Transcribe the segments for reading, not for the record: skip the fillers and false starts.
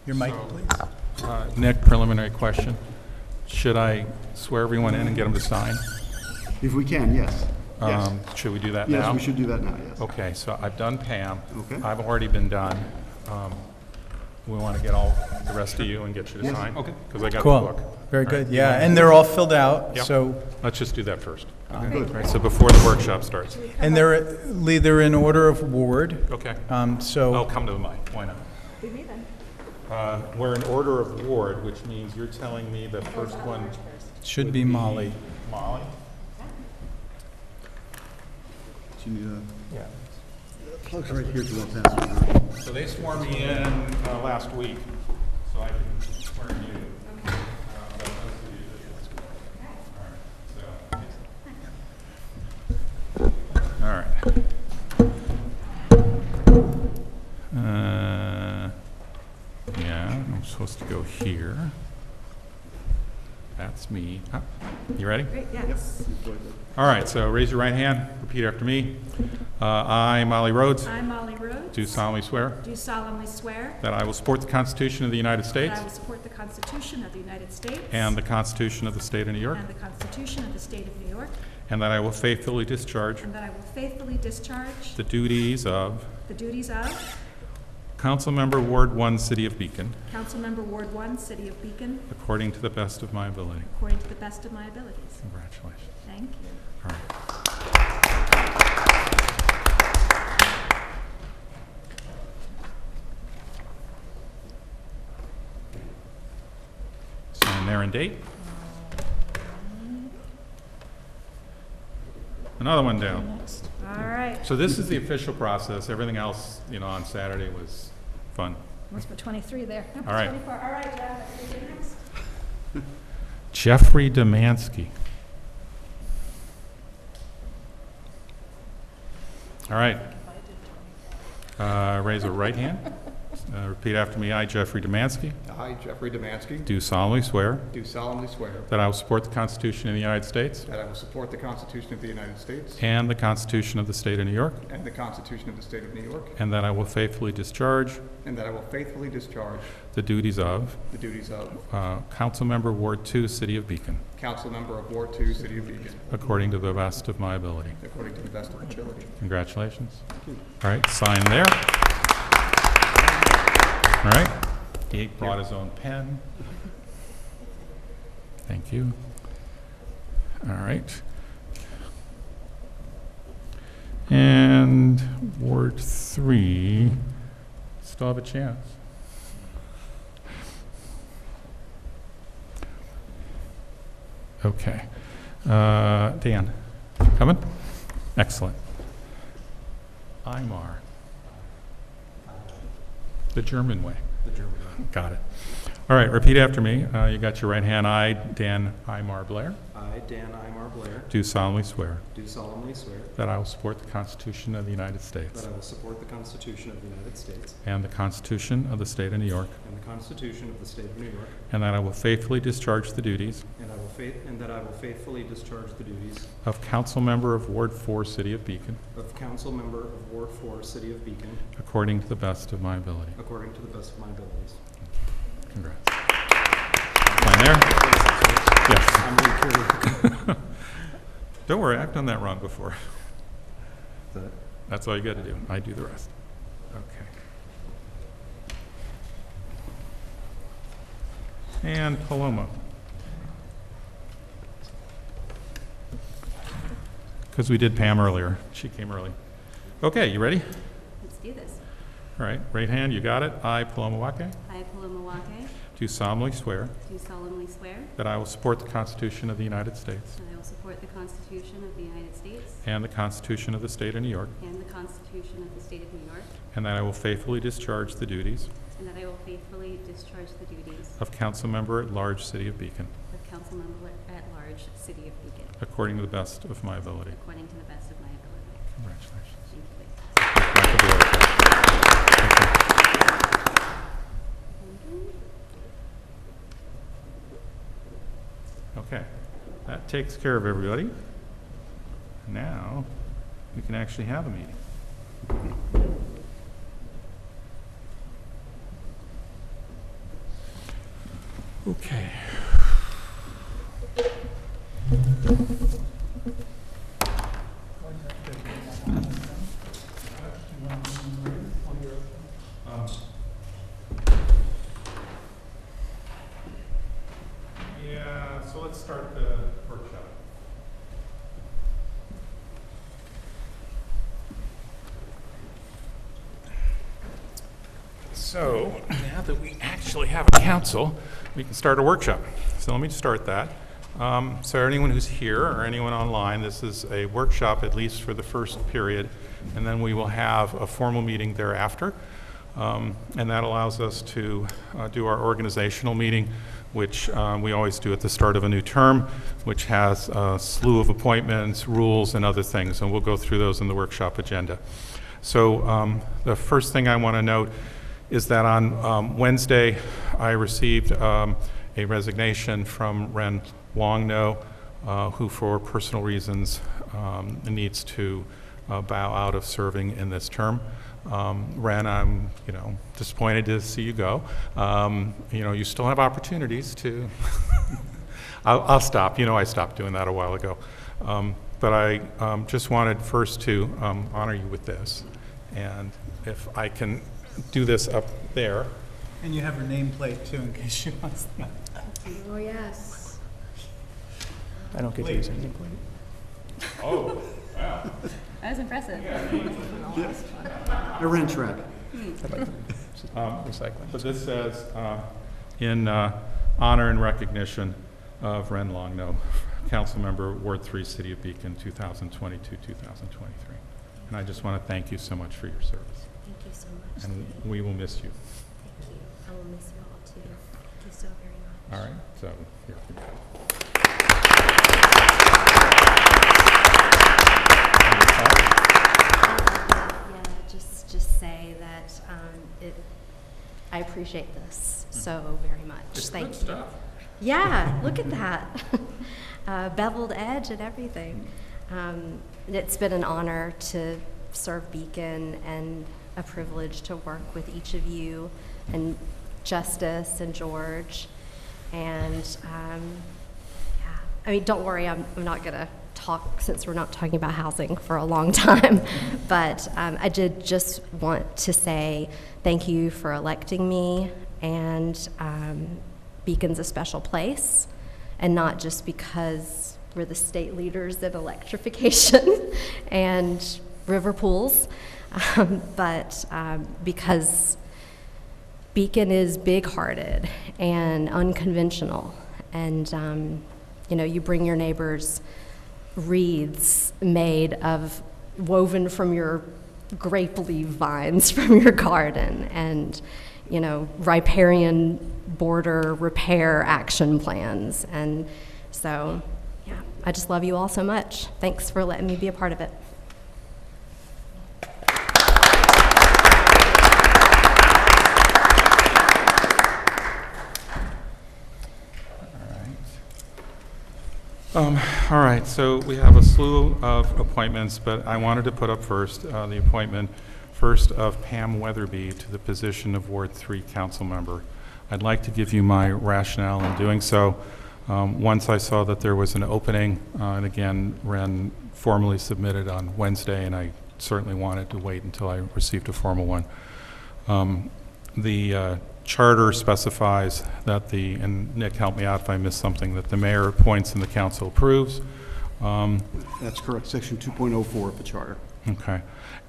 Your mic, So, please. Nick, preliminary question. Should I swear everyone in and get them to sign? If we can, yes. Yes. Should we do that now? Yes, we should do that now, yes. Okay, so I've done Pam. Okay. I've already been done. We want to get all the rest of you and get you to Yes. sign? Okay. Because I got the Cool. book. Very All right, good. you Yeah, want- and they're all filled out. Yep. So, Let's just do that first. Good. Right, so before the workshop starts. and they're in order of award. Okay. So, Oh, come to the mic. Why not? We're in order of award, which means you're telling me the first one should would be Molly. Molly? Do you need Yeah. a plug's right here to go past. So they swore me in last week, so I can swear you. All right. Yeah, I'm supposed to go here. That's me. Ah, you ready? Great, yes. All right, so raise your right hand, repeat after me. I, Molly Rhodes, I, Molly Rhodes. do solemnly swear Do solemnly swear that I will support the Constitution of the United that States I will support the Constitution of the United States and the Constitution of the State of New York, and the Constitution of the State of New York, and that I will faithfully discharge and that I will faithfully discharge the duties of the duties of Councilmember Ward 1, City of Beacon, Councilmember Ward 1, City of Beacon, according to the best of my ability. according to the best of my abilities. Congratulations. Thank you. All right. Sign there and date. Another one down. All right. So this is the official process. Everything else, on Saturday was fun. Must put 23 there. No, All right. 24. All right, Jeff. Who's next? Jeffrey Demansky. All right. Raise a right hand. Repeat after me. I, Jeffrey Demansky, I, Jeffrey Demansky, do solemnly swear do solemnly swear that I will support the Constitution of the United States that I will support the Constitution of the United States and the Constitution of the State of New York, and the Constitution of the State of New York, and that I will faithfully discharge and that I will faithfully discharge the duties of the duties of Councilmember Ward 2, City of Beacon, Council Member of Ward 2, City of Beacon, according to the best of my ability. according to the best of my ability. Congratulations. All right, sign there. All right. He brought his own pen. Thank you. All right. And Ward 3 still have a chance. Okay. Dan, coming? Excellent. Imar. The German way. The German way. Got it. All right, repeat after me. You got your right hand. I, Dan Imar Blair, I, Dan Imar Blair, do solemnly swear do solemnly swear that I will support the Constitution of the United States that I will support the Constitution of the United States and the Constitution of the State of New York, and the Constitution of the State of New York, and that I will faithfully discharge the duties and that I will faithfully discharge the duties of Council Member of Ward 4, City of Beacon, of Council Member of Ward 4, City of Beacon, according to the best of my ability. according to the best of my abilities. Congrats. Sign there? Yes. I'm really curious. Don't worry, I've done that wrong before. That- That's all you got to do. I do the rest. Okay. And Paloma. Because we did Pam earlier. She came early. Okay, you ready? Let's do this. All right, right hand, you got it. I, Paloma Wake, I, Paloma Wake, do solemnly swear do solemnly swear that I will support the Constitution of the United States that I will support the Constitution of the United States and the Constitution of the State of New York, and the Constitution of the State of New York, and that I will faithfully discharge the duties and that I will faithfully discharge the duties of Council Member at Large, City of Beacon, of Council Member at Large, City of Beacon, according to the best of my ability. according to the best of my ability. Congratulations. Thank you. Back to the order. Okay, that takes care of everybody. Now, we can actually have a meeting. Okay. Yeah, so let's start the workshop. So, now that we actually have a council, we can start a workshop. So let me start that. So anyone who's here or anyone online, this is a workshop at least for the first period, and then we will have a formal meeting thereafter. And that allows us to do our organizational meeting, which we always do at the start of a new term, which has a slew of appointments, rules, and other things, and we'll go through those in the workshop agenda. So the first thing I want to note is that on Wednesday, I received a resignation from Ren Longno, who for personal reasons needs to bow out of serving in this term. Ren, I'm disappointed to see you go. You still have opportunities to. I'll stop. I stopped doing that a while ago. But I just wanted first to honor you with this, and if I can do this up there. And you have her nameplate too, in case she wants that. Oh, yes. I don't get to use her nameplate. Oh, wow. That was impressive. A wrench rack. Recycling. But this says, in honor and recognition of Ren Longno, Council Member, Ward 3, City of Beacon, 2022-2023. And I just want to thank you so much for your service. Thank you so much. And we will miss you. Thank you. I will miss you all too. Thank you so very much. All right, so here we go. Yeah, just say that I appreciate this so very much. It's Thank good you. stuff. Yeah, look at that. Beveled edge and everything. It's been an honor to serve Beacon and a privilege to work with each of you and Justice and George. And don't worry, I'm not going to talk, since we're not talking about housing, for a long time. But I did just want to say thank you for electing me, and Beacon's a special place, and not just because we're the state leaders in electrification and river pools, but because Beacon is big-hearted and unconventional, and you bring your neighbors wreaths made of woven from your grape leaf vines from your garden, and riparian border repair action plans. And so, yeah, I just love you all so much. Thanks for letting me be a part of it. All right, so we have a slew of appointments, but I wanted to put up first the appointment first of Pam Weatherby to the position of Ward 3 Council Member. I'd like to give you my rationale in doing so. Once I saw that there was an opening, and again, Ren formally submitted on Wednesday, and I certainly wanted to wait until I received a formal one. The charter specifies that and Nick, help me out if I missed something, that the mayor appoints and the council approves. That's correct, section 2.04 of the charter. Okay.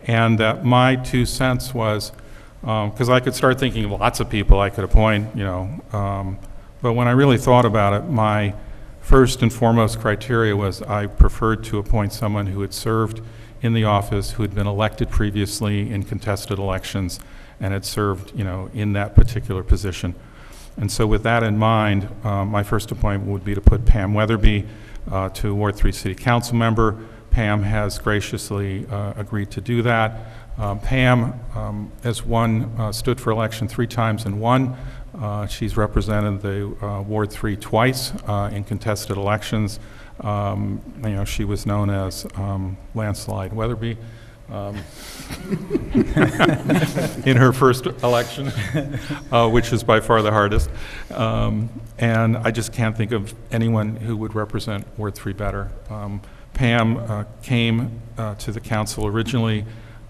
And my 2 cents was, because I could start thinking of lots of people I could appoint, but when I really thought about it, my first and foremost criteria was I preferred to appoint someone who had served in the office, who had been elected previously in contested elections, and had served, in that particular position. And so with that in mind, my first appointment would be to put Pam Weatherby to Ward 3 City Council Member. Pam has graciously agreed to do that. Pam stood for election 3 times and won. She's represented the Ward 3 twice in contested elections. She was known as Landslide Weatherby. um, in her first election, which is by far the hardest. And I just can't think of anyone who would represent Ward 3 better. Pam came to the council originally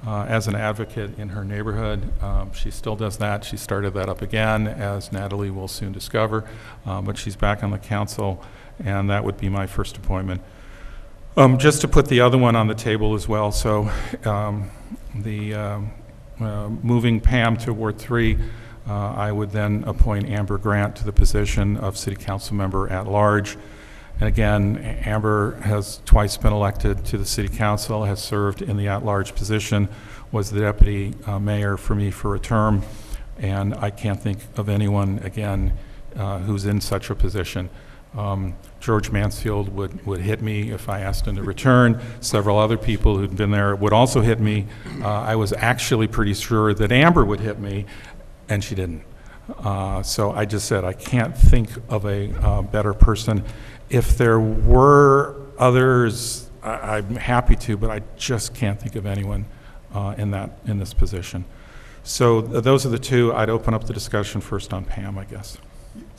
as an advocate in her neighborhood. She still does that. She started that up again, as Natalie will soon discover. But she's back on the council, and that would be my first appointment. Just to put the other one on the table as well, so moving Pam to Ward 3, I would then appoint Amber Grant to the position of City Council Member at Large. And again, Amber has twice been elected to the City Council, has served in the at-large position, was the deputy mayor for me for a term, and I can't think of anyone, again, who's in such a position. George Mansfield would hit me if I asked him to return. Several other people who'd been there would also hit me. I was actually pretty sure that Amber would hit me, and she didn't. So I just said I can't think of a better person. If there were others, I'm happy to, but I just can't think of anyone in this position. So those are the two. I'd open up the discussion first on Pam, I guess.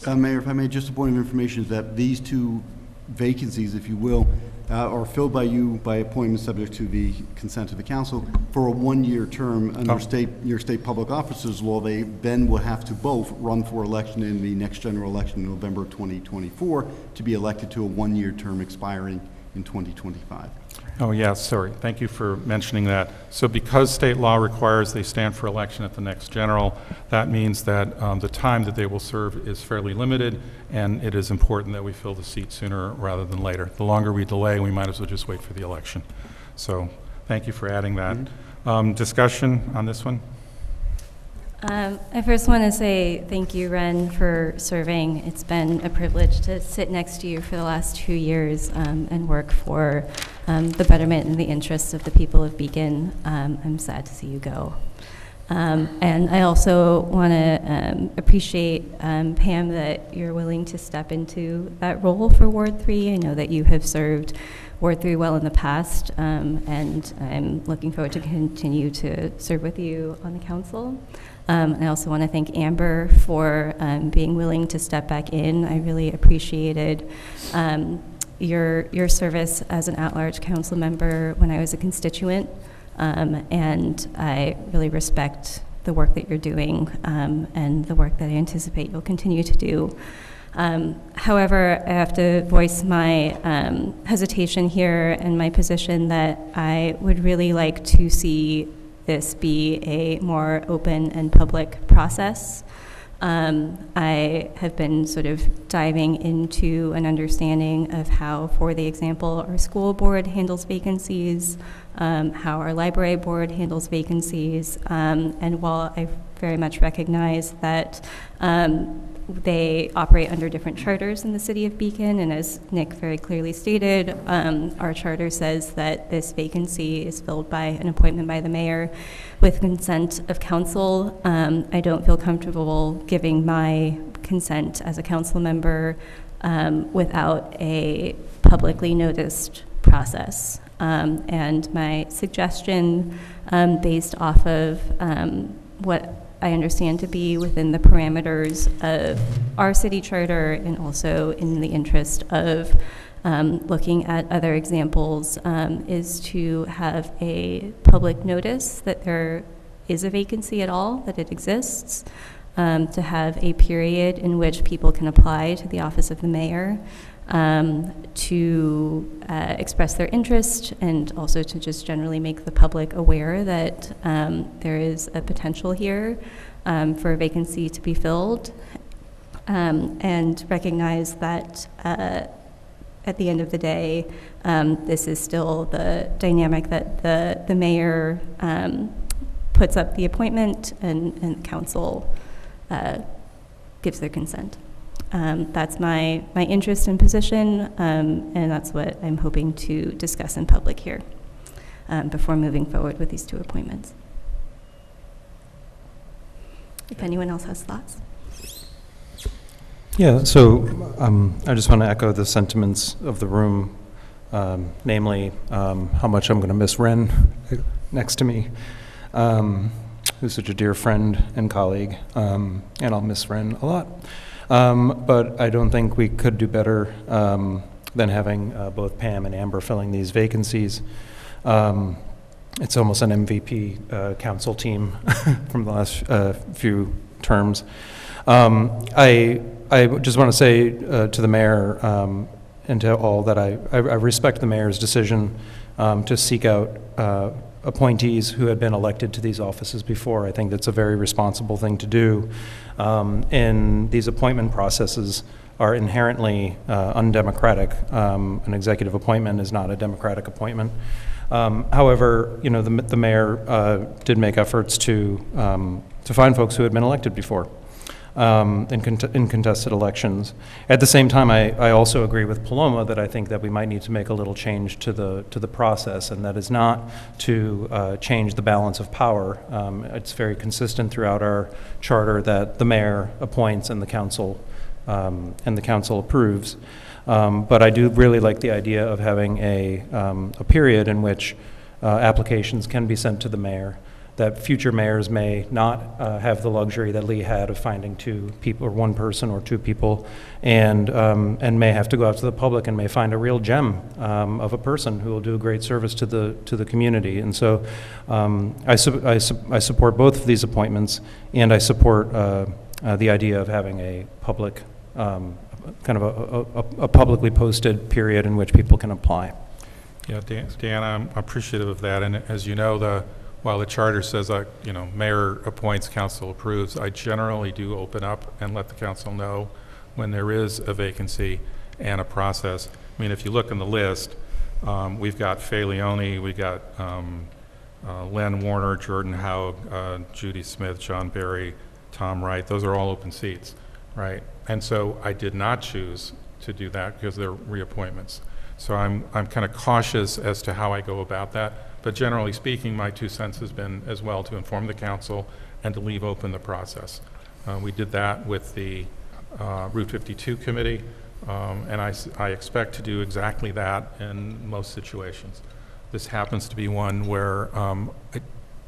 Mayor, if I may, just a point of information is that these two vacancies, if you will, are filled by you by appointment subject to the consent of the council for a one-year term under New York State Public Officers Law. They then will have to both run for election in the next general election in November of 2024 to be elected to a one-year term expiring in 2025. Oh, yeah, sorry. Thank you for mentioning that. So because state law requires they stand for election at the next general, that means that the time that they will serve is fairly limited, and it is important that we fill the seat sooner rather than later. The longer we delay, we might as well just wait for the election. So thank you for adding that. Discussion on this one? I first want to say thank you, Ren, for serving. It's been a privilege to sit next to you for the last 2 years and work for the betterment and the interests of the people of Beacon. I'm sad to see you go. And I also want to appreciate, Pam, that you're willing to step into that role for Ward 3. I know that you have served Ward 3 well in the past, and I'm looking forward to continue to serve with you on the council. I also want to thank Amber for being willing to step back in. I really appreciated your service as an at-large council member when I was a constituent, and I really respect the work that you're doing and the work that I anticipate you'll continue to do. However, I have to voice my hesitation here and my position that I would really like to see this be a more open and public process. I have been sort of diving into an understanding of how, for the example, our school board handles vacancies, how our library board handles vacancies, and while I very much recognize that they operate under different charters in the city of Beacon, and as Nick very clearly stated, our charter says that this vacancy is filled by an appointment by the mayor with consent of council. I don't feel comfortable giving my consent as a council member without a publicly noticed process. And my suggestion, based off of what I understand to be within the parameters of our city charter and also in the interest of looking at other examples, is to have a public notice that there is a vacancy at all, that it exists, to have a period in which people can apply to the office of the mayor, to express their interest, and also to just generally make the public aware that there is a potential here for a vacancy to be filled, and recognize that at the end of the day, this is still the dynamic that the mayor puts up the appointment and council gives their consent. That's my interest and position, and that's what I'm hoping to discuss in public here before moving forward with these two appointments. If anyone else has thoughts. Yeah, so I just want to echo the sentiments of the room, namely how much I'm going to miss Ren next to me, who's such a dear friend and colleague, and I'll miss Ren a lot. But I don't think we could do better than having both Pam and Amber filling these vacancies. It's almost an MVP council team from the last few terms. I just want to say to the mayor and to all that I respect the mayor's decision to seek out appointees who had been elected to these offices before. I think that's a very responsible thing to do. And these appointment processes are inherently undemocratic. An executive appointment is not a democratic appointment. However, you know, the mayor did make efforts to find folks who had been elected before in contested elections. At the same time, I also agree with Paloma that I think that we might need to make a little change to the process, and that is not to change the balance of power. It's very consistent throughout our charter that the mayor appoints and the council approves. But I do really like the idea of having a period in which applications can be sent to the mayor, that future mayors may not have the luxury that Lee had of finding two people, or one person or two people, and may have to go out to the public and may find a real gem of a person who will do a great service to the community. And so I support both of these appointments, and I support the idea of having a public kind of a publicly posted period in which people can apply. Yeah, Dan, I'm appreciative of that. And as you know, while the charter says, mayor appoints, council approves, I generally do open up and let the council know when there is a vacancy and a process. I mean, if you look in the list, we've got Fay Leone, we've got Len Warner, Jordan Haug, Judy Smith, John Barry, Tom Wright. Those are all open seats, right? And so I did not choose to do that because they're reappointments. So I'm kind of cautious as to how I go about that. But generally speaking, my 2 cents has been as well to inform the council and to leave open the process. We did that with the Route 52 committee, and I expect to do exactly that in most situations. This happens to be one where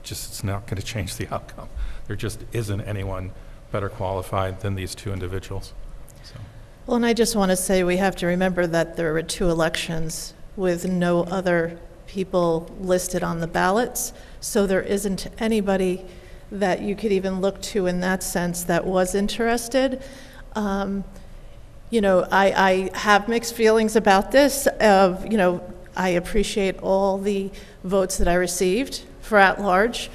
it's not going to change the outcome. There just isn't anyone better qualified than these two individuals. So. Well, and I just want to say we have to remember that there were 2 elections with no other people listed on the ballots, so there isn't anybody that you could even look to in that sense that was interested. I have mixed feelings about this. I appreciate all the votes that I received for at-large.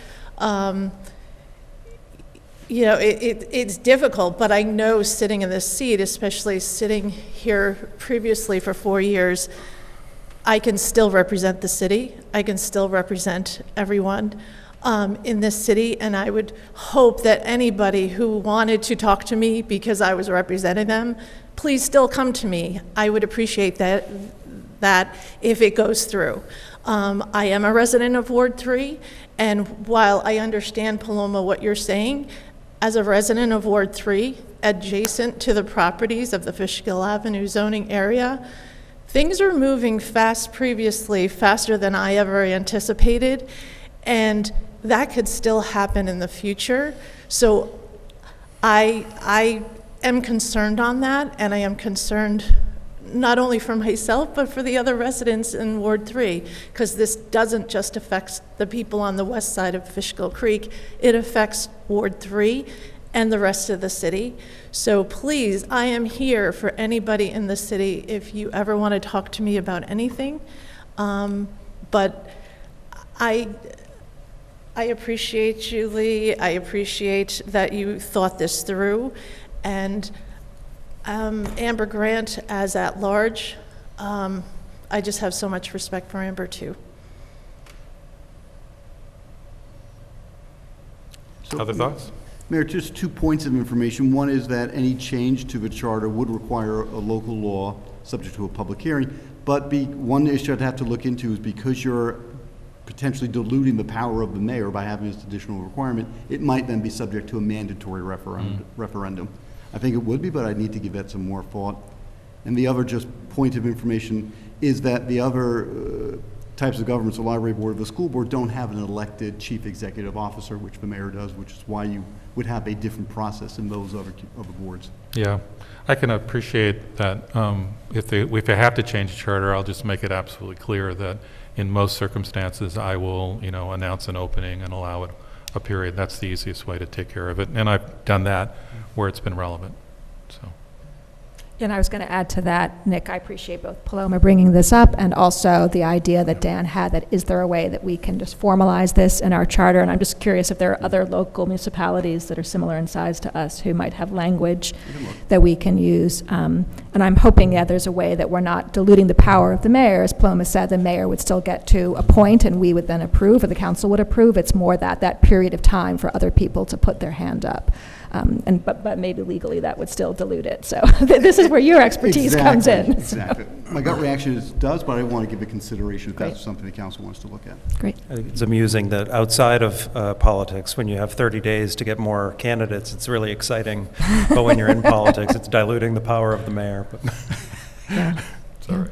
It's difficult, but I know sitting in this seat, especially sitting here previously for 4 years, I can still represent the city. I can still represent everyone in this city, and I would hope that anybody who wanted to talk to me because I was representing them, please still come to me. I would appreciate that if it goes through. I am a resident of Ward 3, and while I understand, Paloma, what you're saying, as a resident of Ward 3, adjacent to the properties of the Fishkill Avenue zoning area, things are moving faster than I ever anticipated, and that could still happen in the future. So I am concerned on that, and I am concerned not only for myself, but for the other residents in Ward 3, because this doesn't just affect the people on the west side of Fishkill Creek, it affects Ward 3 and the rest of the city. So please, I am here for anybody in the city if you ever want to talk to me about anything. But I appreciate you, Lee. I appreciate that you thought this through. And Amber Grant, as at large, I just have so much respect for Amber, too. Other thoughts? Mayor, just 2 points of information. One is that any change to the charter would require a local law subject to a public hearing. But one issue I'd have to look into is because you're potentially diluting the power of the mayor by having this additional requirement, it might then be subject to a mandatory referendum. I think it would be, but I need to give that some more thought. And the other just point of information is that the other types of governments, the library board, the school board, don't have an elected chief executive officer, which the mayor does, which is why you would have a different process in those other boards. Yeah, I can appreciate that. If they have to change the charter, I'll just make it absolutely clear that in most circumstances, I will, announce an opening and allow it a period. That's the easiest way to take care of it, and I've done that where it's been relevant. So. And I was going to add to that, Nick, I appreciate both Paloma bringing this up and also the idea that Dan had that is there a way that we can just formalize this in our charter? And I'm just curious if there are other local municipalities that are similar in size to us who might have language that we can use. And I'm hoping, there's a way that we're not diluting the power of the mayor. As Paloma said, the mayor would still get to appoint and we would then approve, or the council would approve. It's more that period of time for other people to put their hand up. But maybe legally that would still dilute it. So this is where your expertise comes in. Exactly. My gut reaction is it does, but I want to give it consideration if Great. that's something the council wants to look at. Great. I think it's amusing that outside of politics, when you have 30 days to get more candidates, it's really exciting. But when you're in politics, it's diluting the power of the mayor. But Yeah. It's all right.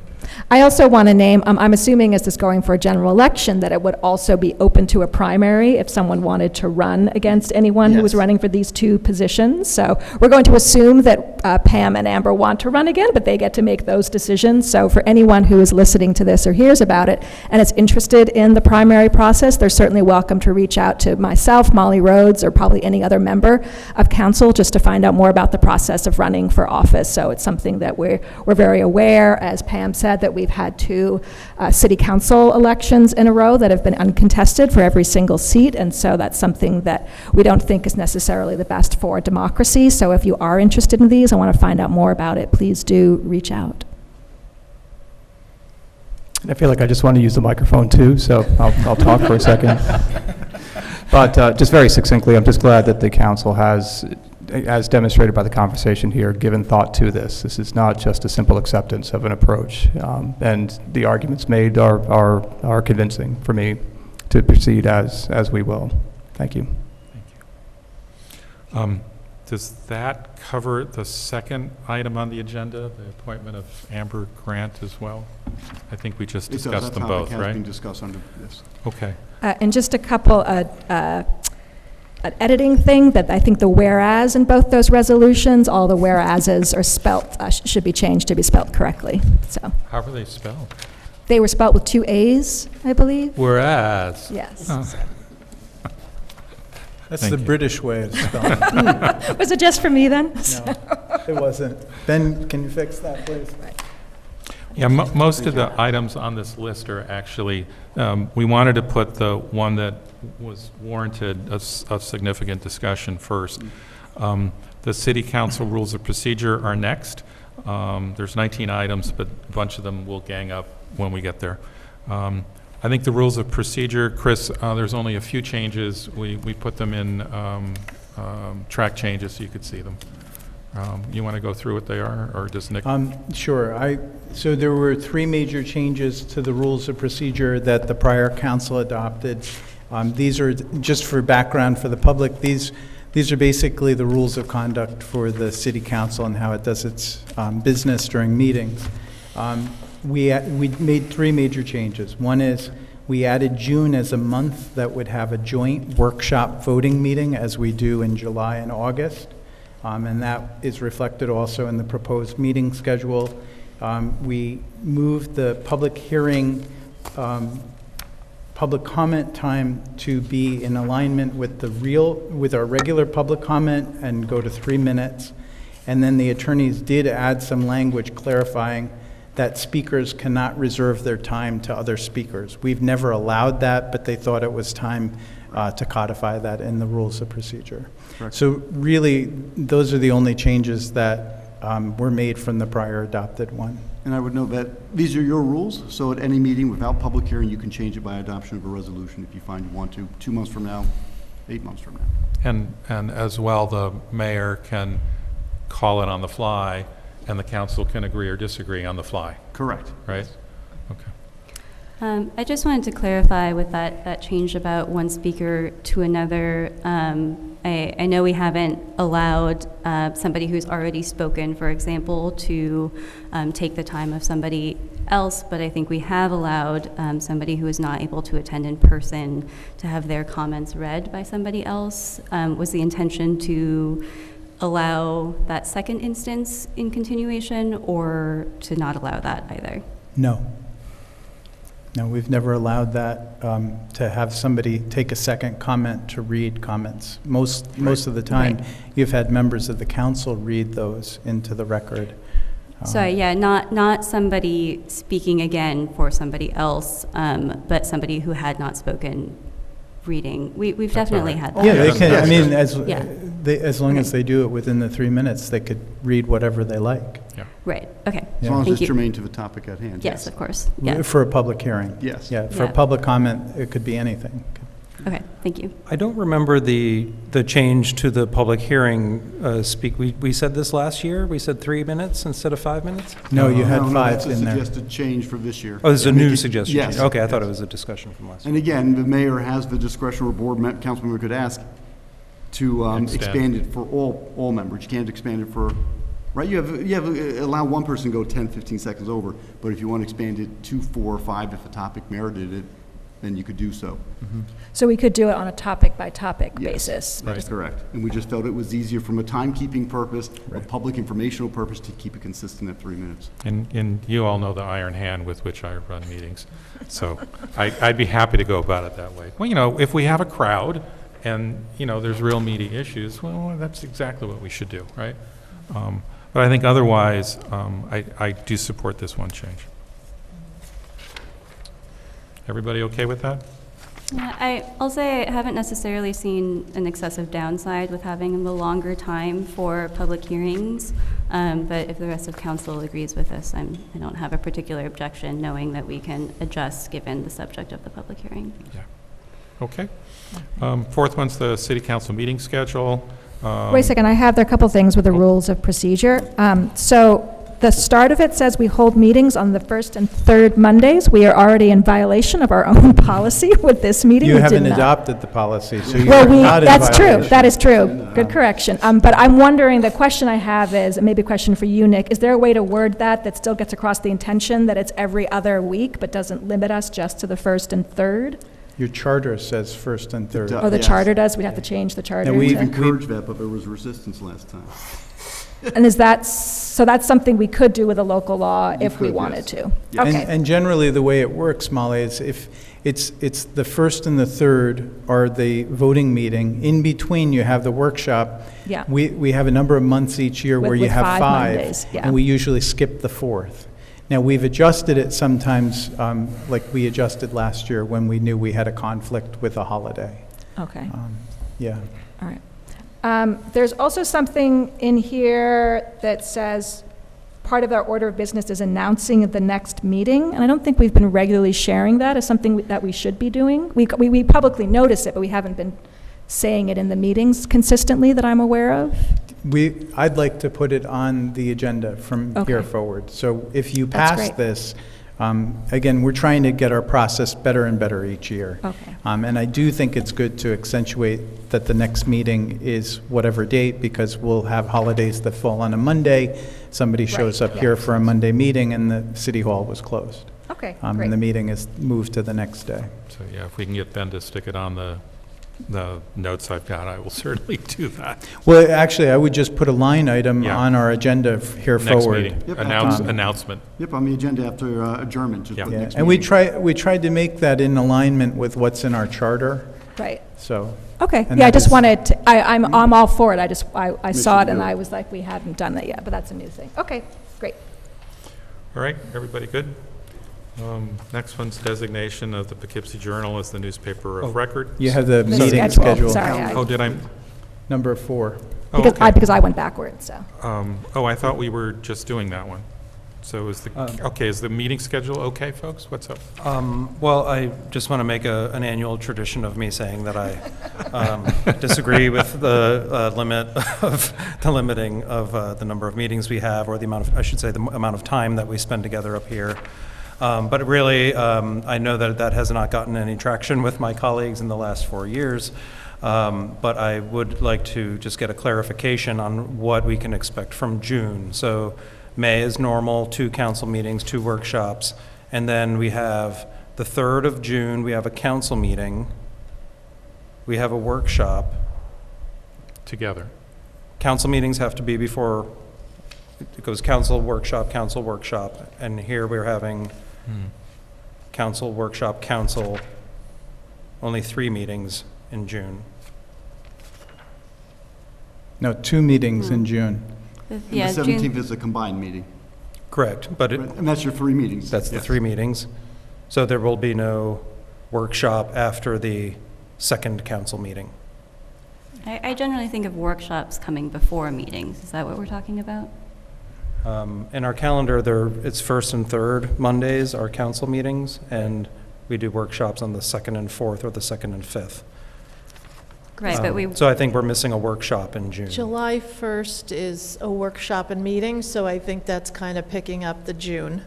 I also want to name, I'm assuming as this going for a general election, that it would also be open to a primary if someone wanted to run against anyone who was Yes. running for these two positions. So we're going to assume that Pam and Amber want to run again, but they get to make those decisions. So for anyone who is listening to this or hears about it and is interested in the primary process, they're certainly welcome to reach out to myself, Molly Rhodes, or probably any other member of council just to find out more about the process of running for office. So it's something that we're very aware, as Pam said, that we've had two city council elections in a row that have been uncontested for every single seat, and so that's something that we don't think is necessarily the best for democracy. So if you are interested in these, I want to find out more about it, please do reach out. I feel like I just want to use the microphone too, so I'll talk for a second. But just very succinctly, I'm just glad that the council has, as demonstrated by the conversation here, given thought to this. This is not just a simple acceptance of an approach, and the arguments made are convincing for me to proceed as we will. Thank you. Thank you. Does that cover the second item on the agenda, the appointment of Amber Grant as well? I think we just discussed them both, Has right? been discussed under this. Okay. And just a couple, an editing thing, that I think the whereas in both those resolutions, all the whereases are spelt, should be changed to be spelt correctly. So How are they spelled? they were spelt with two A's, I believe. Whereas. Yes. Oh. That's Thank the you. British way of spelling it. Was it just for me then? No, it wasn't. Ben, can you fix that, please? Yeah, most of the items on this list are actually, we wanted to put the one that was warranted of significant discussion first. The city council rules of procedure are next. There's 19 items, but a bunch of them will gang up when we get there. I think the rules of procedure, Chris, there's only a few changes. We put them in track changes so you could see them. You want to go through what they are, or does Nick? Sure. So there were three major changes to the rules of procedure that the prior council adopted. These are, just for background for the public, these are basically the rules of conduct for the city council and how it does its business during meetings. We made three major changes. One is we added June as a month that would have a joint workshop voting meeting, as we do in July and August. And that is reflected also in the proposed meeting schedule. We moved the public hearing, public comment time to be in alignment with our regular public comment and go to 3 minutes. And then the attorneys did add some language clarifying that speakers cannot reserve their time to other speakers. We've never allowed that, but they thought it was time to codify that in the rules of procedure. Correct. So really, those are the only changes that were made from the prior adopted one. And I would note that these are your rules, so at any meeting without public hearing, you can change it by adoption of a resolution if you find you want to, 2 months from now, 8 months from now. And as well, the mayor can call it on the fly, and the council can agree or disagree on the fly, Correct. right? Okay. I just wanted to clarify with that change about one speaker to another. I know we haven't allowed somebody who's already spoken, for example, to take the time of somebody else, but I think we have allowed somebody who is not able to attend in person to have their comments read by somebody else. Was the intention to allow that second instance in continuation, or to not allow that either? No. No, we've never allowed that, to have somebody take a second comment to read comments. Most of the time, you've had members of the council read those into the record. So yeah, not somebody speaking again for somebody else, but somebody who had not spoken reading. We've definitely had that. Yeah, they can, I mean, Yeah. as long as they do it within the 3 minutes, they could read whatever they like. Yeah. Right, okay. As long as Thank it's you. germane to the topic at hand. Yes, of course, yeah. For a public hearing. Yes. Yeah, for Yeah. public comment, it could be anything. Okay, thank you. I don't remember the change to the public hearing we said this last year? We said 3 minutes instead of 5 minutes? No, you had No, 5 that's a in there. suggested change for this year. Oh, this is a I mean, new suggestion? Yes. change. Okay, I thought it yes. was a discussion from last year. And again, the mayor has the discretion, or board council member could ask to expand it for all members. You can't expand it for, right? You have allow one person to go 10, 15 seconds over, but if you want to expand it to 4 or 5, if a topic merited it, then you could do so. So we could do it on a topic-by-topic Yes, basis. that's correct. And we just felt it was easier from a timekeeping purpose, a public informational purpose, to keep it consistent at 3 minutes. And you all know the iron hand with which I run meetings, so I'd be happy to go about it that way. Well, you know, if we have a crowd and, you know, there's real meaty issues, well, that's exactly what we should do, right? But I think otherwise, I do support this one change. Everybody okay with that? Yeah, I'll say I haven't necessarily seen an excessive downside with having the longer time for public hearings, but if the rest of council agrees with us, I don't have a particular objection, knowing that we can adjust given the subject of the public hearing. Yeah. Okay. Fourth one's the city council meeting schedule. Wait a second, I have there a couple things with the rules of procedure. So the start of it says we hold meetings on the first and third Mondays. We are already in violation of our own policy with this meeting. You We did haven't not. adopted the policy, so you're Well, not in that's true, violation. that is true. Good correction. But I'm wondering, the question I have is, and maybe a question for you, Nick, is there a way to word that still gets across the intention that it's every other week, but doesn't limit us just to the first and third? Your charter says first and third. does. Or the Yes. charter does? We'd have to change the charter. And We've to- encouraged that, but there was resistance last time. And is that, so that's something we could do with a local law if we could, wanted yes. to? Yeah. Okay. And generally, the way it works, Molly, is if it's the first and the third are the voting meeting. In between, you have the workshop. Yeah. We have a number of months each year where you With have 5 5. Mondays, yeah. And we usually skip the fourth. Now, we've adjusted it sometimes, like we adjusted last year when we knew we had a conflict with a holiday. Okay. Yeah. All right. There's also something in here that says part of our order of business is announcing the next meeting, and I don't think we've been regularly sharing that as something that we should be doing. We publicly notice it, but we haven't been saying it in the meetings consistently that I'm aware of. I'd like to put it on the agenda from here Okay. forward. So if you That's pass great. this, again, we're trying to get our process better and better each year. Okay. And I do think it's good to accentuate that the next meeting is whatever date, because we'll have holidays that fall on a Monday. Somebody shows Right, up yeah. here for a Monday meeting and the city hall was closed. Okay, And great. the meeting is moved to the next day. So, yeah, if we can get Ben to stick it on the notes I've got, I will certainly do that. Well, actually, I would just put a line item Yeah. on our agenda here Next forward. meeting, Yep. announcement. Yep, on the agenda after adjournment, just Yeah. put Yeah, next and we meeting. tried to make that in alignment with what's in our charter, Right. so. Okay, And yeah, I that just is- wanted to, I'm all for it. I saw it you and do it. I was like, we haven't done that yet, but that's a new thing. Okay, great. All right, everybody good? Next one's designation of the Poughkeepsie Journal as the newspaper of record. You have the The meeting schedule, schedule, sorry. Oh, did I? number 4. Oh, Because I went backwards, so. I thought we were just doing that one. So is is the meeting schedule okay, folks? What's up? Well, I just want to make an annual tradition of me saying that I disagree with the limiting of the number of meetings we have, or the amount of, I should say, the amount of time that we spend together up here. But really, I know that that has not gotten any traction with my colleagues in the last 4 years. But I would like to just get a clarification on what we can expect from June. So May is normal, 2 council meetings, 2 workshops. And then we have the 3rd of June, we have a council meeting. We have a workshop. Together. Council meetings have to be before, it goes council, workshop, and here we're having council, workshop, council, only 3 meetings in June. No, 2 meetings in June. And Yeah, the June. 17th is a combined meeting. Correct, but And that's your 3 meetings. that's the Yes. 3 meetings. So there will be no workshop after the 2nd council meeting. I generally think of workshops coming before meetings. Is that what we're talking about? In our calendar, it's 1st and 3rd Mondays are council meetings, and we do workshops on the 2nd and 4th, or the 2nd and 5th. Right, but we, So I think we're missing a workshop in June. July 1st is a workshop and meeting, so I think that's kind of picking up the June.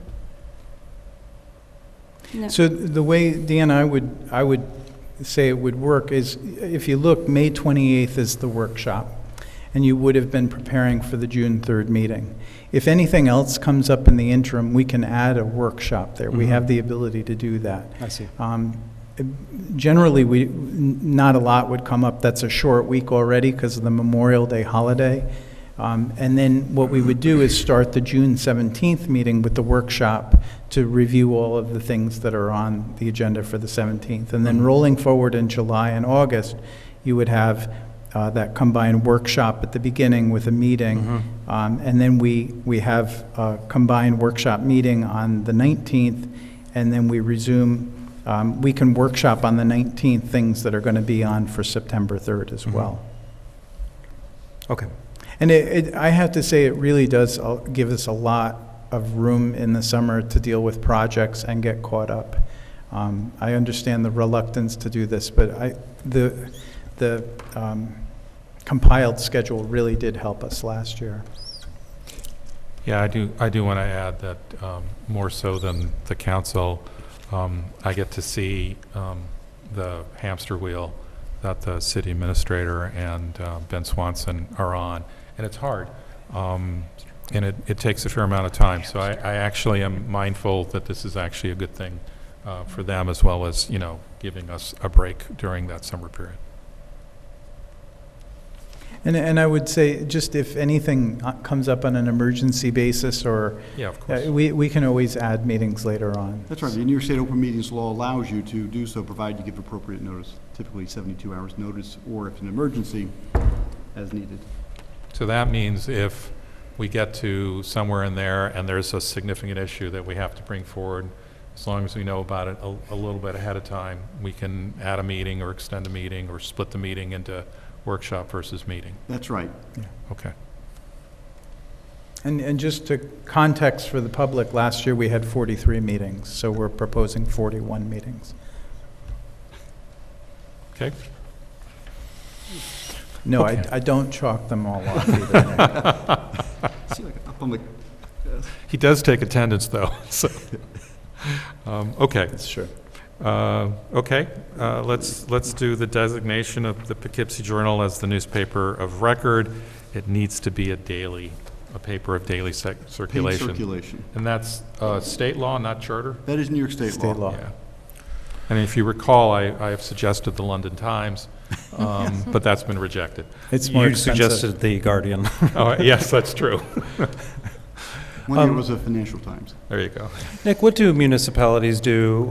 no. So the way, Dan, I would say it would work is, if you look, May 28th is the workshop, and you would have been preparing for the June 3rd meeting. If anything else comes up in the interim, we can add a workshop there. We have the ability to do that. I see. Generally, not a lot would come up. That's a short week already because of the Memorial Day holiday. And then what we would do is start the June 17th meeting with the workshop to review all of the things that are on the agenda for the 17th. And then rolling forward in July and August, you would have that combined workshop at the beginning with a meeting. And then we have a combined workshop meeting on the 19th, and then we resume. We can workshop on the 19th things that are going to be on for September 3rd as well. Okay. And I have to say, it really does give us a lot of room in the summer to deal with projects and get caught up. I understand the reluctance to do this, but the compiled schedule really did help us last year. Yeah, I do want to add that more so than the council, I get to see the hamster wheel that the city administrator and Ben Swanson are on, and it's hard, and it takes a fair amount of time. So I actually am mindful that this is actually a good thing for them, as well as, you know, giving us a break during that summer period. And I would say, just if anything comes up on an emergency basis, or Yeah, of course. we can always add meetings later on. That's right. The New York State Open Meetings Law allows you to do so, provided you give appropriate notice, typically 72 hours notice, or if an emergency, as needed. So that means if we get to somewhere in there and there's a significant issue that we have to bring forward, as long as we know about it a little bit ahead of time, we can add a meeting or extend a meeting or split the meeting into workshop versus meeting. That's right. Okay. And just to context for the public, last year we had 43 meetings, so we're proposing 41 meetings. Okay. No, Okay. I don't chalk them all off either. See, like up on the, He does take attendance, though. So, okay. That's true. Okay. Let's do the designation of the Poughkeepsie Journal as the newspaper of record. It needs to be a paper of daily paid circulation. circulation. And that's state law, not charter? That is New York State law. State law. Yeah. And if you recall, I have suggested the London Times, but that's been rejected. It's more You expensive. suggested the Guardian. Oh, yes, that's true. One year was a Financial Times. There you go. Nick, what do municipalities do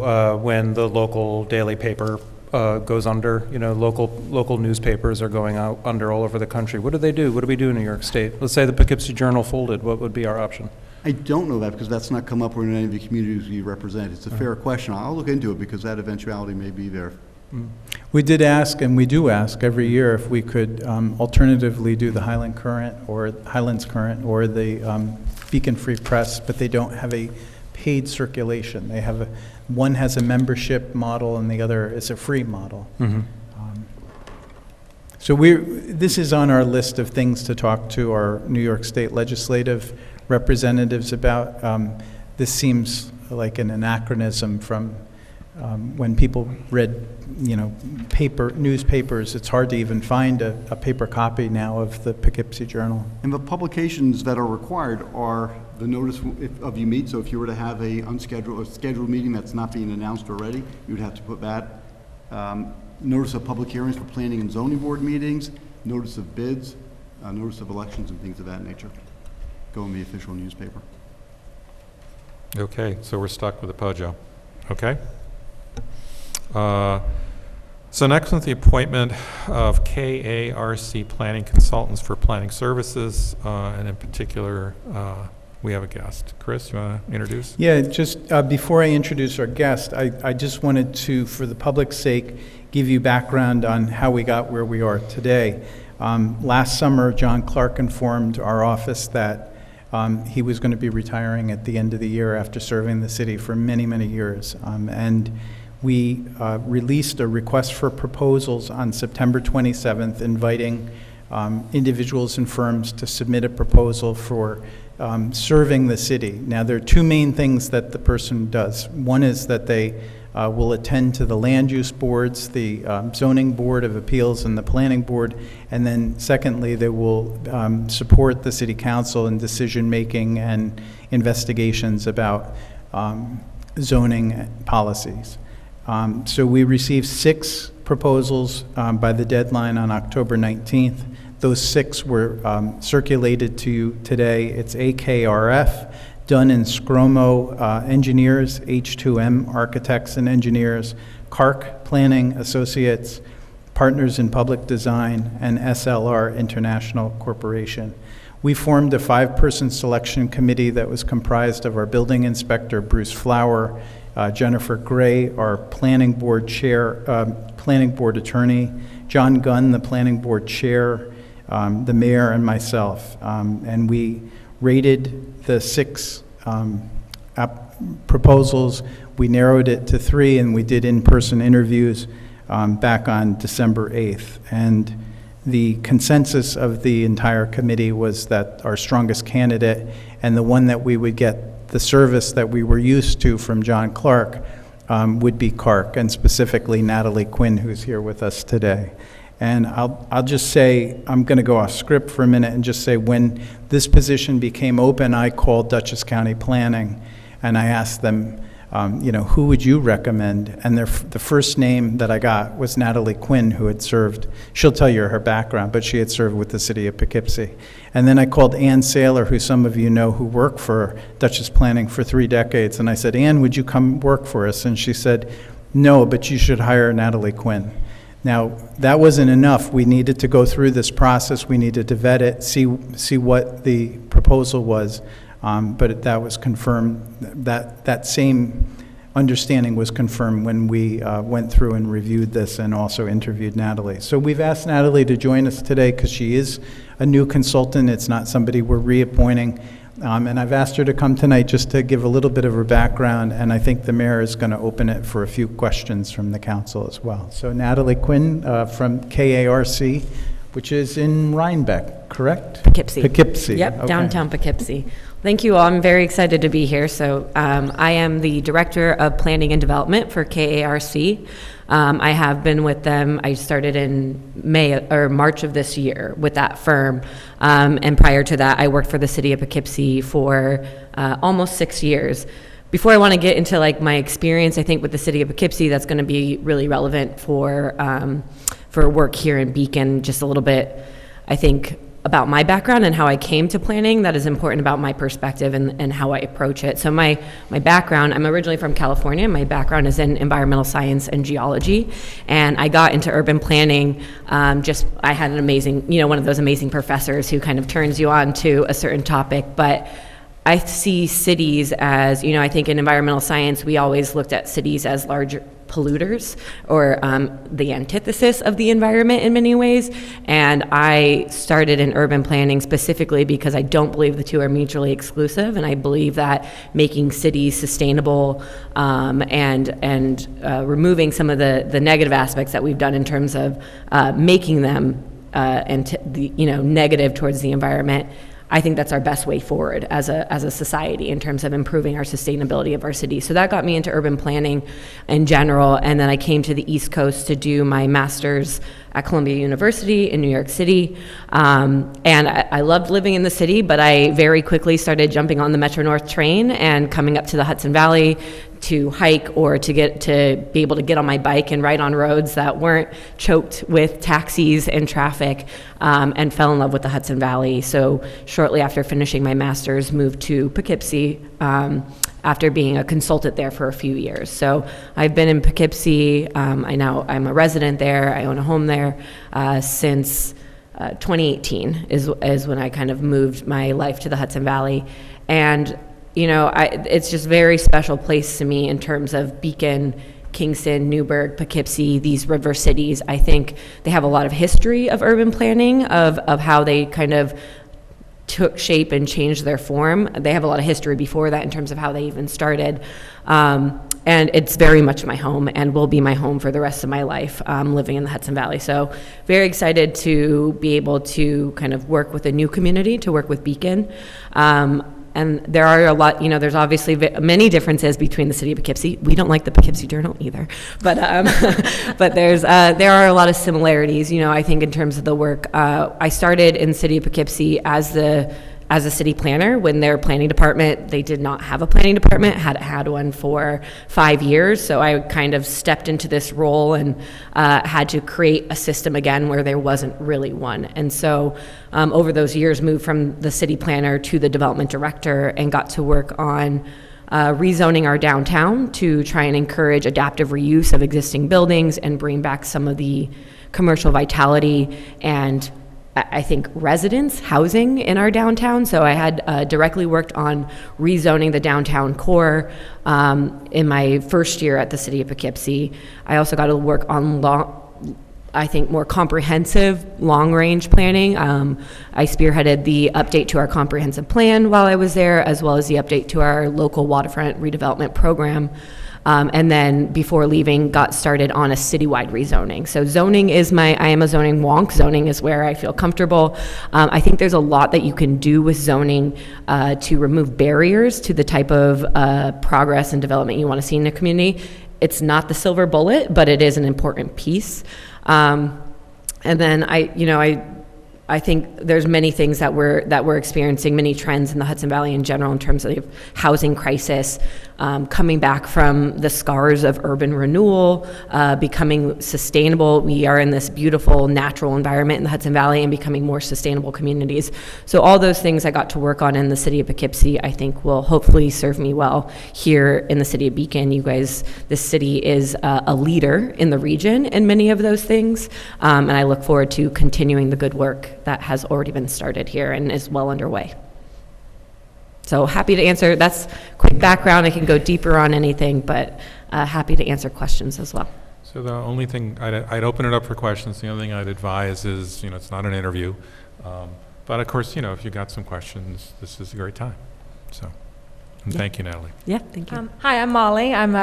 when the local daily paper goes under? You know, local newspapers are going out under all over the country. What do they do? What do we do in New York State? Let's say the Poughkeepsie Journal folded. What would be our option? I don't know that because that's not come up in any of the communities we represent. It's a fair question. I'll look into it because that eventuality may be there. We did ask, and we do ask every year, if we could alternatively do the Highlands Current or the Beacon Free Press, but they don't have a paid circulation. They have one has a membership model and the other is a free model. So this is on our list of things to talk to our New York State legislative representatives about. This seems like an anachronism from when people read, newspapers. It's hard to even find a paper copy now of the Poughkeepsie Journal. And the publications that are required are the notice of you meet. So if you were to have a scheduled meeting that's not being announced already, you would have to put that. Notice of public hearings for planning and zoning board meetings, notice of bids, notice of elections and things of that nature. Go in the official newspaper. Okay, so we're stuck with the POJO. Okay? So next is the appointment of KARC planning consultants for planning services, and in particular, we have a guest. Chris, you want to introduce? Yeah, just before I introduce our guest, I just wanted to, for the public's sake, give you background on how we got where we are today. Last summer, John Clark informed our office that he was going to be retiring at the end of the year after serving the city for many, many years. And we released a request for proposals on September 27th, inviting individuals and firms to submit a proposal for serving the city. Now, there are two main things that the person does. One is that they will attend to the land use boards, the zoning board of appeals, and the planning board. And then secondly, they will support the city council in decision-making and investigations about zoning policies. So we received 6 proposals by the deadline on October 19th. Those 6 were circulated to you today. It's AKRF, Dunn and Scromo Engineers, H2M Architects and Engineers, CARC Planning Associates, Partners in Public Design, and SLR International Corporation. We formed a 5-person selection committee that was comprised of our building inspector, Bruce Flower, Jennifer Gray, our planning board chair, planning board attorney, John Gunn, the planning board chair, the mayor, and myself. And we rated the 6 proposals. We narrowed it to 3, and we did in-person interviews back on December 8th. And the consensus of the entire committee was that our strongest candidate, and the one that we would get the service that we were used to from John Clark, would be CARC, and specifically Natalie Quinn, who's here with us today. And I'll just say, I'm going to go off script for a minute and just say, when this position became open, I called Dutchess County Planning, and I asked them, who would you recommend? And the first name that I got was Natalie Quinn, who had served, she'll tell you her background, but she had served with the city of Poughkeepsie. And then I called Ann Saylor, who some of you know, who worked for Dutchess Planning for 3 decades. And I said, Ann, would you come work for us? And she said, no, but you should hire Natalie Quinn. Now, that wasn't enough. We needed to go through this process. We needed to vet it, see what the proposal was. But that was confirmed, that same understanding was confirmed when we went through and reviewed this and also interviewed Natalie. So we've asked Natalie to join us today because she is a new consultant. It's not somebody we're reappointing. And I've asked her to come tonight just to give a little bit of her background, and I think the mayor is going to open it for a few questions from the council as well. So Natalie Quinn from KARC, which is in Rhinebeck, correct? Poughkeepsie. Poughkeepsie. Yep, Okay. downtown Poughkeepsie. Thank you all. I'm very excited to be here. So I am the Director of Planning and Development for KARC. I have been with them. I started in March of this year with that firm. And prior to that, I worked for the city of Poughkeepsie for almost 6 years. Before I want to get into my experience, I think with the city of Poughkeepsie, that's going to be really relevant for work here in Beacon. Just a little bit, I think, about my background and how I came to planning. That is important about my perspective and how I approach it. So my background, I'm originally from California. My background is in environmental science and geology. And I got into urban planning, I had an amazing, one of those amazing professors who kind of turns you on to a certain topic. But I see cities as, I think in environmental science, we always looked at cities as large polluters, or the antithesis of the environment in many ways. And I started in urban planning specifically because I don't believe the two are mutually exclusive, and I believe that making cities sustainable and removing some of the negative aspects that we've done in terms of making them negative towards the environment I think that's our best way forward as a society in terms of improving our sustainability of our city. So that got me into urban planning in general, and then I came to the East Coast to do my master's at Columbia University in New York City. And I loved living in the city, but I very quickly started jumping on the Metro North train and coming up to the Hudson Valley to hike or to be able to get on my bike and ride on roads that weren't choked with taxis and traffic, and fell in love with the Hudson Valley. So shortly after finishing my master's, moved to Poughkeepsie after being a consultant there for a few years. So I've been in Poughkeepsie. I'm a resident there. I own a home there since 2018 is when I kind of moved my life to the Hudson Valley. And it's just a very special place to me in terms of Beacon, Kingston, Newburgh, Poughkeepsie, these river cities. I think they have a lot of history of urban planning, of how they kind of took shape and changed their form. They have a lot of history before that in terms of how they even started. And it's very much my home and will be my home for the rest of my life, living in the Hudson Valley. So very excited to be able to kind of work with a new community, to work with Beacon. And there are a lot, there's obviously many differences between the city of Poughkeepsie. We don't like the Poughkeepsie Journal either, but but there are a lot of similarities. I think in terms of the work, I started in the city of Poughkeepsie as a city planner when their planning department, they did not have a planning department, hadn't had one for 5 years. So I kind of stepped into this role and had to create a system again where there wasn't really one. And so over those years, moved from the city planner to the development director and got to work on rezoning our downtown to try and encourage adaptive reuse of existing buildings and bring back some of the commercial vitality and I think residence housing in our downtown. So I had directly worked on rezoning the downtown core in my first year at the city of Poughkeepsie. I also got to work on more comprehensive long-range planning. I spearheaded the update to our comprehensive plan while I was there, as well as the update to our local waterfront redevelopment program. And then before leaving, got started on a citywide rezoning. So zoning I am a zoning wonk. Zoning is where I feel comfortable. I think there's a lot that you can do with zoning to remove barriers to the type of progress and development you want to see in a community. It's not the silver bullet, but it is an important piece. And then I think there's many things that we're experiencing, many trends in the Hudson Valley in general in terms of housing crisis, coming back from the scars of urban renewal, becoming sustainable. We are in this beautiful natural environment in the Hudson Valley and becoming more sustainable communities. So all those things I got to work on in the city of Poughkeepsie, I think will hopefully serve me well here in the city of Beacon. You guys, this city is a leader in the region in many of those things, and I look forward to continuing the good work that has already been started here and is well underway. So happy to answer. That's quick background. I can go deeper on anything, but happy to answer questions as well. So the only thing, I'd open it up for questions. The only thing I'd advise is, it's not an interview. But of course, if you got some questions, this is a great time. So, and thank you, Natalie. Yeah, thank you. Hi, I'm Molly. I'm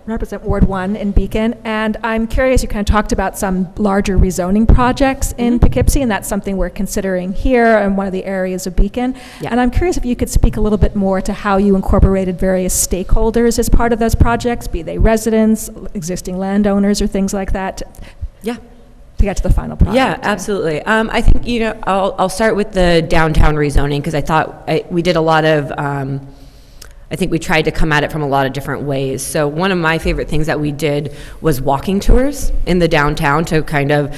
represent Ward 1 in Beacon, and I'm curious, you kind of talked about some larger rezoning projects in Poughkeepsie, and that's something we're considering here in one of the areas of Beacon. Yeah. And I'm curious if you could speak a little bit more to how you incorporated various stakeholders as part of those projects, be they residents, existing landowners, or things like that. Yeah. To get to the final product. Yeah, absolutely. I think, I'll start with the downtown rezoning because I thought we did a lot of, I think we tried to come at it from a lot of different ways. So one of my favorite things that we did was walking tours in the downtown to kind of,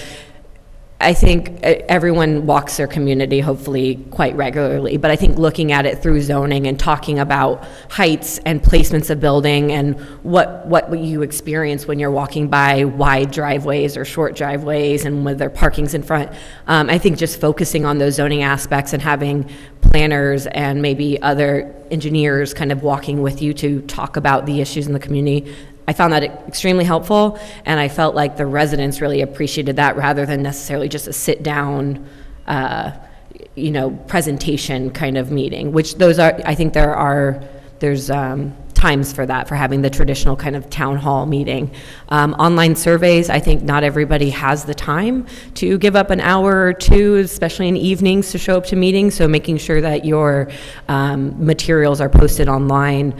I think everyone walks their community hopefully quite regularly, but I think looking at it through zoning and talking about heights and placements of building and what you experience when you're walking by wide driveways or short driveways and whether parking's in front. I think just focusing on those zoning aspects and having planners and maybe other engineers kind of walking with you to talk about the issues in the community. I found that extremely helpful, and I felt like the residents really appreciated that rather than necessarily just a sit-down, presentation kind of meeting, which those are, I think there's times for that, for having the traditional kind of town hall meeting. Online surveys, I think not everybody has the time to give up an hour or two, especially in evenings, to show up to meetings. So making sure that your materials are posted online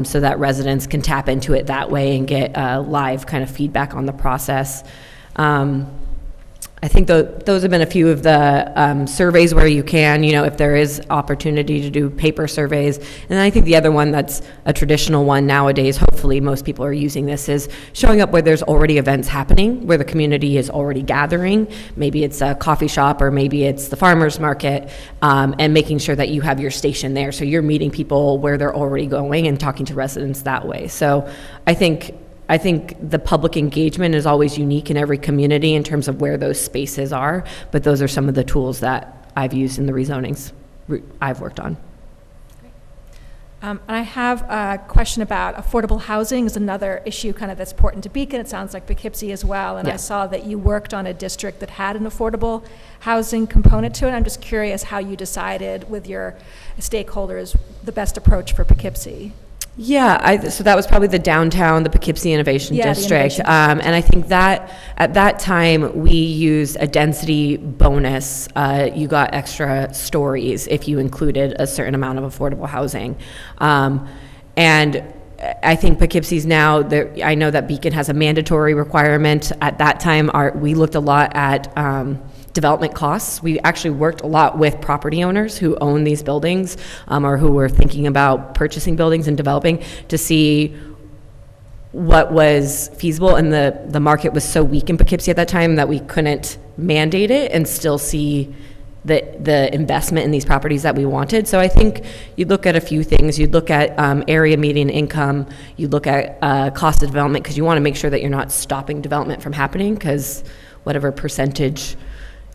so that residents can tap into it that way and get live kind of feedback on the process. I think those have been a few of the surveys where you can, if there is opportunity to do paper surveys. And I think the other one that's a traditional one nowadays, hopefully most people are using this, is showing up where there's already events happening, where the community is already gathering. Maybe it's a coffee shop or maybe it's the farmer's market, and making sure that you have your station there. So you're meeting people where they're already going and talking to residents that way. So I think the public engagement is always unique in every community in terms of where those spaces are, but those are some of the tools that I've used in the rezonings I've worked on. And I have a question about affordable housing is another issue kind of that's important to Beacon. It sounds like Poughkeepsie as well. And I saw that you worked on a district that had an affordable housing component to it. I'm just curious how you decided with your stakeholders the best approach for Poughkeepsie. Yeah, so that was probably the Poughkeepsie Innovation District. The And I think that at that time we used a density bonus. You got extra stories if you included a certain amount of affordable housing. And I think Poughkeepsie's now, I know that Beacon has a mandatory requirement. At that time, we looked a lot at development costs. We actually worked a lot with property owners who own these buildings or who were thinking about purchasing buildings and developing to see what was feasible. And the market was so weak in Poughkeepsie at that time that we couldn't mandate it and still see the investment in these properties that we wanted. So I think you'd look at a few things. You'd look at area median income. You'd look at cost of development, because you want to make sure that you're not stopping development from happening, because whatever percentage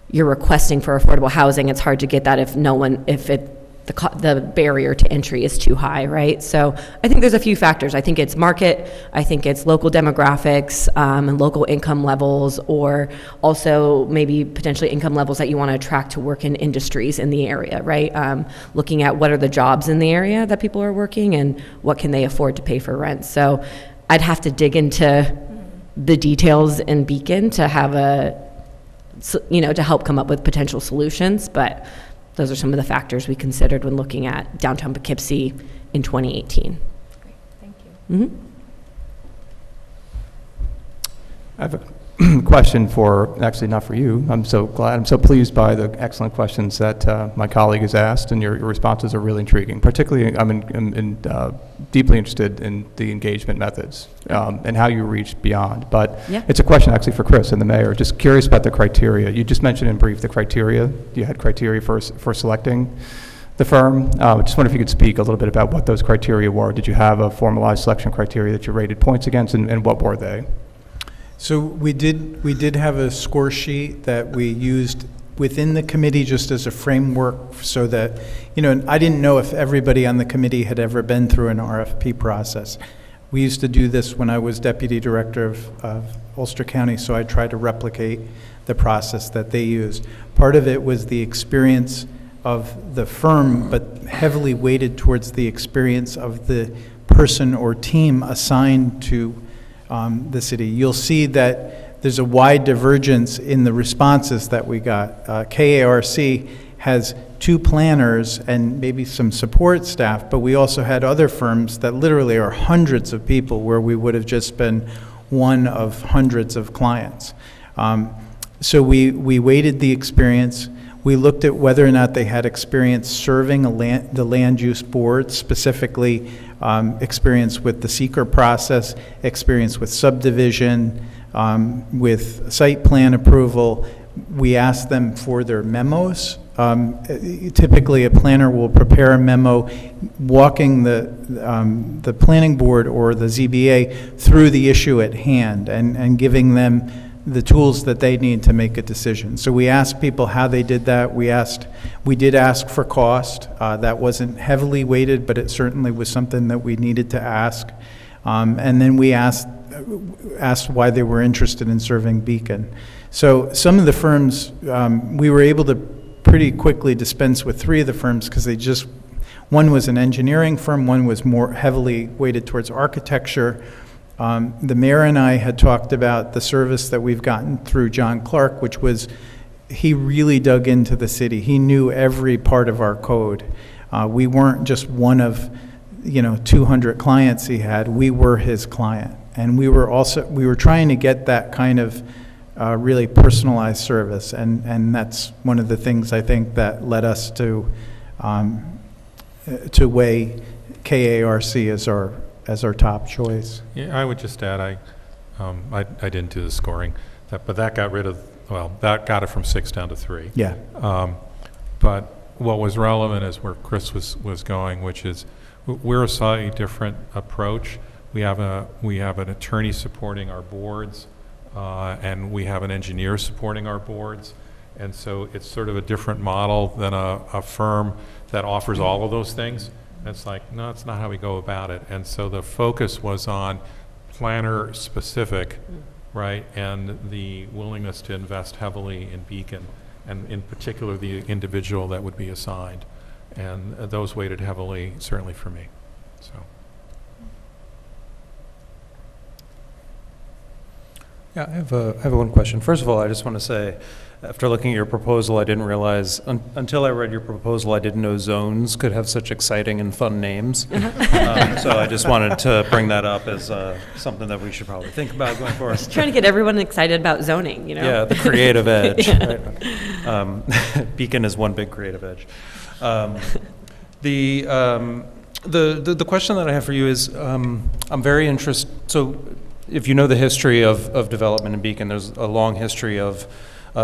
you're requesting for affordable housing, it's hard to get that if the barrier to entry is too high, right? So I think there's a few factors. I think it's market, I think it's local demographics and local income levels, or also maybe potentially income levels that you want to attract to work in industries in the area, right? Looking at what are the jobs in the area that people are working and what can they afford to pay for rent. So I'd have to dig into the details in Beacon to have to help come up with potential solutions, but those are some of the factors we considered when looking at downtown Poughkeepsie in 2018. Great, thank you. I have a question actually not for you. I'm so pleased by the excellent questions that my colleague has asked, and your responses are really intriguing. Particularly, I'm deeply interested in the engagement methods and how you reach beyond. But it's a question actually for Chris and the mayor. Just curious about the criteria. You just mentioned in brief the criteria. You had criteria for selecting the firm. Just wonder if you could speak a little bit about what those criteria were. Did you have a formalized selection criteria that you rated points against, and what were they? So we did have a score sheet that we used within the committee just as a framework, so that, I didn't know if everybody on the committee had ever been through an RFP process. We used to do this when I was deputy director of Ulster County, so I tried to replicate the process that they used. Part of it was the experience of the firm, but heavily weighted towards the experience of the person or team assigned to the city. You'll see that there's a wide divergence in the responses that we got. KARC has 2 planners and maybe some support staff, but we also had other firms that literally are hundreds of people, where we would have just been one of hundreds of clients. So we weighted the experience. We looked at whether or not they had experience serving the land use board, specifically experience with the seeker process, experience with subdivision, with site plan approval. We asked them for their memos. Typically, a planner will prepare a memo walking the planning board or the ZBA through the issue at hand and giving them the tools that they need to make a decision. So we asked people how they did that. We did ask for cost. That wasn't heavily weighted, but it certainly was something that we needed to ask. And then we asked why they were interested in serving Beacon. So some of the firms, we were able to pretty quickly dispense with 3 of the firms because they just One was an engineering firm, one was more heavily weighted towards architecture. The mayor and I had talked about the service that we've gotten through John Clark, which was, he really dug into the city. He knew every part of our code. We weren't just one of, 200 clients he had. We were his client. And we were trying to get that kind of really personalized service. And that's one of the things I think that led us to weigh KARC as our top choice. Yeah, I would just add, I didn't do the scoring, but that got that got it from 6 down to 3. Yeah. But what was relevant is where Chris was going, which is we're a slightly different approach. We have an attorney supporting our boards, and we have an engineer supporting our boards. And so it's sort of a different model than a firm that offers all of those things. It's like, no, it's not how we go about it. And so the focus was on planner specific, right, and the willingness to invest heavily in Beacon, and in particular the individual that would be assigned. And those weighted heavily, certainly for me. So. Yeah, I have one question. First of all, I just want to say, after looking at your proposal, I didn't realize, until I read your proposal, I didn't know zones could have such exciting and fun names. So I just wanted to bring that up as something that we should probably think about going forward. Just trying to get everyone excited about zoning, Yeah, the creative edge. Yeah. Right? Beacon is one big creative edge. The question that I have for you is, I'm very interested, so if you know the history of development in Beacon, there's a long history of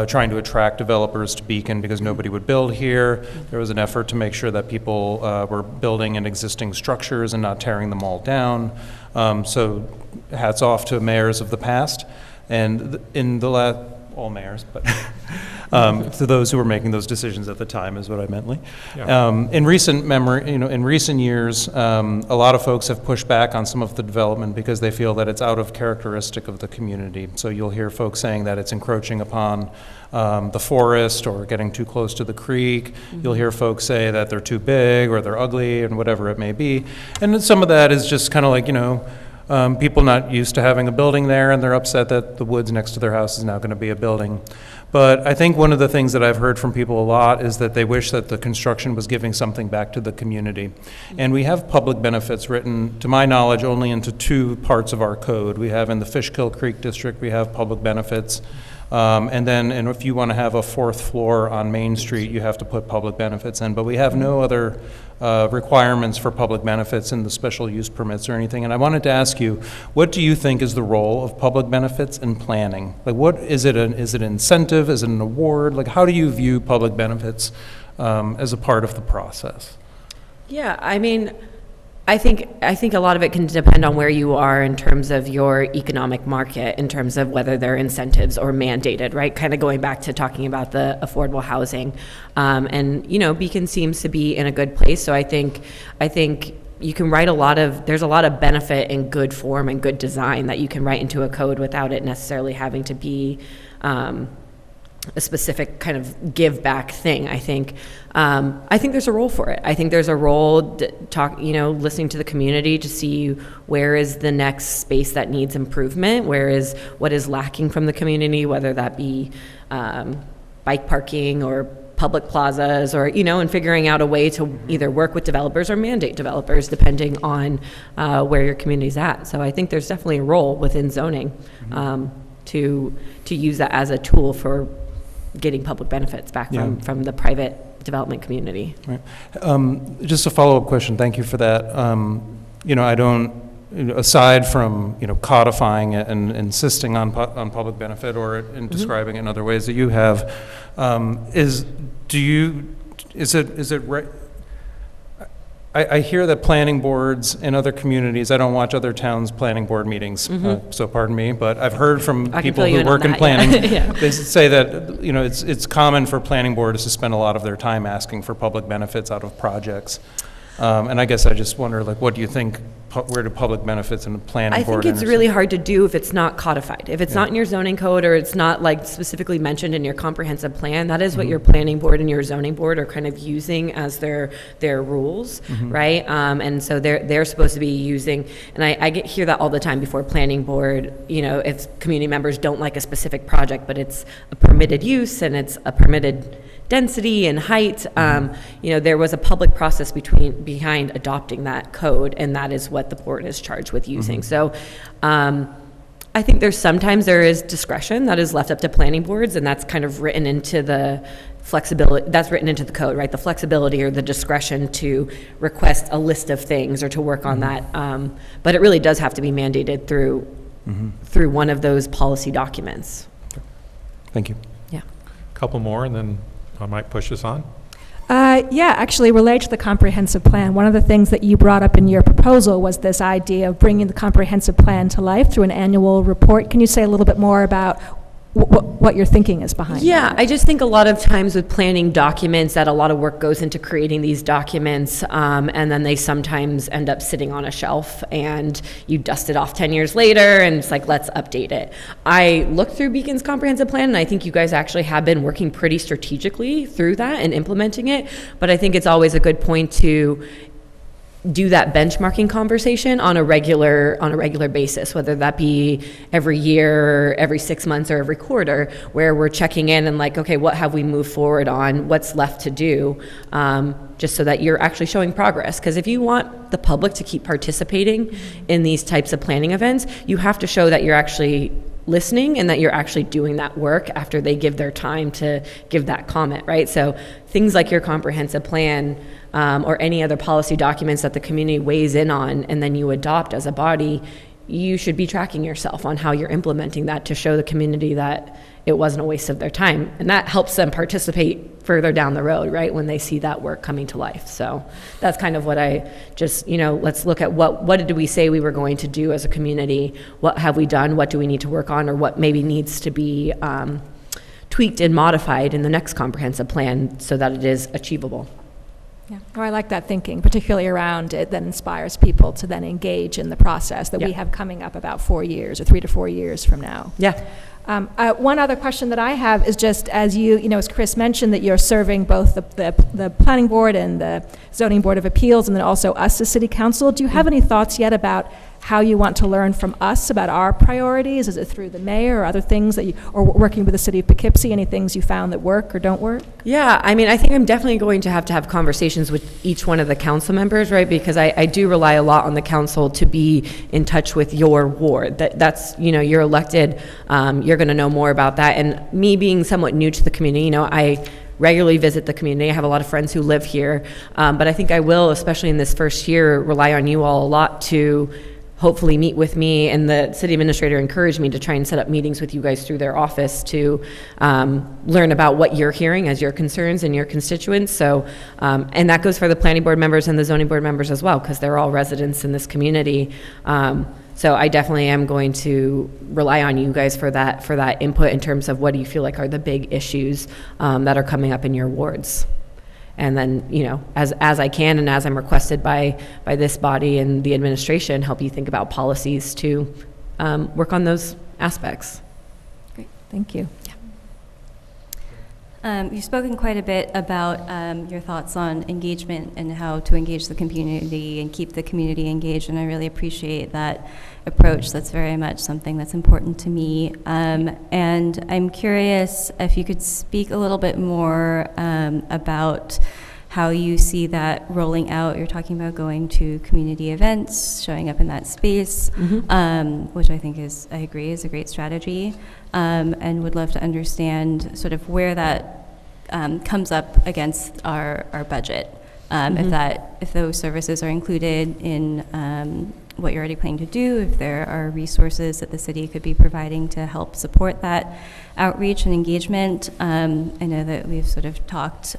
trying to attract developers to Beacon because nobody would build here. There was an effort to make sure that people were building in existing structures and not tearing them all down. So hats off to mayors of the past. And in the last, all mayors, but to those who were making those decisions at the time is what I meant. Yeah. In recent memory, in recent years, a lot of folks have pushed back on some of the development because they feel that it's out of characteristic of the community. So you'll hear folks saying that it's encroaching upon the forest or getting too close to the creek. You'll hear folks say that they're too big or they're ugly and whatever it may be. And some of that is just kind of like, people not used to having a building there, and they're upset that the woods next to their house is now going to be a building. But I think one of the things that I've heard from people a lot is that they wish that the construction was giving something back to the community. And we have public benefits written, to my knowledge, only into 2 parts of our code. We have in the Fishkill Creek District, we have public benefits. And if you want to have a 4th floor on Main Street, you have to put public benefits in. But we have no other requirements for public benefits in the special use permits or anything. And I wanted to ask you, what do you think is the role of public benefits in planning? Like, what is it? Is it an incentive? Is it an award? Like, how do you view public benefits as a part of the process? Yeah, I mean, I think a lot of it can depend on where you are in terms of your economic market, in terms of whether they're incentives or mandated, right? Kind of going back to talking about the affordable housing. And, Beacon seems to be in a good place. So I think you can write there's a lot of benefit in good form and good design that you can write into a code without it necessarily having to be a specific kind of give back thing. I think there's a role for it. I think there's a role listening to the community to see where is the next space that needs improvement, what is lacking from the community, whether that be bike parking or public plazas, or and figuring out a way to either work with developers or mandate developers depending on where your community's at. So I think there's definitely a role within zoning to use that as a tool for getting public benefits back from the private development community. Right. Just a follow-up question. Thank you for that. I don't, aside from codifying it and insisting on public benefit or in describing it in other ways that you have, is it right? I hear that planning boards in other communities, I don't watch other towns' planning board meetings, so pardon me, but I've heard from people who work in planning, they say that it's common for planning boards to spend a lot of their time asking for public benefits out of projects. And I guess I just wonder, like, what do you think, where do public benefits and the planning I board think it's intersect? really hard to do if it's not codified. If it's Yeah. not in your zoning code or it's not like specifically mentioned in your comprehensive plan, that is what Mhm. your planning board and your zoning board are kind of using as their rules, Mhm. right? And so they're supposed to be using, and I hear that all the time before planning board, you know, if community members don't like a specific project, but it's a permitted use and it's a permitted density and height, you know, there was a public process behind adopting that code, and that is what the board is charged with using. Mhm. So I think sometimes there is discretion that is left up to planning boards, and that's kind of written into the flexibility, that's written into the code, right? The flexibility or the discretion to request a list of things or to work on that. But it really does have to be mandated through one of those policy documents. Thank you. Yeah. Couple more, and then I might push us on. Yeah, actually related to the comprehensive plan, one of the things that you brought up in your proposal was this idea of bringing the comprehensive plan to life through an annual report. Can you say a little bit more about what your thinking is behind Yeah, that? I just think a lot of times with planning documents that a lot of work goes into creating these documents, and then they sometimes end up sitting on a shelf and you dust it off 10 years later and it's like, let's update it. I looked through Beacon's comprehensive plan, and I think you guys actually have been working pretty strategically through that and implementing it, but I think it's always a good point to do that benchmarking conversation on a regular basis, whether that be every year, every 6 months, or every quarter, where we're checking in and like, okay, what have we moved forward on? What's left to do? Just so that you're actually showing progress. Because if you want the public to keep participating in these types of planning events, you have to show that you're actually listening and that you're actually doing that work after they give their time to give that comment, right? So things like your comprehensive plan, or any other policy documents that the community weighs in on and then you adopt as a body, you should be tracking yourself on how you're implementing that to show the community that it wasn't a waste of their time. And that helps them participate further down the road, right, when they see that work coming to life. So that's kind of what I just, you know, let's look at what did we say we were going to do as a community? What have we done? What do we need to work on? Or what maybe needs to be tweaked and modified in the next comprehensive plan so that it is achievable? Yeah. Oh, I like that thinking, particularly around it that inspires people to then engage in the process that we Yeah. have coming up about 4 years or 3 to 4 years from now. Yeah. One other question that I have is just as you know, as Chris mentioned, that you're serving both the planning board and the zoning board of appeals, and then also us as city council. Do you have any thoughts yet about how you want to learn from us about our priorities? Is it through the mayor or other things that or working with the city of Poughkeepsie, any things you found that work or don't work? Yeah, I mean, I think I'm definitely going to have conversations with each one of the council members, right? Because I do rely a lot on the council to be in touch with your ward. That's, you know, you're elected, you're going to know more about that. And me being somewhat new to the community, you know, I regularly visit the community. I have a lot of friends who live here. But I think I will, especially in this first year, rely on you all a lot to hopefully meet with me, and the city administrator encouraged me to try and set up meetings with you guys through their office to learn about what you're hearing as your concerns and your constituents. So, and that goes for the planning board members and the zoning board members as well, because they're all residents in this community. So I definitely am going to rely on you guys for that input in terms of what do you feel like are the big issues that are coming up in your wards. And then, you know, as I can and as I'm requested by this body and the administration, help you think about policies to work on those aspects. Great, thank you. You've spoken quite a bit about your thoughts on engagement and how to engage the community and keep the community engaged, and I really appreciate that approach. That's very much something that's important to me. And I'm curious if you could speak a little bit more about how you see that rolling out. You're talking about going to community events, showing up in that space, which I think I agree is a great strategy, and would love to understand sort of where that comes up against our budget. If those services are included in what you're already planning to do, if there are resources that the city could be providing to help support that outreach and engagement. I know that we've sort of talked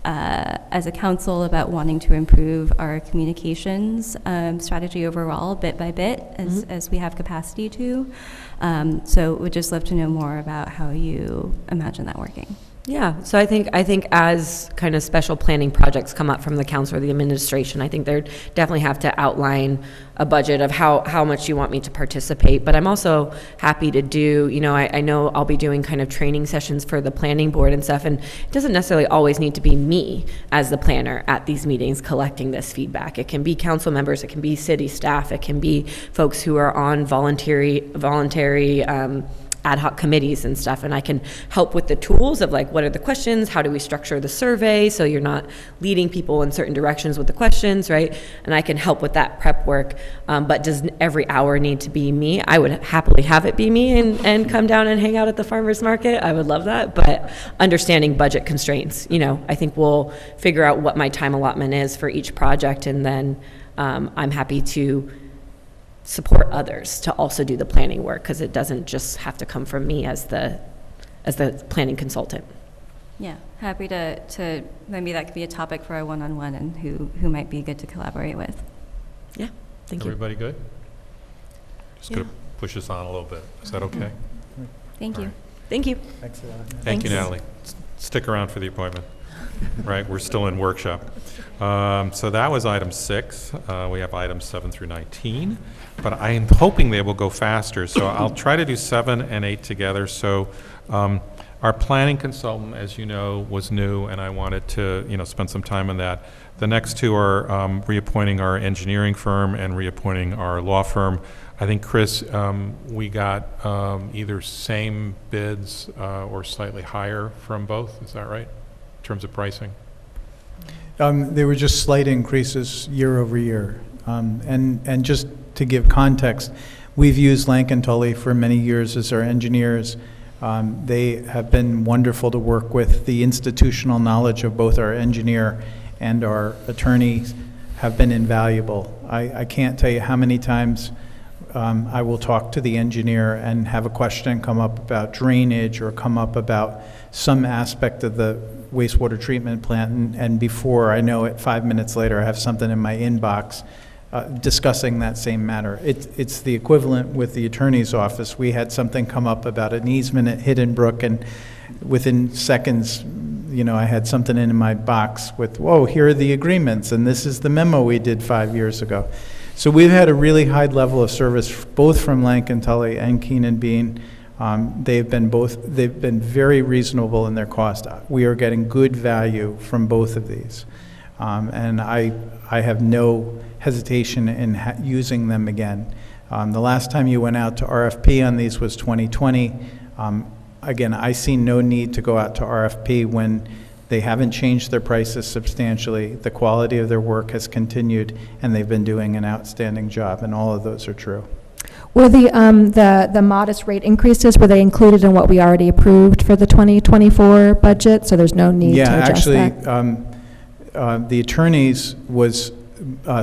as a council about wanting to improve our communications strategy overall, bit by bit, as we have capacity to. So we'd just love to know more about how you imagine that working. Yeah, so I think as kind of special planning projects come up from the council or the administration, I think they definitely have to outline a budget of how much you want me to participate. But I'm also happy to do, I know I'll be doing kind of training sessions for the planning board and stuff, and it doesn't necessarily always need to be me as the planner at these meetings collecting this feedback. It can be council members, it can be city staff, it can be folks who are on voluntary ad hoc committees and stuff, and I can help with the tools of like, what are the questions, how do we structure the survey so you're not leading people in certain directions with the questions, right? And I can help with that prep work, but does every hour need to be me? I would happily have it be me and come down and hang out at the farmer's market. I would love that, but understanding budget constraints, I think we'll figure out what my time allotment is for each project, and then I'm happy to support others to also do the planning work, because it doesn't just have to come from me as the planning consultant. Yeah, happy to maybe that could be a topic for a one-on-one, and who might be good to collaborate with. Yeah, thank you. Everybody good? Just going to push us on a little bit. Is that okay? Thank you. Right. Thank you. Thanks a lot. Thank you, Natalie. Stick around for the appointment. Right, we're still in workshop. So that was item 6. We have items 7 through 19, but I am hoping they will go faster. So I'll try to do 7 and 8 together. So our planning consultant, as you know, was new, and I wanted to, spend some time on that. The next 2 are reappointing our engineering firm and reappointing our law firm. I think, Chris, we got either same bids or slightly higher from both. Is that right? In terms of pricing? They were just slight increases year over year. And just to give context, we've used Lank & Tully for many years as our engineers. They have been wonderful to work with. The institutional knowledge of both our engineer and our attorneys have been invaluable. I can't tell you how many times I will talk to the engineer and have a question come up about drainage or come up about some aspect of the wastewater treatment plant, and before I know it, 5 minutes later, I have something in my inbox discussing that same matter. It's the equivalent with the attorney's office. We had something come up about an easement at Hidden Brook, and within seconds, I had something in my box with, whoa, here are the agreements, and this is the memo we did 5 years ago. So we've had a really high level of service, both from Lank & Tully and Keenan Bean. They've been very reasonable in their cost. We are getting good value from both of these. And I have no hesitation in using them again. The last time you went out to RFP on these was 2020. Again, I see no need to go out to RFP when they haven't changed their prices substantially. The quality of their work has continued, and they've been doing an outstanding job, and all of those are true. Were the modest rate increases, were they included in what we already approved for the 2024 budget? So there's no need to adjust that? Yeah, actually, the attorneys was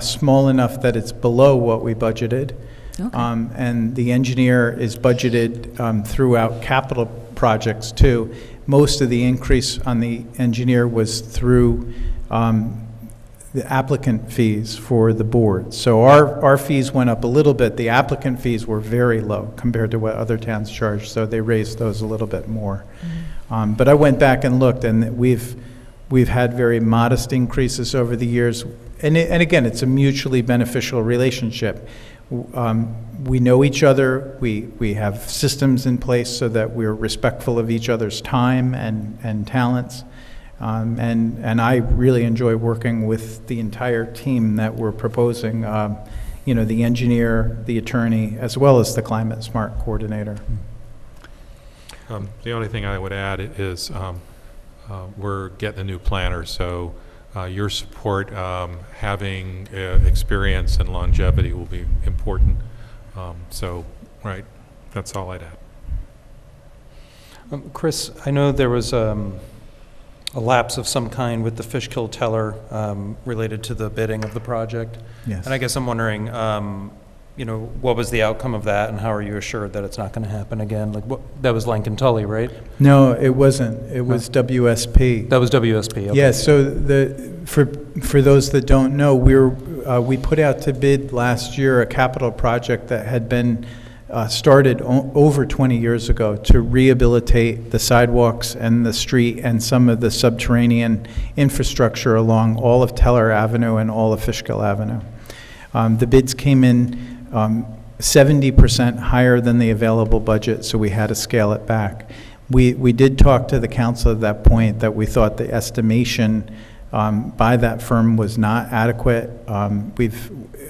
small enough that it's below what we budgeted. Okay. And the engineer is budgeted throughout capital projects too. Most of the increase on the engineer was through the applicant fees for the board. So our fees went up a little bit. The applicant fees were very low compared to what other towns charge, so they raised those a little bit more. Mm-hmm. But I went back and looked, and we've had very modest increases over the years. And again, it's a mutually beneficial relationship. We know each other. We have systems in place so that we're respectful of each other's time and talents. And I really enjoy working with the entire team that we're proposing, the engineer, the attorney, as well as the Climate Smart coordinator. The only thing I would add is we're getting a new planner, so your support, having experience and longevity will be important. Right, that's all I'd add. Chris, I know there was a lapse of some kind with the Fishkill teller related to the bidding of the project. Yes. And I guess I'm wondering, what was the outcome of that, and how are you assured that it's not going to happen again? Like, that was Lankin Tully, right? No, it wasn't. It was WSP. That was WSP, okay. Yeah, so for those that don't know, we put out to bid last year a capital project that had been started over 20 years ago to rehabilitate the sidewalks and the street and some of the subterranean infrastructure along all of Teller Avenue and all of Fishkill Avenue. The bids came in 70% higher than the available budget, so we had to scale it back. We did talk to the council at that point that we thought the estimation by that firm was not adequate.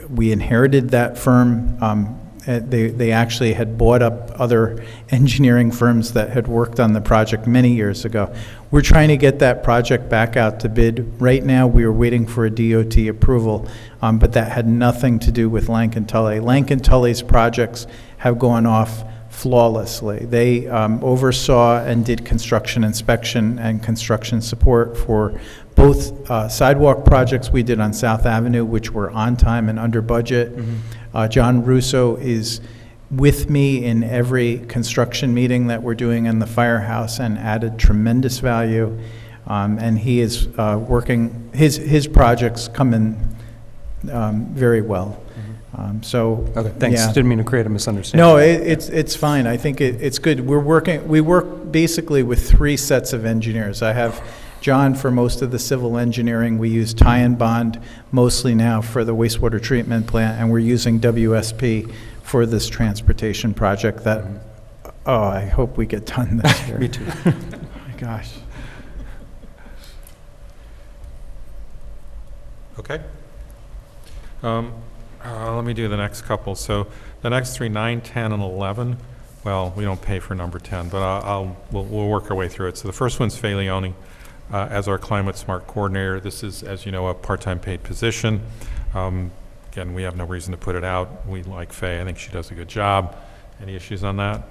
We inherited that firm. They actually had bought up other engineering firms that had worked on the project many years ago. We're trying to get that project back out to bid. Right now, we are waiting for a DOT approval, but that had nothing to do with Lankin Tully. Lankin Tully's projects have gone off flawlessly. They oversaw and did construction inspection and construction support for both sidewalk projects we did on South Avenue, which were on time and under budget. John Russo is with me in every construction meeting that we're doing in the firehouse and added tremendous value. And he is working, his projects come in very well. Okay, thanks. Yeah. Didn't mean to create a misunderstanding. No, it's fine. I think it's good. We work basically with 3 sets of engineers. I have John for most of the civil engineering. We use Tie and Bond mostly now for the wastewater treatment plant, and we're using WSP for this transportation project that, I hope we get done this year. Me too. Oh my gosh. Okay. Let me do the next couple. So the next 3, 9, 10, and 11, well, we don't pay for number 10, but we'll work our way through it. So the first one's Faye Leone as our Climate Smart Coordinator. This is, as you know, a part-time paid position. Again, we have no reason to put it out. We like Faye. I think she does a good job. Any issues on that?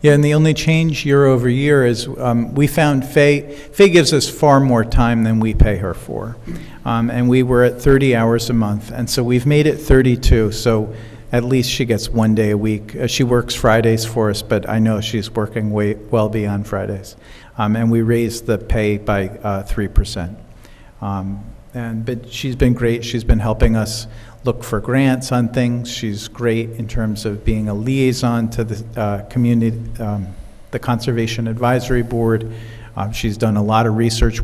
Yeah, and the only change year over year is we found Faye gives us far more time than we pay her for. And we were at 30 hours a month, and so we've made it 32, so at least she gets 1 day a week. She works Fridays for us, but I know she's working well beyond Fridays. And we raised the pay by 3%. But she's been great. She's been helping us look for grants on things. She's great in terms of being a liaison to the community, the Conservation Advisory Board. She's done a lot of research.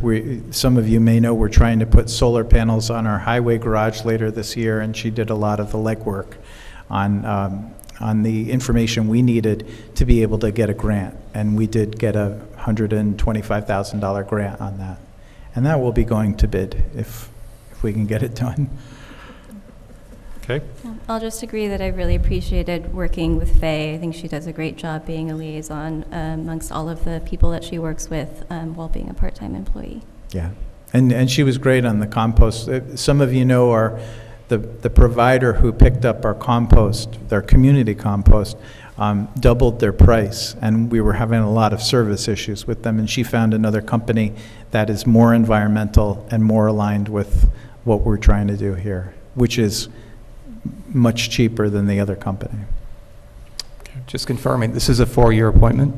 Some of you may know we're trying to put solar panels on our highway garage later this year, and she did a lot of the legwork on the information we needed to be able to get a grant. And we did get a $125,000 grant on that. And that will be going to bid if we can get it done. Okay. I'll just agree that I really appreciated working with Faye. I think she does a great job being a liaison amongst all of the people that she works with while being a part-time employee. Yeah, and she was great on the compost. Some of you know the provider who picked up our compost, their community compost, doubled their price, and we were having a lot of service issues with them, and she found another company that is more environmental and more aligned with what we're trying to do here, which is much cheaper than the other company. Just confirming, this is a 4-year appointment?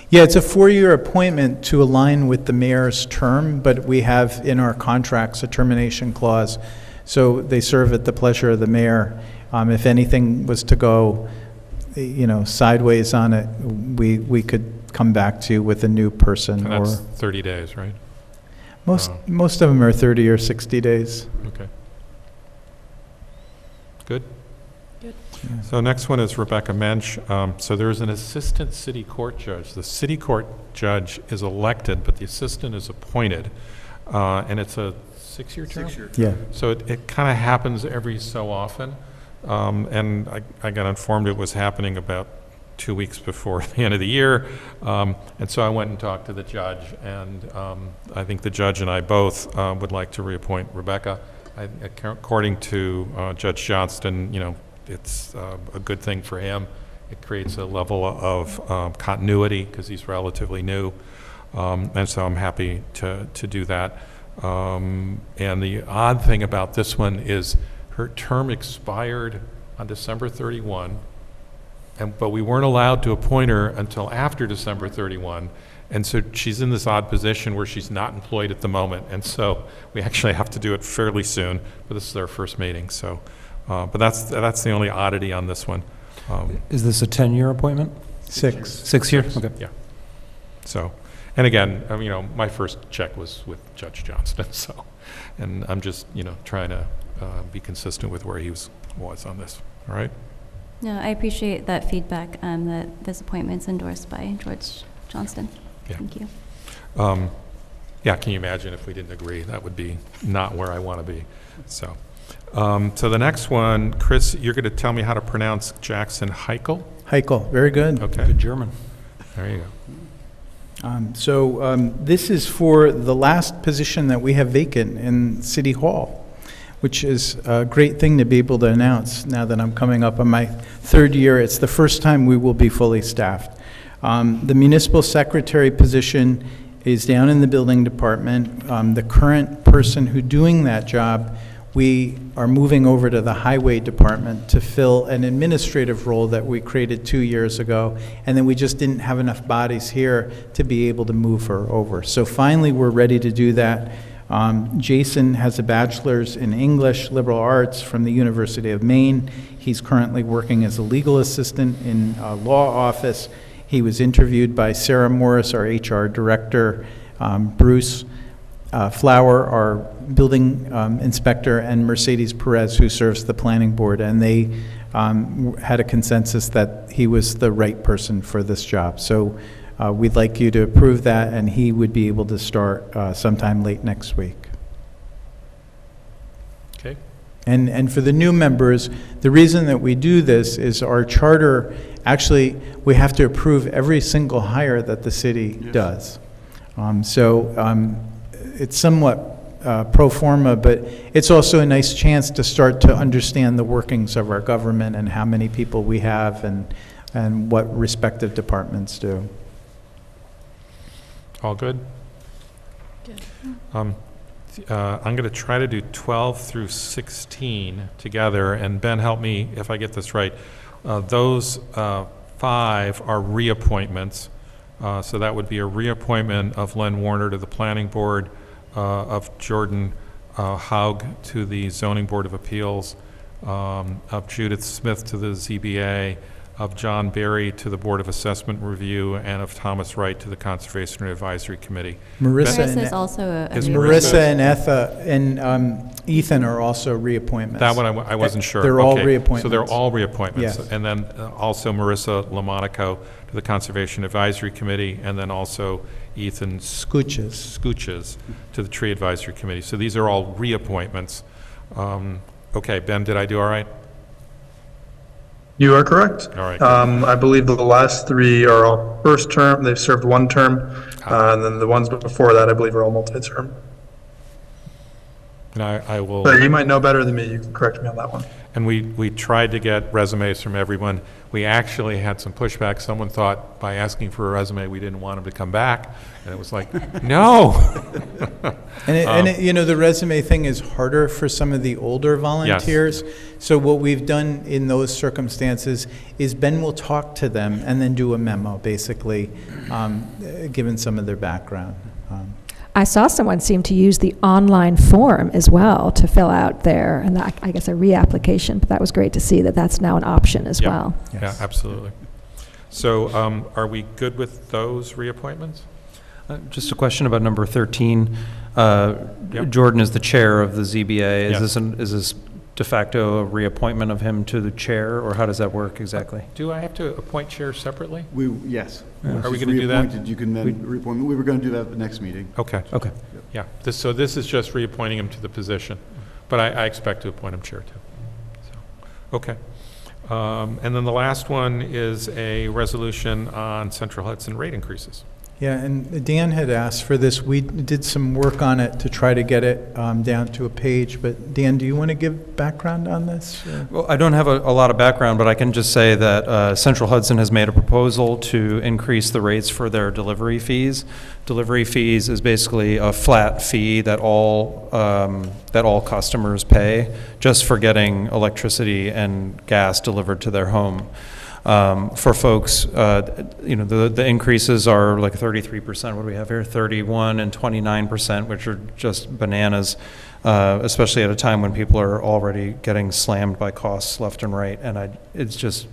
Yeah, it's a 4-year appointment to align with the mayor's term, but we have in our contracts a termination clause, so they serve at the pleasure of the mayor. If anything was to go, sideways on it, we could come back to you with a new person. And that's 30 days, right? Most of them are 30 or 60 days. Okay. Good. Good. Yeah. So next one is Rebecca Mensch. So there's an assistant city court judge. The city court judge is elected, but the assistant is appointed. And it's a 6-year term? 6 year. Yeah. So it kind of happens every so often. And I got informed it was happening about 2 weeks before the end of the year. And so I went and talked to the judge, and I think the judge and I both would like to reappoint Rebecca. According to Judge Johnston, it's a good thing for him. It creates a level of continuity because he's relatively new. And so I'm happy to do that. And the odd thing about this one is her term expired on December 31, but we weren't allowed to appoint her until after December 31. And so she's in this odd position where she's not employed at the moment. And so we actually have to do it fairly soon, but this is our first meeting. So, but that's the only oddity on this one. Is this a 10-year appointment? 6. 6 years? Okay. Yeah. So, and again, my first check was with Judge Johnston. So, and I'm just, trying to be consistent with where he was on this. All right. No, I appreciate that feedback, that this appointment's endorsed by George Johnston. Yeah. Thank you. Yeah, can you imagine if we didn't agree? That would be not where I want to be. So, so the next one, Chris, you're going to tell me how to pronounce Jackson Heichel? Heichel, very good. Okay. Good German. There you go. This is for the last position that we have vacant in City Hall, which is a great thing to be able to announce now that I'm coming up on my 3rd year. It's the first time we will be fully staffed. The municipal secretary position is down in the building department. The current person who's doing that job, we are moving over to the highway department to fill an administrative role that we created 2 years ago, and then we just didn't have enough bodies here to be able to move her over. So finally, we're ready to do that. Jason has a bachelor's in English, liberal arts from the University of Maine. He's currently working as a legal assistant in a law office. He was interviewed by Sarah Morris, our HR director, Bruce Flower, our building inspector, and Mercedes Perez, who serves the planning board, and they had a consensus that he was the right person for this job. So we'd like you to approve that, and he would be able to start sometime late next week. Okay. And for the new members, the reason that we do this is our charter, actually, we have to approve every single hire that the city does. It's somewhat pro forma, but it's also a nice chance to start to understand the workings of our government and how many people we have and what respective departments do. All good? Good. I'm going to try to do 12 through 16 together, and Ben, help me if I get this right. Those 5 are reappointments, so that would be a reappointment of Len Warner to the Planning Board, of Jordan Haug to the Zoning Board of Appeals, of Judith Smith to the ZBA, of John Berry to the Board of Assessment Review, and of Thomas Wright to the Conservation Advisory Committee. Marissa is also a Marissa and Etha and Ethan are also reappointments. That one I wasn't sure. They're all reappointments. So they're all reappointments. Yes. And then also Marissa Lamonaco to the Conservation Advisory Committee, and then also Ethan Scooches to the Tree Advisory Committee. So these are all reappointments. Okay, Ben, did I do all right? You are correct. All right. I believe the last 3 are all first term. They've served 1 term. And then the ones before that, I believe, are all multi-term. And I will. But you might know better than me. You can correct me on that one. And we tried to get resumes from everyone. We actually had some pushback. Someone thought by asking for a resume, we didn't want him to come back. And it was like, no. The resume thing is harder for some of the older volunteers. Yes. So what we've done in those circumstances is Ben will talk to them and then do a memo, basically, given some of their background. I saw someone seem to use the online form as well to fill out their, and that, I guess, a reapplication, but that was great to see that that's now an option as well. Yes. Yeah, absolutely. So are we good with those reappointments? Just a question about number 13. Yep. Jordan is the chair of the ZBA. Yeah. Is this de facto a reappointment of him to the chair, or how does that work exactly? Do I have to appoint chairs separately? Yes. Are we Once he's gonna do that? reappointed, you can then reappoint. We were going to do that at the next meeting. Okay. Okay. Yeah. So this is just reappointing him to the position, but I expect to appoint him chair too. So, okay. And then the last one is a resolution on Central Hudson rate increases. Yeah, and Dan had asked for this. We did some work on it to try to get it down to a page, but Dan, do you want to give background on this? Well, I don't have a lot of background, but I can just say that Central Hudson has made a proposal to increase the rates for their delivery fees. Delivery fees is basically a flat fee that all customers pay just for getting electricity and gas delivered to their home. For folks, the increases are like 33%. What do we have here? 31 and 29%, which are just bananas, especially at a time when people are already getting slammed by costs left and right. And it's just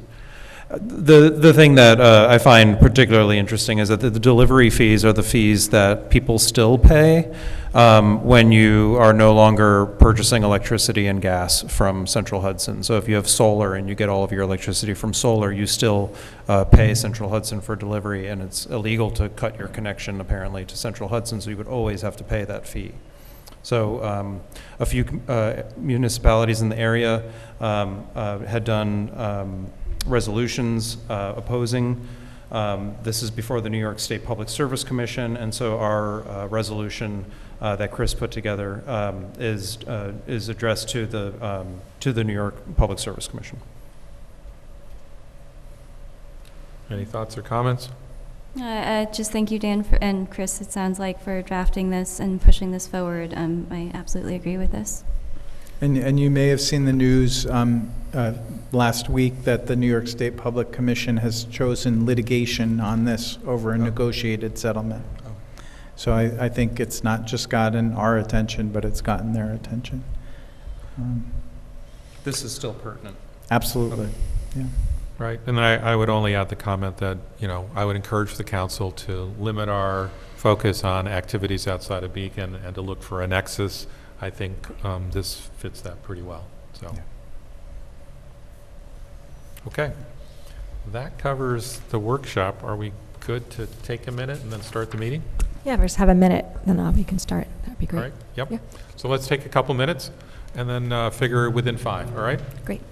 the thing that I find particularly interesting is that the delivery fees are the fees that people still pay when you are no longer purchasing electricity and gas from Central Hudson. So if you have solar and you get all of your electricity from solar, you still pay Central Hudson for delivery, and it's illegal to cut your connection apparently to Central Hudson, so you would always have to pay that fee. So a few municipalities in the area had done resolutions opposing. This is before the New York State Public Service Commission, and so our resolution that Chris put together is addressed to the New York Public Service Commission. Any thoughts or comments? Just thank you, Dan, and Chris, it sounds like, for drafting this and pushing this forward. I absolutely agree with this. And you may have seen the news last week that the New York State Public Commission has chosen litigation on this over a negotiated settlement. So I think it's not just gotten our attention, but it's gotten their attention. This is still pertinent. Absolutely, yeah. Right, and I would only add the comment that, I would encourage the council to limit our focus on activities outside of Beacon and to look for a nexus. I think this fits that pretty well, so. Yeah. Okay, that covers the workshop. Are we good to take a minute and then start the meeting? Yeah, just have a minute, then we can start. That'd be great. All right, yep. Yeah. So let's take a couple minutes and then figure within 5, all right? Great.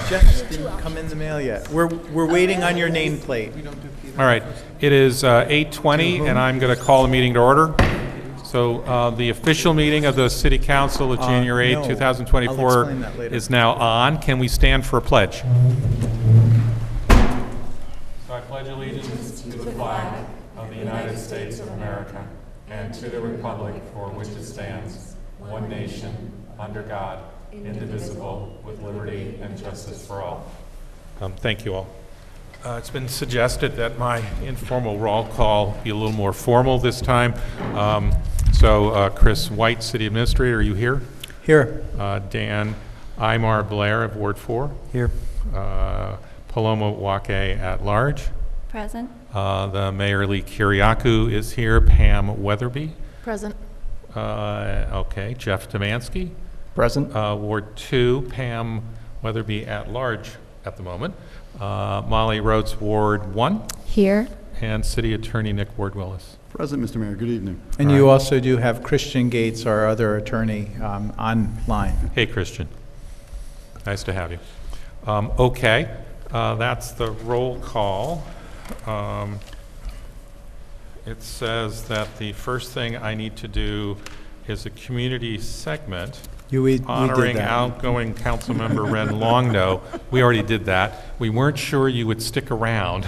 Jeff's didn't come in the mail yet. We're waiting on your nameplate. All right, it is 8:20, and I'm going to call the meeting to order. So the official meeting of the City Council of January 8, no. 2024 I'll explain that later. is now on. Can we stand for a pledge? So I pledge allegiance to the flag of the United States of America and to the republic for which it stands, one nation, under God, indivisible, with liberty and justice for all. Thank you all. It's been suggested that my informal roll call be a little more formal this time. So Chris White, City Administrator, are you here? Here. Dan Aymar Blair of Ward 4. Here. Paloma Wake at large. Present. The Mayor Lee Kyriakou is here. Pam Weatherby. Present. Okay, Jeff Demansky. Present. Ward 2, Pam Weatherby at large at the moment. Molly Rhodes, Ward 1. Here. And City Attorney Nick Ward-Willis. Present, Mr. Mayor. Good evening. And you also do have Christian Gates, our other attorney, online. Hey, Christian. Nice to have you. Okay, that's the roll call. It says that the first thing I need to do is a community segment We did honoring that. outgoing Councilmember Ren Longno. We already did that. We weren't sure you would stick around,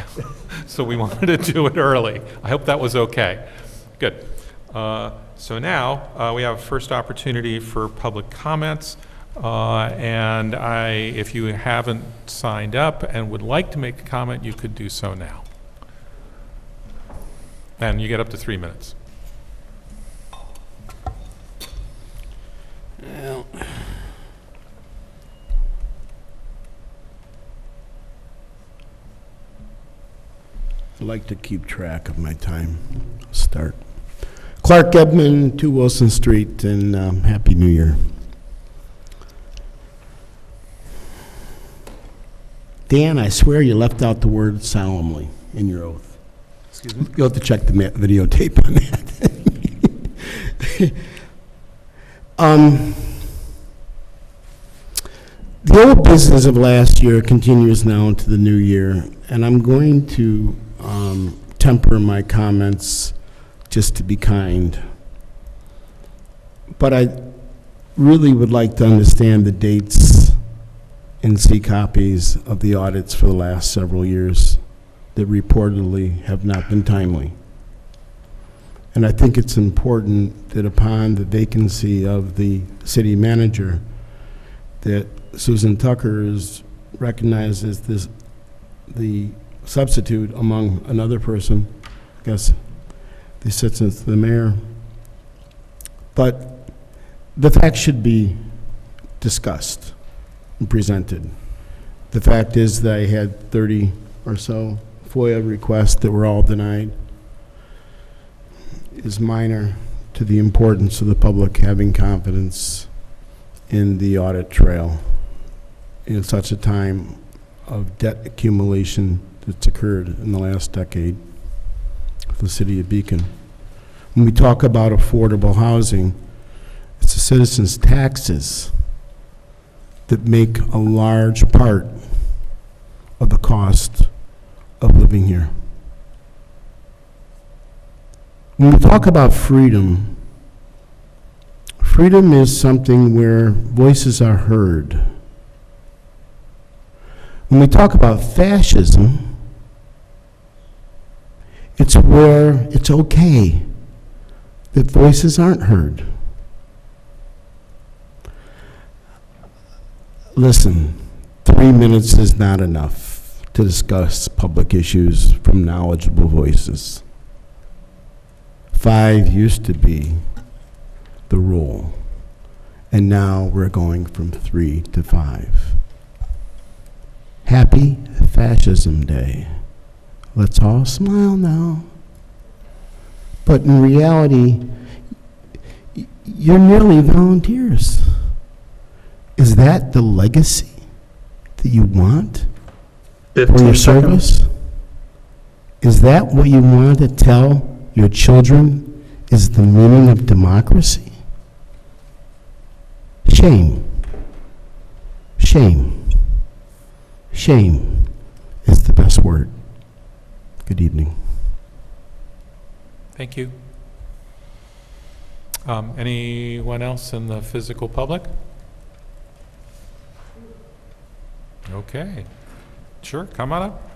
so we wanted to do it early. I hope that was okay. Good. So now we have first opportunity for public comments. And if you haven't signed up and would like to make a comment, you could do so now. And you get up to 3 minutes. Well, I like to keep track of my time. Start. Clark Ebman, 2 Wilson Street, and Happy New Year. Dan, I swear you left out the word solemnly in your oath. Excuse me? You'll have to check the videotape on that. The old business of last year continues now into the new year, and I'm going to temper my comments just to be kind. But I really would like to understand the dates and see copies of the audits for the last several years that reportedly have not been timely. And I think it's important that upon the vacancy of the city manager, that Susan Tucker is recognized as the substitute among another person, I guess, the assistant to the mayor. But the facts should be discussed and presented. The fact is that I had 30 or so FOIA requests that were all denied is minor to the importance of the public having confidence in the audit trail in such a time of debt accumulation that's occurred in the last decade for the city of Beacon. When we talk about affordable housing, it's the citizens' taxes that make a large part of the cost of living here. When we talk about freedom, freedom is something where voices are heard. When we talk about fascism, it's where it's okay that voices aren't heard. Listen, 3 minutes is not enough to discuss public issues from knowledgeable voices. 5 used to be the rule, and now we're going from 3 to 5. Happy Fascism Day. Let's all smile now. But in reality, you're merely volunteers. Is that the legacy that you want for your 15 service? seconds. Is that what you want to tell your children is the meaning of democracy? Shame. Shame. Shame is the best word. Good evening. Thank you. Anyone else in the physical public? Okay. Sure, come on up.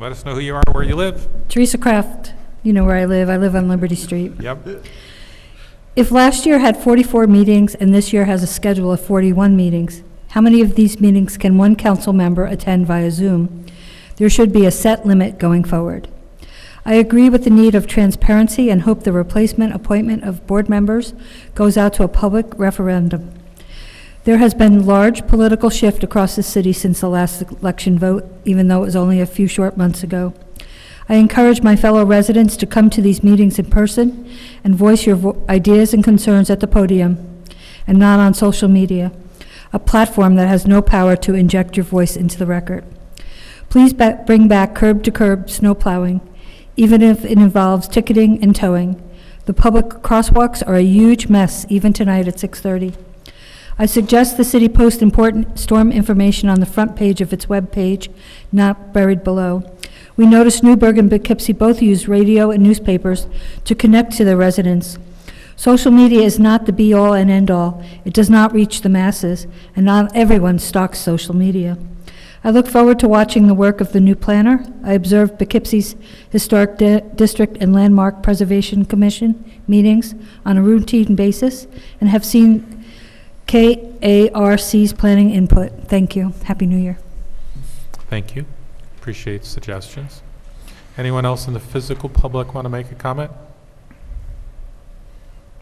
Let us know who you are and where you live. Teresa Kraft, you know where I live. I live on Liberty Street. Yep. If last year had 44 meetings and this year has a schedule of 41 meetings, how many of these meetings can one council member attend via Zoom? There should be a set limit going forward. I agree with the need of transparency and hope the replacement appointment of board members goes out to a public referendum. There has been large political shift across the city since the last election vote, even though it was only a few short months ago. I encourage my fellow residents to come to these meetings in person and voice your ideas and concerns at the podium and not on social media, a platform that has no power to inject your voice into the record. Please bring back curb-to-curb snow plowing, even if it involves ticketing and towing. The public crosswalks are a huge mess, even tonight at 6:30. I suggest the city post important storm information on the front page of its web page, not buried below. We noticed Newburgh and Poughkeepsie both use radio and newspapers to connect to their residents. Social media is not the be-all and end-all. It does not reach the masses, and not everyone stalks social media. I look forward to watching the work of the new planner. I observed Poughkeepsie's Historic District and Landmark Preservation Commission meetings on a routine basis and have seen KARC's planning input. Thank you. Happy New Year. Thank you. Appreciate suggestions. Anyone else in the physical public want to make a comment?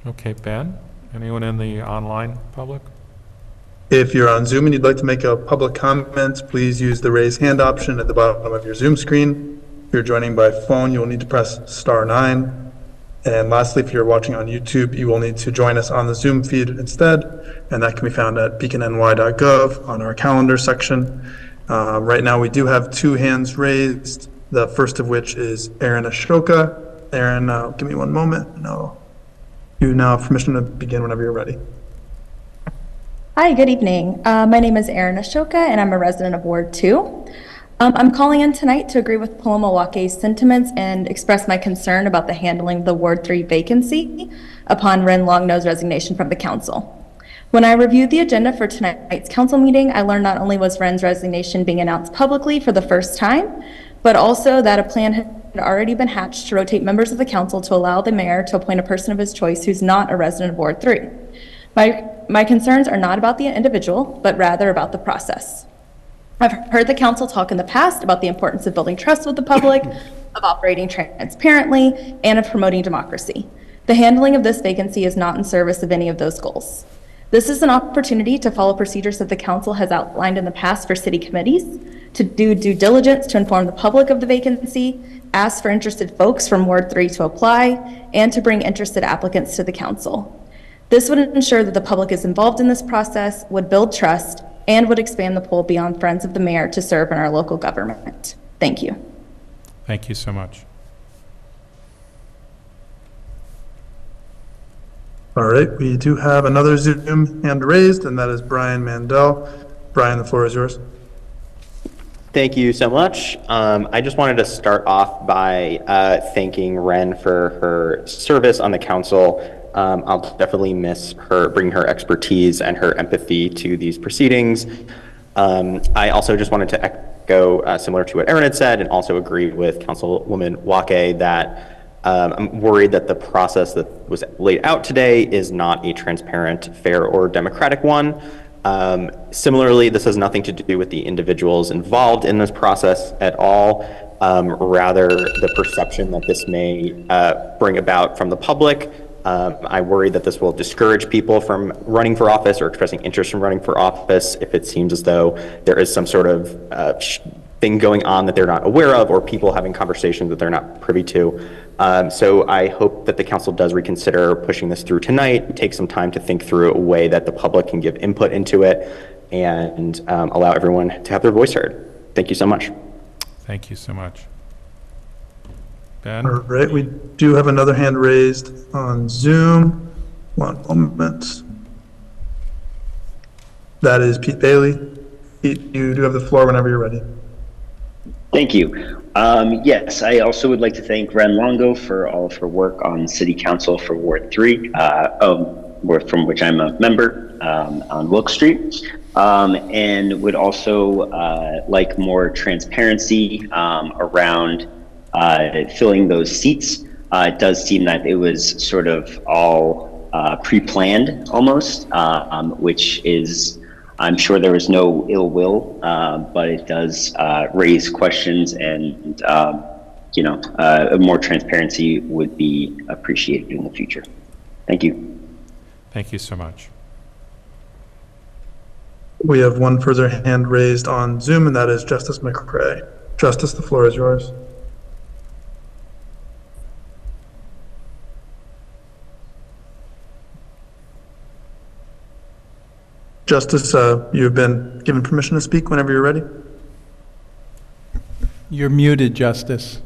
Okay, Ben. Anyone in the online public? If you're on Zoom and you'd like to make a public comment, please use the raise hand option at the bottom of your Zoom screen. If you're joining by phone, you'll need to press *9. And lastly, if you're watching on YouTube, you will need to join us on the Zoom feed instead, and that can be found at beaconny.gov on our calendar section. Right now, we do have 2 hands raised, the first of which is Aaron Ashoka. Aaron, give me one moment. No. You now have permission to begin whenever you're ready. Hi, good evening. My name is Erin Ashoka, and I'm a resident of Ward 2. I'm calling in tonight to agree with Paloma Wake's sentiments and express my concern about the handling of the Ward 3 vacancy upon Ren Longnow's resignation from the council. When I reviewed the agenda for tonight's council meeting, I learned not only was Ren's resignation being announced publicly for the first time, but also that a plan had already been hatched to rotate members of the council to allow the mayor to appoint a person of his choice who's not a resident of Ward 3. My concerns are not about the individual, but rather about the process. I've heard the council talk in the past about the importance of building trust with the public, of operating transparently, and of promoting democracy. The handling of this vacancy is not in service of any of those goals. This is an opportunity to follow procedures that the council has outlined in the past for city committees, to do due diligence to inform the public of the vacancy, ask for interested folks from Ward 3 to apply, and to bring interested applicants to the council. This would ensure that the public is involved in this process, would build trust, and would expand the pool beyond Friends of the Mayor to serve in our local government. Thank you. Thank you so much. All right, we do have another Zoom hand raised, and that is Brian Mandel. Brian, the floor is yours. Thank you so much. I just wanted to start off by thanking Ren for her service on the council. I'll definitely miss her, bring her expertise and her empathy to these proceedings. I also just wanted to echo, similar to what Erin had said, and also agree with Councilwoman Wake that I'm worried that the process that was laid out today is not a transparent, fair, or democratic one. Similarly, this has nothing to do with the individuals involved in this process at all. Rather, the perception that this may bring about from the public. I worry that this will discourage people from running for office or expressing interest in running for office if it seems as though there is some sort of thing going on that they're not aware of, or people having conversations that they're not privy to. So I hope that the council does reconsider pushing this through tonight, take some time to think through a way that the public can give input into it, and allow everyone to have their voice heard. Thank you so much. Thank you so much. Ben? All right, we do have another hand raised on Zoom. One moment. That is Pete Bailey. Pete, you do have the floor whenever you're ready. Thank you. Yes, I also would like to thank Ren Longo for all of her work on City Council for Ward 3, from which I'm a member on Wilk Street, and would also like more transparency around filling those seats. It does seem that it was sort of all pre-planned almost, which is, I'm sure there was no ill will, but it does raise questions, and more transparency would be appreciated in the future. Thank you. Thank you so much. We have one further hand raised on Zoom, and that is Justice McCrae. Justice, the floor is yours. Justice, you have been given permission to speak whenever you're ready. You're muted, Justice.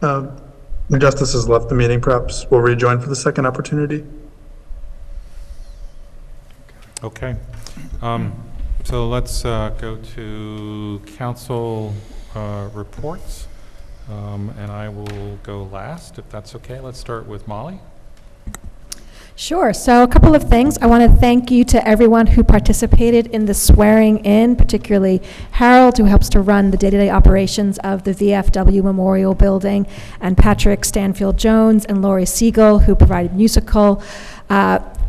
The Justice has left the meeting. Perhaps we'll rejoin for the second opportunity. Okay. So let's go to council reports, and I will go last, if that's okay. Let's start with Molly. Sure. So a couple of things. I want to thank you to everyone who participated in the swearing in, particularly Harold, who helps to run the day-to-day operations of the VFW Memorial Building, and Patrick Stanfield-Jones and Lori Siegel, who provided musical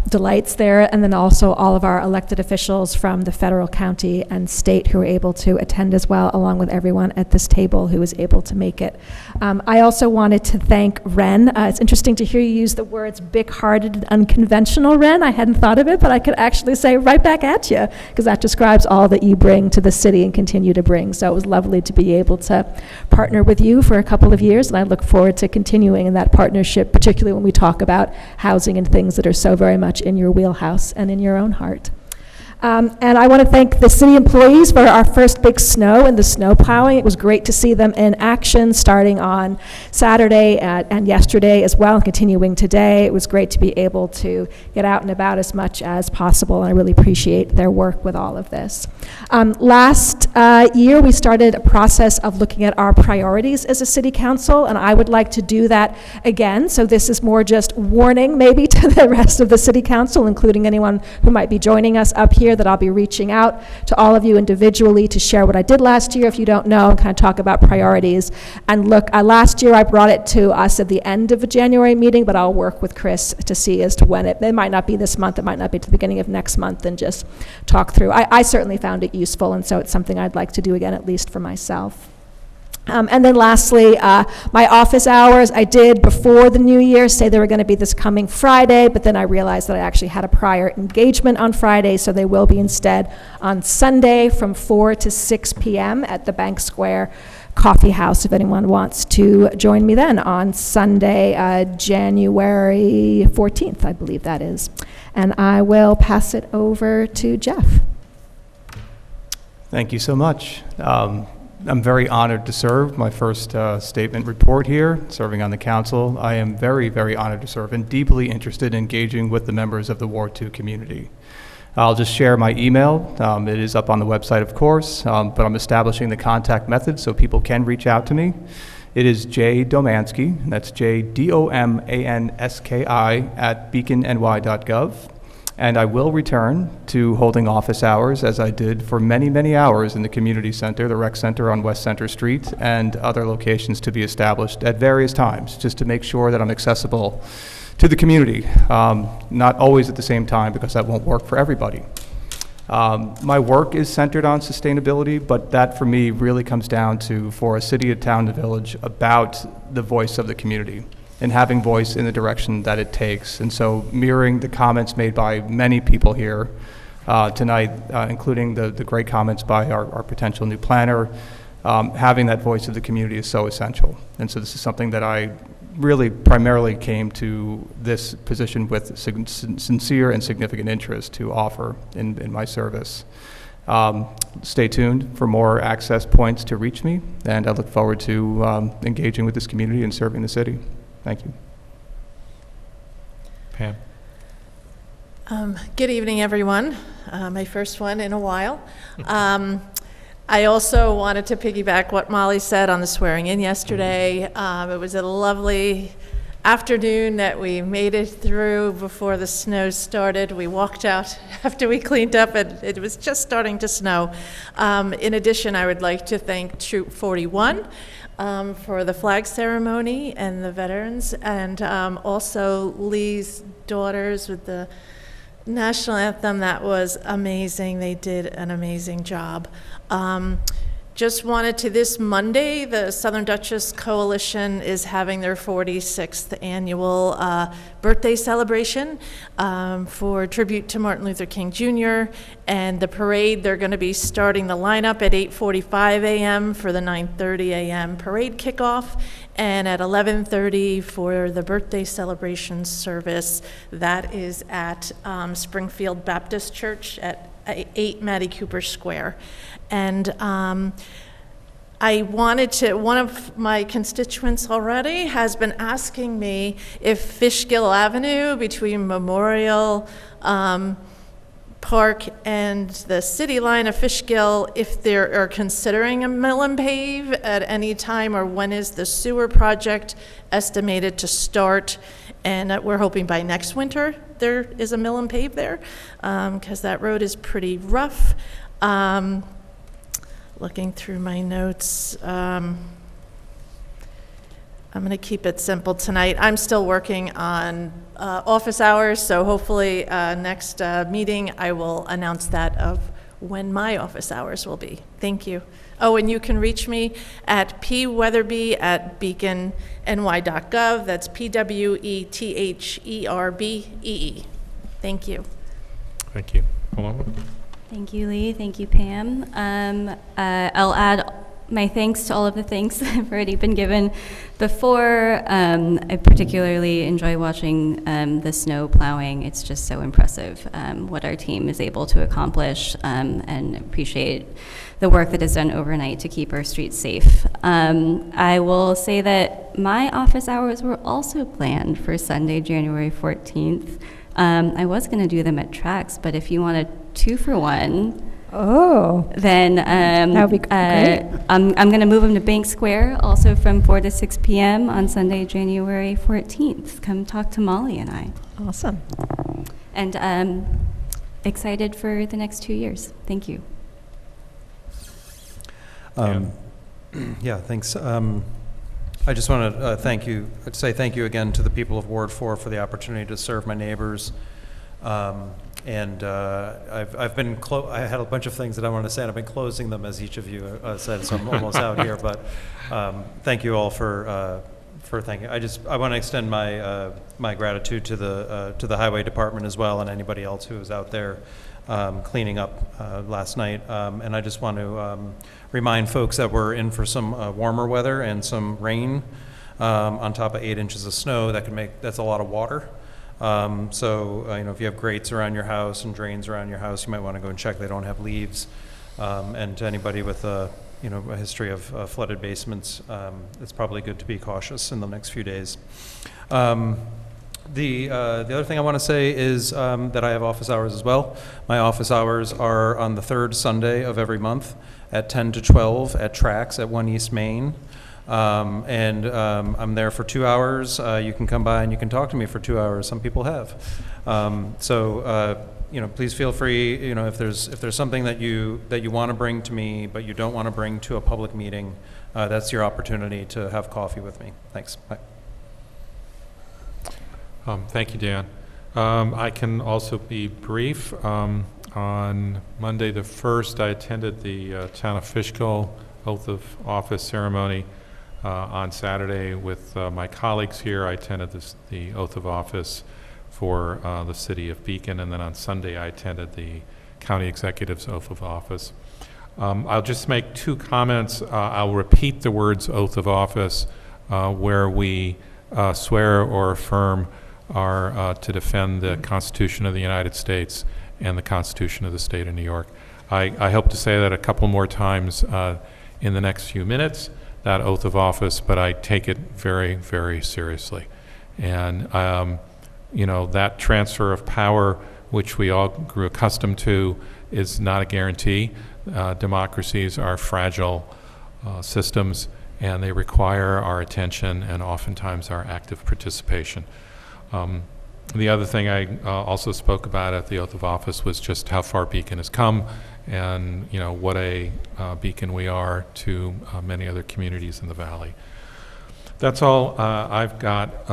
delights there, and then also all of our elected officials from the federal, county, and state who were able to attend as well, along with everyone at this table who was able to make it. I also wanted to thank Ren. It's interesting to hear you use the words big-hearted and unconventional, Ren. I hadn't thought of it, but I could actually say right back at you, because that describes all that you bring to the city and continue to bring. So it was lovely to be able to partner with you for a couple of years, and I look forward to continuing in that partnership, particularly when we talk about housing and things that are so very much in your wheelhouse and in your own heart. And I want to thank the city employees for our first big snow and the snow plowing. It was great to see them in action starting on Saturday and yesterday as well, and continuing today. It was great to be able to get out and about as much as possible, and I really appreciate their work with all of this. Last year, we started a process of looking at our priorities as a city council, and I would like to do that again. So this is more just warning maybe to the rest of the city council, including anyone who might be joining us up here, that I'll be reaching out to all of you individually to share what I did last year, if you don't know, and kind of talk about priorities. And look, last year I brought it to us at the end of a January meeting, but I'll work with Chris to see as to when it might not be this month, it might not be to the beginning of next month, and just talk through. I certainly found it useful, and so it's something I'd like to do again, at least for myself. And then lastly, my office hours, I did before the new year say they were going to be this coming Friday, but then I realized that I actually had a prior engagement on Friday, so they will be instead on Sunday from 4 to 6 p.m. at the Bank Square Coffee House, if anyone wants to join me then on Sunday, January 14th, I believe that is. And I will pass it over to Jeff. Thank you so much. I'm very honored to serve my first statement report here, serving on the council. I am very, very honored to serve and deeply interested in engaging with the members of the Ward 2 community. I'll just share my email. It is up on the website, of course, but I'm establishing the contact method so people can reach out to me. It is jdomanski, that's JDOMANSKI @beaconny.gov. And I will return to holding office hours, as I did for many, many hours in the community center, the rec center on West Center Street, and other locations to be established at various times, just to make sure that I'm accessible to the community. Not always at the same time, because that won't work for everybody. My work is centered on sustainability, but that for me really comes down to, for a city, a town, a village, about the voice of the community and having voice in the direction that it takes. And so mirroring the comments made by many people here tonight, including the great comments by our potential new planner, having that voice of the community is so essential. And so this is something that I really primarily came to this position with sincere and significant interest to offer in my service. Stay tuned for more access points to reach me, and I look forward to engaging with this community and serving the city. Thank you. Pam. Good evening, everyone. My first one in a while. I also wanted to piggyback what Molly said on the swearing in yesterday. It was a lovely afternoon that we made it through before the snow started. We walked out after we cleaned up, and it was just starting to snow. In addition, I would like to thank Troop 41 for the flag ceremony and the veterans, and also Lee's daughters with the national anthem. That was amazing. They did an amazing job. Just wanted to, this Monday, the Southern Duchess Coalition is having their 46th annual birthday celebration for tribute to Martin Luther King Jr. And the parade, they're going to be starting the lineup at 8:45 a.m. for the 9:30 a.m. parade kickoff, and at 11:30 for the birthday celebration service. That is at Springfield Baptist Church at 8 Mattie Cooper Square. And I wanted to, one of my constituents already has been asking me if Fishkill Avenue between Memorial Park and the city line of Fishkill, if they are considering a mill and pave at any time, or when is the sewer project estimated to start? And we're hoping by next winter there is a mill and pave there, because that road is pretty rough. Looking through my notes, I'm going to keep it simple tonight. I'm still working on office hours, so hopefully next meeting I will announce that of when my office hours will be. Thank you. Oh, and you can reach me at pweatherby@beaconny.gov. That's PWETHERBEE. Thank you. Thank you. Paloma. Thank you, Lee. Thank you, Pam. I'll add my thanks to all of the thanks that have already been given before. I particularly enjoy watching the snow plowing. It's just so impressive what our team is able to accomplish, and appreciate the work that is done overnight to keep our streets safe. I will say that my office hours were also planned for Sunday, January 14th. I was going to do them at Trax, but if you want a 2-for-1, then that would be great. I'm going to move them to Bank Square, also from 4 to 6 p.m. on Sunday, January 14th. Come talk to Molly and I. Awesome. And excited for the next 2 years. Thank you. Yeah, thanks. I just want to say thank you again to the people of Ward 4 for the opportunity to serve my neighbors. And I've been I had a bunch of things that I wanted to say, and I've been closing them as each of you said, so I'm almost out here. But thank you all for thanking. I want to extend my my gratitude to the Highway Department as well, and anybody else who was out there cleaning up last night. And I just want to remind folks that we're in for some warmer weather and some rain on top of 8 inches of snow. That's a lot of water. So if you have grates around your house and drains around your house, you might want to go and check they don't have leaves. And to anybody with a history of flooded basements, it's probably good to be cautious in the next few days. The other thing I want to say is that I have office hours as well. My office hours are on the third Sunday of every month at 10 to 12 at Trax at 1 East Main. And I'm there for 2 hours. You can come by and you can talk to me for 2 hours. Some people have. Please feel free. If there's something that you want to bring to me, but you don't want to bring to a public meeting, that's your opportunity to have coffee with me. Thanks. Bye. Thank you, Dan. I can also be brief. On Monday the 1st, I attended the Town of Fishkill Oath of Office ceremony. On Saturday with my colleagues here, I attended the Oath of Office for the City of Beacon, and then on Sunday I attended the County Executive's Oath of Office. I'll just make 2 comments. I'll repeat the words Oath of Office where we swear or affirm to defend the Constitution of the United States and the Constitution of the State of New York. I hope to say that a couple more times in the next few minutes, that oath of office, but I take it very, very seriously. And, that transfer of power, which we all grew accustomed to, is not a guarantee. Democracies are fragile systems, and they require our attention and oftentimes our active participation. The other thing I also spoke about at the oath of office was just how far Beacon has come, and what a beacon we are to many other communities in the valley. That's all I've got.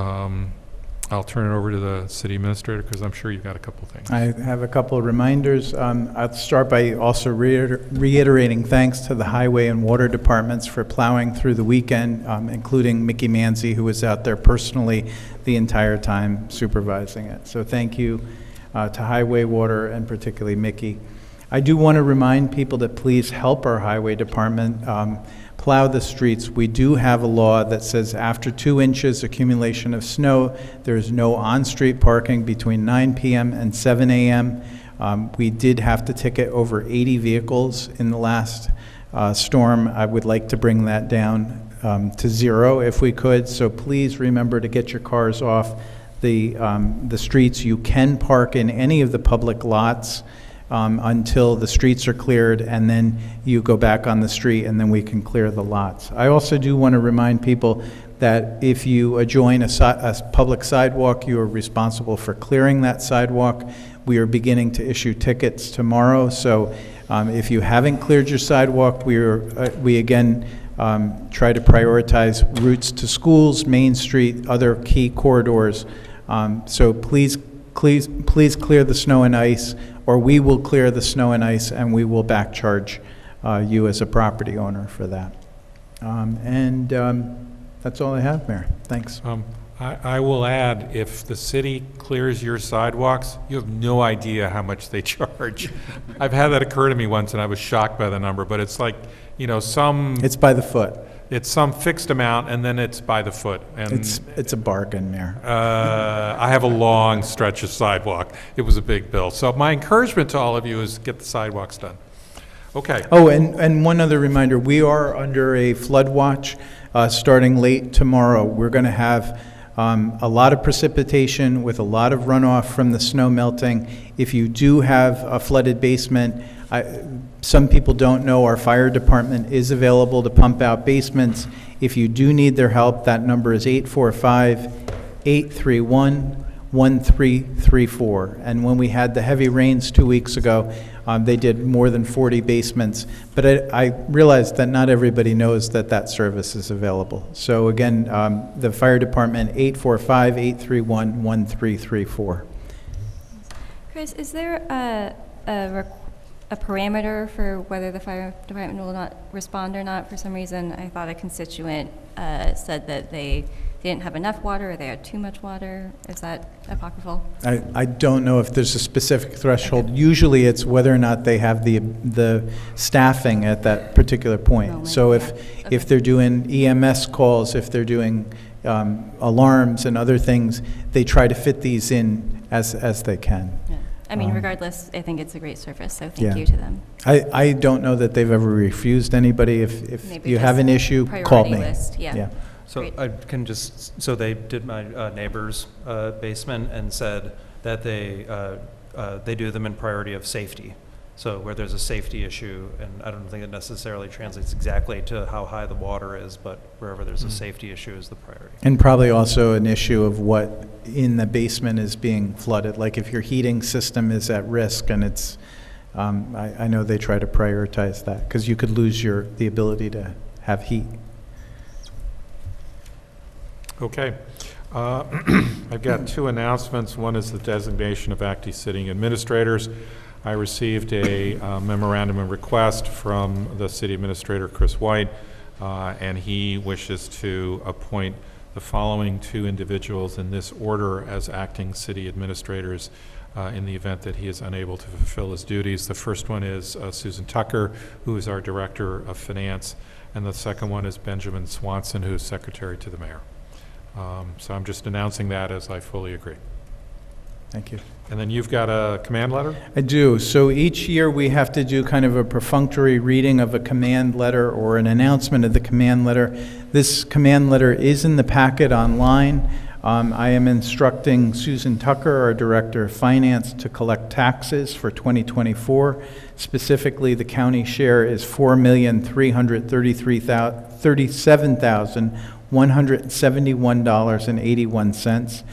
I'll turn it over to the city administrator because I'm sure you've got a couple things. I have a couple of reminders. I'll start by also reiterating thanks to the highway and water departments for plowing through the weekend, including Mickey Manzi, who was out there personally the entire time supervising it. So thank you to highway, water, and particularly Mickey. I do want to remind people to please help our highway department plow the streets. We do have a law that says after 2 inches accumulation of snow, there's no on-street parking between 9 p.m. and 7 a.m. We did have to ticket over 80 vehicles in the last storm. I would like to bring that down to 0 if we could. So please remember to get your cars off the streets. You can park in any of the public lots until the streets are cleared, and then you go back on the street, and then we can clear the lots. I also do want to remind people that if you adjoin a public sidewalk, you are responsible for clearing that sidewalk. We are beginning to issue tickets tomorrow, so if you haven't cleared your sidewalk, we again try to prioritize routes to schools, Main Street, other key corridors. So please clear the snow and ice, or we will clear the snow and ice, and we will back charge you as a property owner for that. That's all I have, Mayor. Thanks. I will add, if the city clears your sidewalks, you have no idea how much they charge. I've had that occur to me once, and I was shocked by the number, but it's like, It's by the foot. it's some fixed amount, and then it's by the foot. And It's a bargain there. I have a long stretch of sidewalk. It was a big bill. So my encouragement to all of you is get the sidewalks done. Okay. Oh, and one other reminder, we are under a flood watch starting late tomorrow. We're going to have a lot of precipitation with a lot of runoff from the snow melting. If you do have a flooded basement, some people don't know our fire department is available to pump out basements. If you do need their help, that number is 845-831-1334. And when we had the heavy rains 2 weeks ago, they did more than 40 basements. But I realized that not everybody knows that that service is available. So again, the fire department, 845-831-1334. Chris, is there a parameter for whether the fire department will not respond or not? For some reason, I thought a constituent said that they didn't have enough water or they had too much water. Is that apocryphal? I don't know if there's a specific threshold. Okay. Usually it's whether or not they have the staffing at that particular point. So if they're doing EMS calls, if they're doing alarms and other things, they try to fit these in as they can. Yeah. I mean, regardless, I think it's a great service, so thank you to them. I don't know that they've ever refused anybody. If you have an issue, call me. List, yeah. So I can so they did my neighbor's basement and said that they do them in priority of safety. So where there's a safety issue, and I don't think it necessarily translates exactly to how high the water is, but wherever there's a safety issue is the priority. And probably also an issue of what in the basement is being flooded. Like if your heating system is at risk, and it's, I know they try to prioritize that because you could lose the ability to have heat. Okay. I've got two announcements. One is the designation of active sitting administrators. I received a memorandum of request from the city administrator, Chris White, and he wishes to appoint the following two individuals in this order as acting city administrators in the event that he is unable to fulfill his duties. The first one is Susan Tucker, who is our Director of Finance, and the second one is Benjamin Swanson, who is Secretary to the Mayor. So I'm just announcing that as I fully agree. Thank you. And then you've got a command letter? I do. So each year we have to do kind of a perfunctory reading of a command letter or an announcement of the command letter. This command letter is in the packet online. I am instructing Susan Tucker, our Director of Finance, to collect taxes for 2024. Specifically, the county share is $4,337,171.81.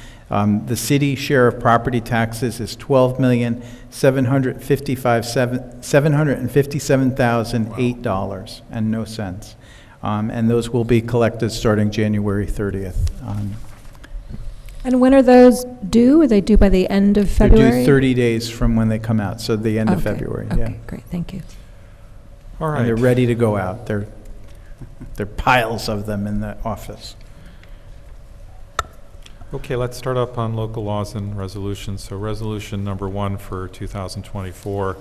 The city share of property taxes is $12,757,008 and no cents. And those will be collected starting January 30th. And when are those due? Are they due by the end of February? They're due 30 days from when they come out, so the end of February. Okay, yeah. Great, thank you. All right. And they're ready to go out. There are piles of them in the office. Okay, let's start up on local laws and resolutions. So resolution number 1 for 2024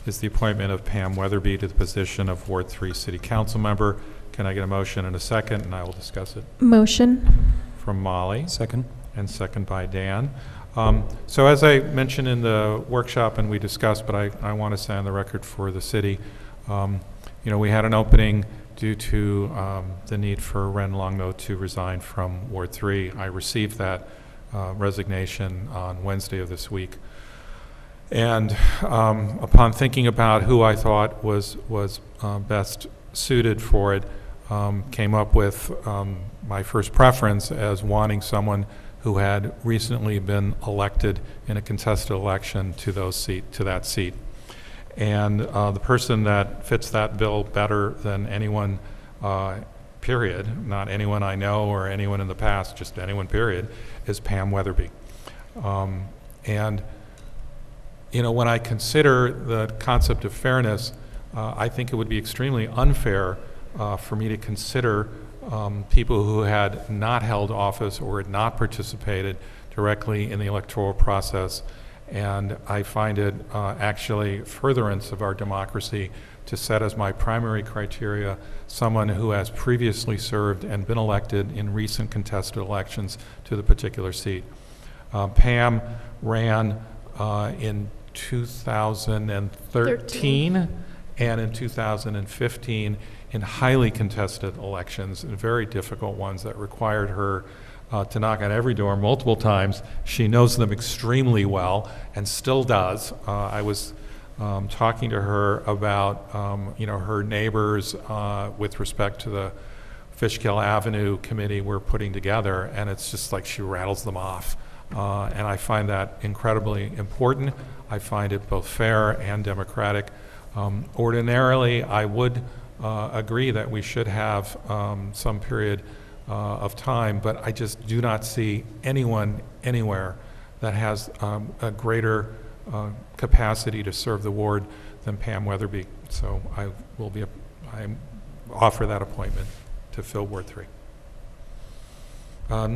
is the appointment of Pam Weatherby to the position of Ward 3 City Council Member. Can I get a motion and a second, and I will discuss it? Motion. From Molly. Second. And second by Dan. So as I mentioned in the workshop and we discussed, but I want to say on the record for the city, we had an opening due to the need for Ren Longo to resign from Ward 3. I received that resignation on Wednesday of this week. And upon thinking about who I thought was best suited for it, came up with my first preference as wanting someone who had recently been elected in a contested election to that seat. And the person that fits that bill better than anyone, period, not anyone I know or anyone in the past, just anyone, period, is Pam Weatherby. And when I consider the concept of fairness, I think it would be extremely unfair for me to consider people who had not held office or had not participated directly in the electoral process. And I find it actually furtherance of our democracy to set as my primary criteria someone who has previously served and been elected in recent contested elections to the particular seat. Pam ran in 2013 and in 2015 in highly contested elections, and very difficult ones that required her to knock on every door multiple times. She knows them extremely well and still does. I was talking to her about her neighbors with respect to the Fishkill Avenue committee we're putting together, and it's just like she rattles them off. And I find that incredibly important. I find it both fair and democratic. Ordinarily, I would agree that we should have some period of time, but I just do not see anyone anywhere that has a greater capacity to serve the ward than Pam Weatherby. So I offer that appointment to fill Ward 3.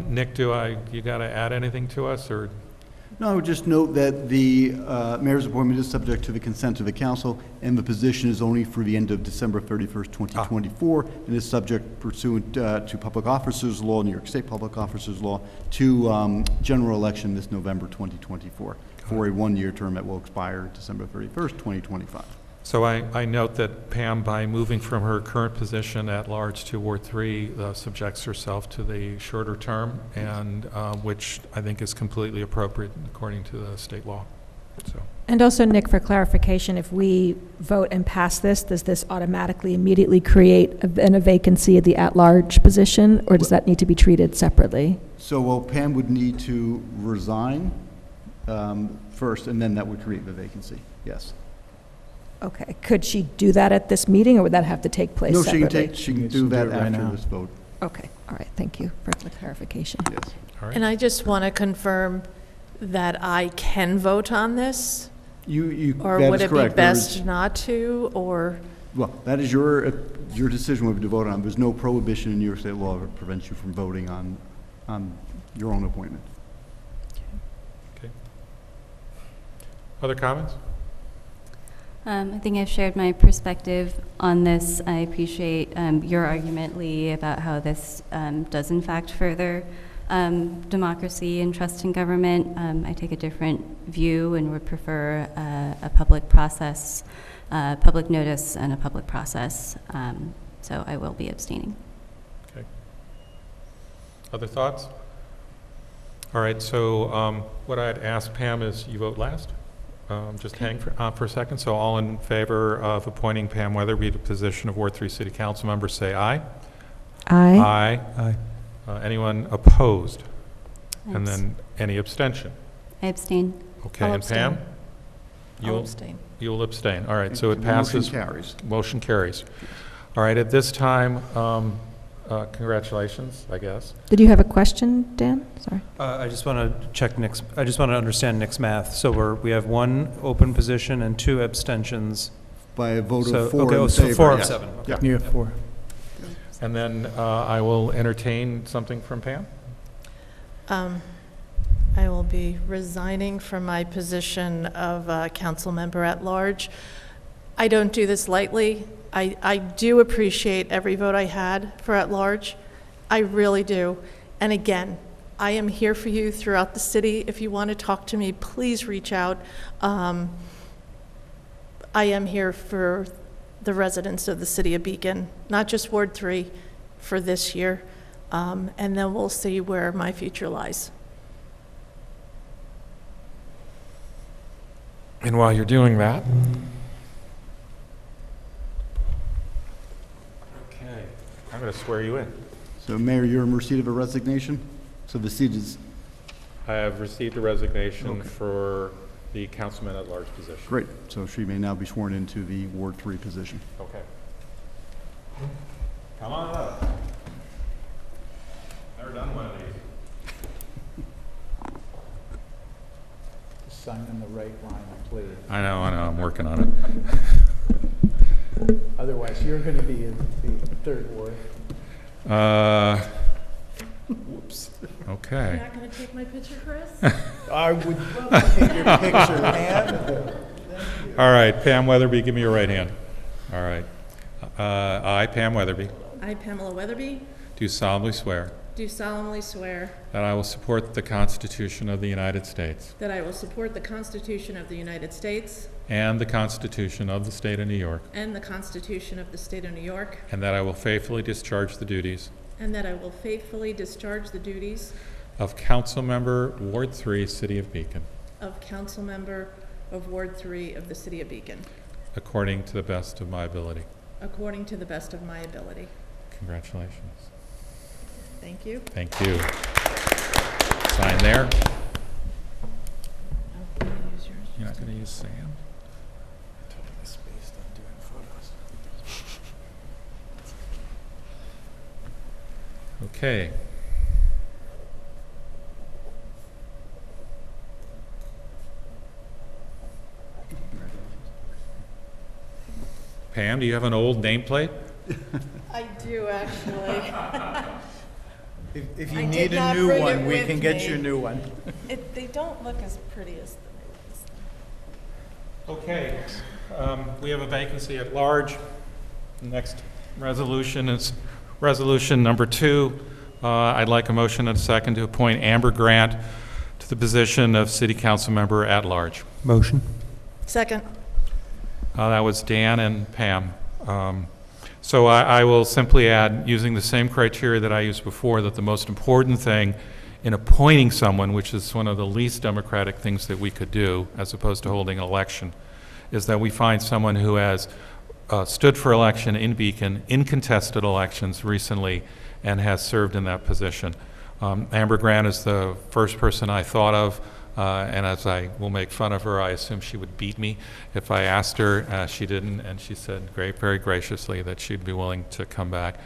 Nick, you got to add anything to us, or? No, I would just note that the mayor's appointment is subject to the consent of the council, and the position is only for the end of December 31st, 2024, and is subject pursuant to Public Officers Law, New York State Public Officers Law, to general election this November 2024 for a one-year term that will expire December 31st, 2025. So I note that Pam, by moving from her current position at large to Ward 3, subjects herself to the shorter term, and which I think is completely appropriate according to the state law. So. And also, Nick, for clarification, if we vote and pass this, does this automatically immediately create a vacancy at the at-large position, or does that need to be treated separately? So, well, Pam would need to resign first, and then that would create the vacancy, yes. Okay. Could she do that at this meeting, or would that have to take place separately? No, she can do that after this vote. Okay. All right. Thank you for the clarification. Yes. All right. And I just want to confirm that I can vote on this? Or would it be best not to, or? Well, that is your decision whether to vote on. There's no prohibition in New York State law that prevents you from voting on your own appointment. Okay. Other comments? I think I've shared my perspective on this. I appreciate your argument, Lee, about how this does in fact further democracy and trust in government. I take a different view and would prefer a public process, public notice and a public process. So I will be abstaining. Okay. Other thoughts? All right, so what I'd ask Pam is you vote last. Just hang for a second. So all in favor of appointing Pam Weatherby to the position of Ward 3 City Council member, say aye. Aye. Aye. Anyone opposed? And then any abstention? I abstain. Okay, I'll and abstain. Pam? I'll abstain. You'll abstain. All right, so it passes. Motion carries. Motion carries. All right, at this time, congratulations, I guess. Did you have a question, Dan? Sorry. I just want to check Nick's, I just want to understand Nick's math. So we have one open position and 2 abstentions. By a vote So, of 4 okay, in so favor. 4 of yes. 7. Okay. Yeah. You have 4. And then I will entertain something from Pam. I will be resigning from my position of council member at large. I don't do this lightly. I do appreciate every vote I had for at large. I really do. And again, I am here for you throughout the city. If you want to talk to me, please reach out. I am here for the residents of the city of Beacon, not just Ward 3 for this year. And then we'll see where my future lies. And while you're doing that, okay, I'm going to swear you in. So, Mayor, you're in receipt of a resignation? So the seat is... I have received a resignation Okay. for the councilman at large position. Great. So she may now be sworn into the Ward 3 position. Okay. Come on up. Never done one of these. Sign in the right line, please. I know, I'm working on it. Otherwise, you're going to be in the 3rd ward. Whoops. Okay. You're not going to take my picture, Chris? I would love to take your picture, Pam. All right, Pam Weatherby, give me your right hand. All right. I, Pam Weatherby, I, Pamela Weatherby, do solemnly swear do solemnly swear that I will support the Constitution of the United States that I will support the Constitution of the United States and the Constitution of the State of New York, and the Constitution of the State of New York, and that I will faithfully discharge the duties and that I will faithfully discharge the duties of Council Member, Ward 3, City of Beacon, of Council Member of Ward 3 of the City of Beacon, according to the best of my ability. according to the best of my ability. Congratulations. Thank you. Thank you. Sign there. You're not going to use Sam? Okay. Pam, do you have an old nameplate? I do, actually. If you I need did a not new bring one, it we with can get me. you a new one. They don't look as pretty as the new ones. Okay, we have a vacancy at large. The next resolution is resolution number 2. I'd like a motion and a second to appoint Amber Grant to the position of City Council Member at large. Motion. Second. That was Dan and Pam. So I will simply add, using the same criteria that I used before, that the most important thing in appointing someone, which is one of the least democratic things that we could do, as opposed to holding an election, is that we find someone who has stood for election in Beacon, in contested elections recently, and has served in that position. Amber Grant is the first person I thought of, and as I will make fun of her, I assume she would beat me if I asked her. She didn't, and she said very graciously that she'd be willing to come back.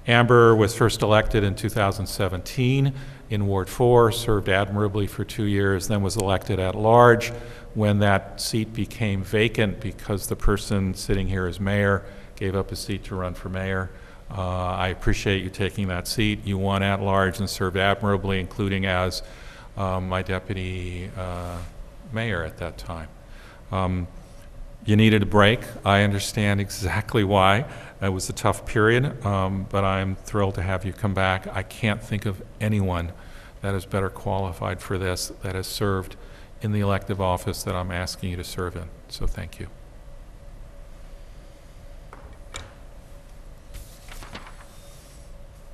Amber was first elected in 2017 in Ward 4, served admirably for 2 years, then was elected at large when that seat became vacant because the person sitting here as mayor gave up his seat to run for mayor. I appreciate you taking that seat. You won at large and served admirably, including as my deputy mayor at that time. You needed a break. I understand exactly why. It was a tough period, but I'm thrilled to have you come back. I can't think of anyone that is better qualified for this, that has served in the elective office that I'm asking you to serve in. So thank you.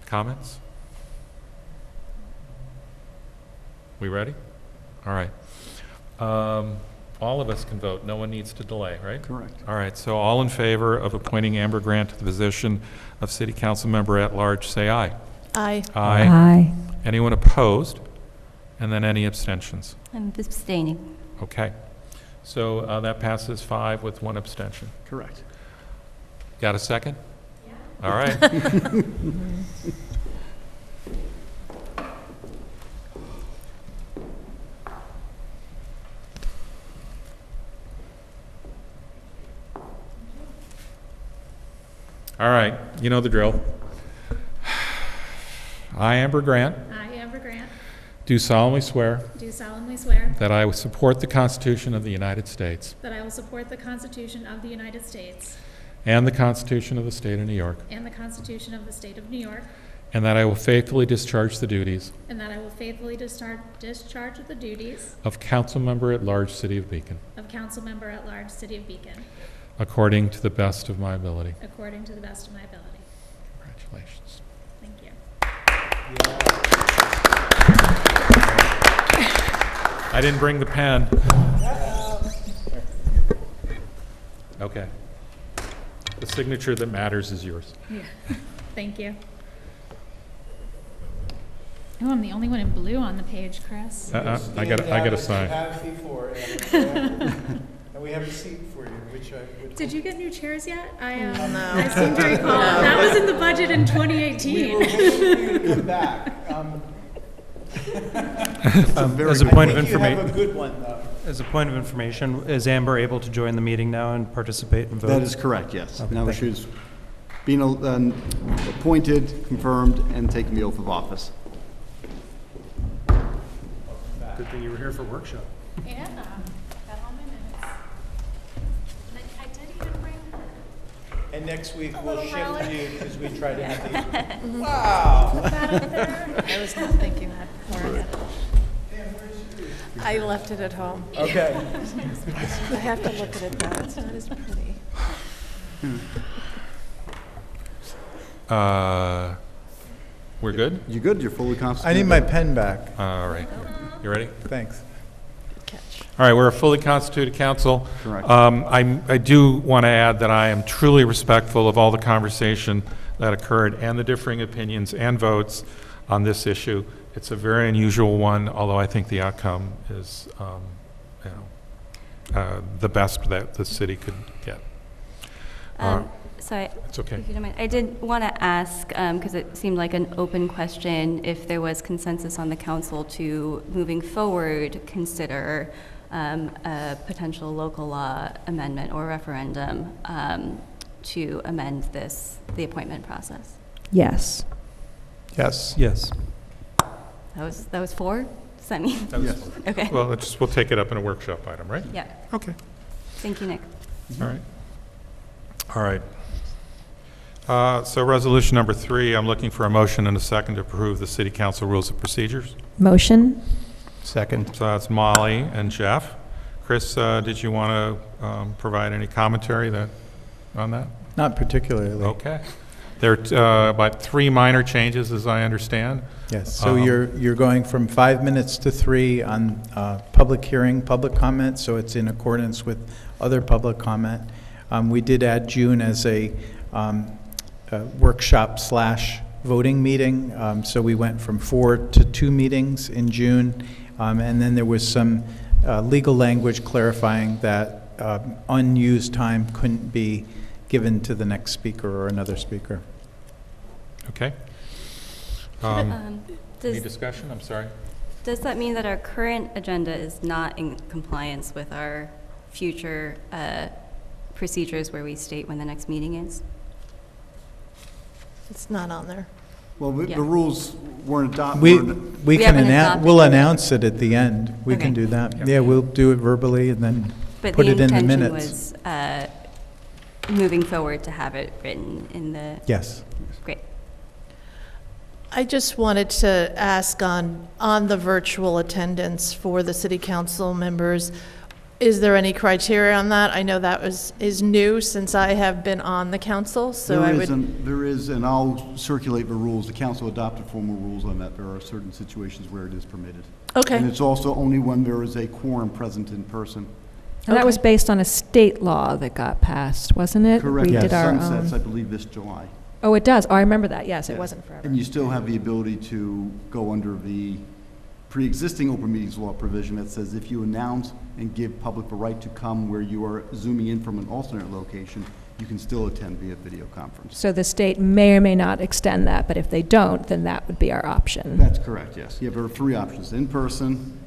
Comments? We ready? All right. All of us can vote. No one needs to delay, right? Correct. All right. So all in favor of appointing Amber Grant to the position of City Council Member at large, say aye. Aye. Aye. Aye. Anyone opposed? And then any abstentions? I'm abstaining. Okay. So that passes 5 with 1 abstention. Correct. Got a second? Yeah. All right. All right, you know the drill. I, Amber Grant, I, Amber Grant, do solemnly swear do solemnly swear that I will support the Constitution of the United States that I will support the Constitution of the United States and the Constitution of the State of New York, and the Constitution of the State of New York, and that I will faithfully discharge the duties and that I will faithfully discharge the duties of Council Member at Large, City of Beacon, of Council Member at Large, City of Beacon, according to the best of my ability. according to the best of my ability. Congratulations. Thank you. I didn't bring the pen. Okay. The signature that matters is yours. Yeah. Thank you. Oh, I'm the only one in blue on the page, Chris. I got to sign. Before, and we have a seat for you, which I would. Did you get new chairs yet? No. I seem to recall. That was in the budget in 2018. We will wait for you to come back. As a point of I think you have a information, good one, though. as a point of information, is Amber able to join the meeting now and participate and vote? That is correct, yes. Okay, Now thank you. she's being appointed, confirmed, and taking the oath of office. Good thing you were here for workshop. Yeah, got all minutes. I did even bring. And next week, A we'll little shift relic. you because we try to have these. Wow. Put that up there. I was not thinking that before I got it. I left it at home. Okay. I have to look at it now. It's not as pretty. We're good? You're good, you're fully I constituted. need my pen back. All right. You ready? Thanks. All right, we're a fully constituted council. Correct. I do want to add that I am truly respectful of all the conversation that occurred and the differing opinions and votes on this issue. It's a very unusual one, although I think the outcome is, the best that the city could get. Sorry, It's okay. if you don't mind, I did want to ask, because it seemed like an open question, if there was consensus on the council to, moving forward, consider a potential local law amendment or referendum to amend the appointment process. Yes. Yes. Yes. That was 4? Does that mean? That was- Yes. Okay. Well, we'll take it up in a workshop item, right? Yeah. Okay. Thank you, Nick. All right. All right. So resolution number 3, I'm looking for a motion and a second to approve the city council rules of procedures. Motion? Second. So that's Molly and Jeff. Chris, did you want to provide any commentary on that? Not particularly. Okay. There are about 3 minor changes, as I understand. Yes, so you're going from 5 minutes to 3 on public hearing, public comment, so it's in accordance with other public comment. We did add June as a workshop / voting meeting, so we went from 4 to 2 meetings in June, and then there was some legal language clarifying that unused time couldn't be given to the next speaker or another speaker. Okay. Any discussion? I'm sorry. Does that mean that our current agenda is not in compliance with our future procedures where we state when the next meeting is? It's not on there. Well, Yeah. the rules weren't adopted. We can haven't announce, adopted we'll it yet. announce it at the end. We can Okay. do that. Yeah, we'll do it verbally and then But put the it in the intention minutes. was moving forward to have it written in the... Yes. Great. I just wanted to ask on the virtual attendance for the city council members, is there any criteria on that? I know that is new since I have been on the council, so I would... There is, and I'll circulate the rules. The council adopted formal rules on that. There are certain situations where it is permitted. Okay. And it's also only when there is a quorum present in person. And that was based on a state law that got passed, wasn't it? Correct. We Yes. did our Sunsets, I own. believe, this July. Oh, it does. Oh, I remember that. Yes, it Yeah. wasn't forever. And you still have the ability to go under the pre-existing open meetings law provision that says if you announce and give public the right to come where you are zooming in from an alternate location, you can still attend via video conference. So the state may or may not extend that, but if they don't, then that would be our option. That's correct, yes. There are 3 options: in person,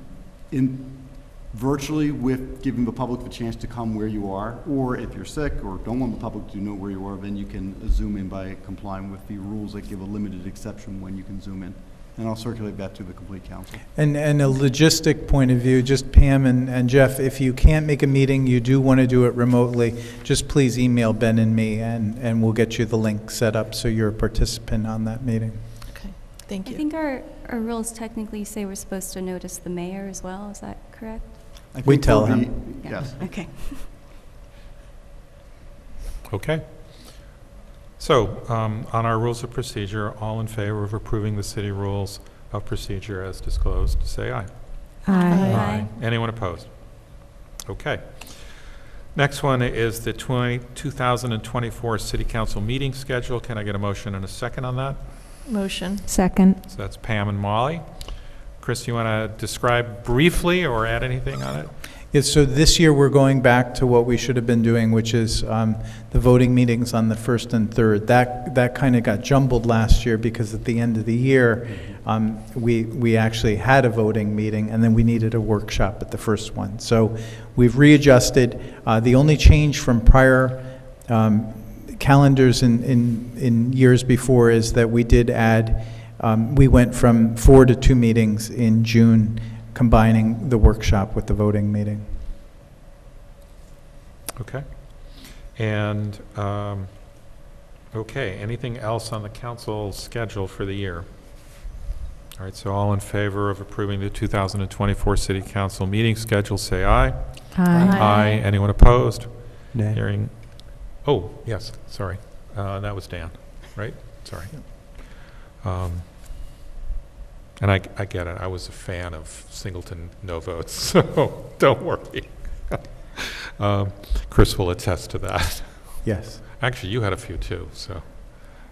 virtually with giving the public the chance to come where you are, or if you're sick or don't want the public to know where you are, then you can zoom in by complying with the rules that give a limited exception when you can zoom in. And I'll circulate that to the complete council. And a logistic point of view, just Pam and Jeff, if you can't make a meeting, you do want to do it remotely, just please email Ben and me, and we'll get you the link set up so you're a participant on that meeting. Okay, thank you. I think our rules technically say we're supposed to notice the mayor as well. Is that correct? I We think tell there'll him. be- Yes. Okay. Okay. So, on our rules of procedure, all in favor of approving the city rules of procedure as disclosed, say aye. Aye. Anyone opposed? Okay. Next one is the 2024 City Council meeting schedule. Can I get a motion and a second on that? Motion. Second. So that's Pam and Molly. Chris, you want to describe briefly or add anything on it? Yes, so this year we're going back to what we should have been doing, which is the voting meetings on the 1st and 3rd. That kind of got jumbled last year because at the end of the year, we actually had a voting meeting and then we needed a workshop at the first one. So we've readjusted. The only change from prior calendars in years before is that we did add, we went from 4 to 2 meetings in June, combining the workshop with the voting meeting. Okay. And, okay, anything else on the council schedule for the year? All right, so all in favor of approving the 2024 City Council meeting schedule, say aye. Aye. Aye. Anyone opposed? Nay. Hearing, oh, yes, sorry. That was Dan, right? Sorry. And I get it. I was a fan of Singleton no votes, so don't worry. Chris will attest to that. Yes. Actually, you had a few too, so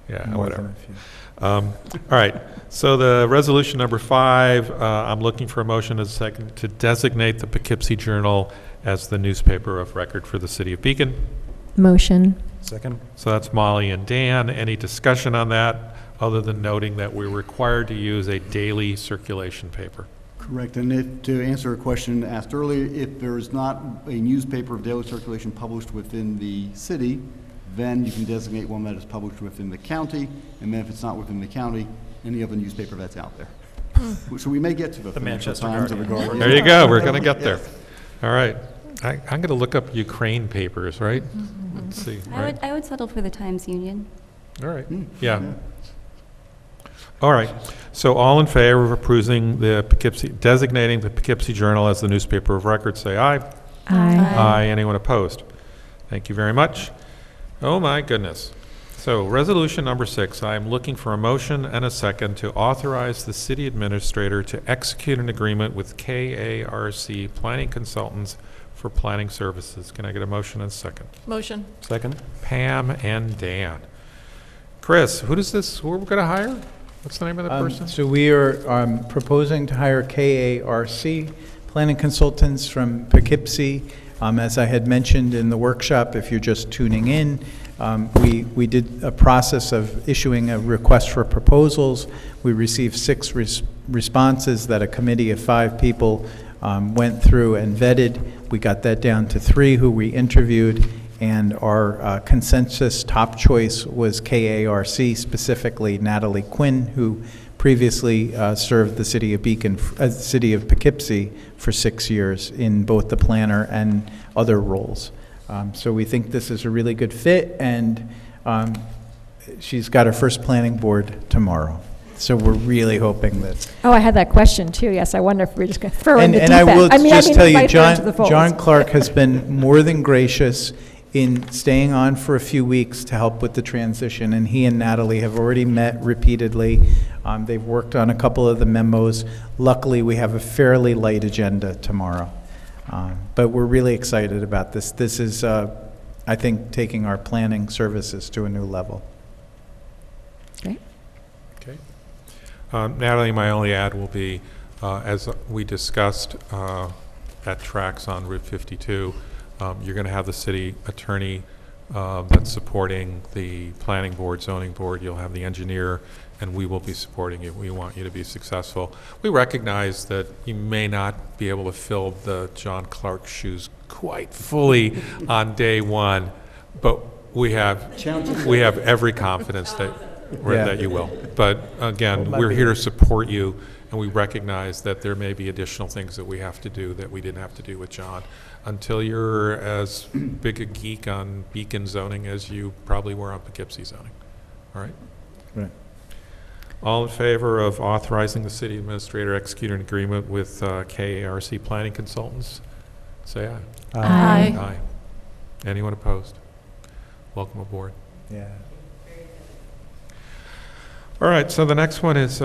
yeah, More whatever. than a few. All right, so the resolution number 5, I'm looking for a motion as a second to designate the Poughkeepsie Journal as the newspaper of record for the city of Beacon. Motion. Second. So that's Molly and Dan. Any discussion on that, other than noting that we're required to use a daily circulation paper? Correct, and to answer a question asked earlier, if there is not a newspaper of daily circulation published within the city, then you can designate one that is published within the county, and then if it's not within the county, any other newspaper that's out there. So we may get to the Financial Manchester Times of the Guardian. Guardian. There you go, we're going to get there. All right, I'm going to look up Ukraine papers, right? Let's see, right? I would settle for the Times Union. All right, yeah. All right, so all in favor of approving the designating the Poughkeepsie Journal as the newspaper of record, say aye. Aye. Aye. Anyone opposed? Thank you very much. Oh my goodness. So resolution number 6, I am looking for a motion and a second to authorize the city administrator to execute an agreement with KARC Planning Consultants for planning services. Can I get a motion and a second? Motion. Second. Pam and Dan. Chris, who we're going to hire? What's the name of the person? So we are proposing to hire KARC Planning Consultants from Poughkeepsie. As I had mentioned in the workshop, if you're just tuning in, we did a process of issuing a request for proposals. We received 6 responses that a committee of 5 people went through and vetted. We got that down to 3 who we interviewed, and our consensus top choice was KARC, specifically Natalie Quinn, who previously served the city of city of Poughkeepsie for 6 years in both the planner and other roles. So we think this is a really good fit, and she's got her first planning board tomorrow. So we're really hoping that. Oh, I had that question too. Yes, I wonder if we're just going to throw in the deep And I will end. just tell you, invite her into the fold. John Clark has been more than gracious in staying on for a few weeks to help with the transition, and he and Natalie have already met repeatedly. They've worked on a couple of the memos. Luckily, we have a fairly light agenda tomorrow. But we're really excited about this. This is, I think, taking our planning services to a new level. Great. Okay. Natalie, my only add will be, as we discussed at tracks on Route 52, you're going to have the city attorney that's supporting the planning board, zoning board. You'll have the engineer, and we will be supporting you. We want you to be successful. We recognize that you may not be able to fill the John Clark shoes quite fully on day one, but we have every confidence that you will. But again, we're here to support you, and we recognize that there may be additional things that we have to do that we didn't have to do with John. Until you're as big a geek on Beacon zoning as you probably were on Poughkeepsie zoning. All right? Right. All in favor of authorizing the city administrator execute an agreement with KARC Planning Consultants? Say aye. Aye. Aye. Anyone opposed? Welcome aboard. Yeah. All right, so the next one is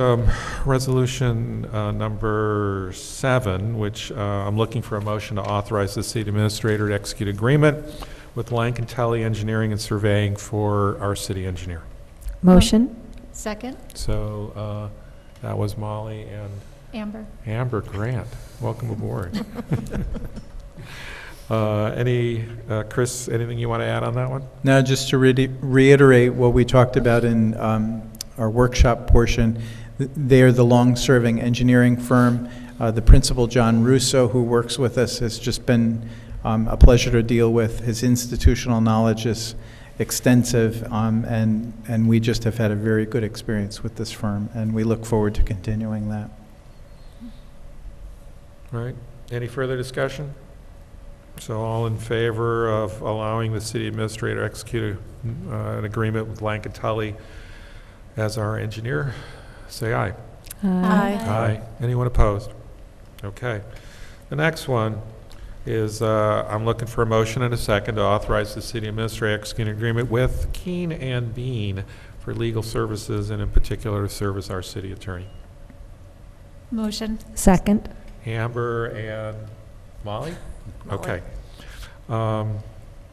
resolution number 7, which I'm looking for a motion to authorize the city administrator to execute agreement with Lankentelli Engineering and Surveying for our city engineer. Motion. Second. So that was Molly and Amber. Grant. Welcome aboard. Chris, anything you want to add on that one? Now, just to reiterate what we talked about in our workshop portion, they are the long-serving engineering firm. The principal, John Russo, who works with us, has just been a pleasure to deal with. His institutional knowledge is extensive, and we just have had a very good experience with this firm, and we look forward to continuing that. All right. Any further discussion? So all in favor of allowing the city administrator to execute an agreement with Lank & Tully as our engineer, say aye. Aye. Aye. Anyone opposed? Okay. The next one is I'm looking for a motion and a second to authorize the city administrator to execute an agreement with Keene and Bean for legal services and in particular to serve as our city attorney. Motion. Second. Amber and Molly? Okay.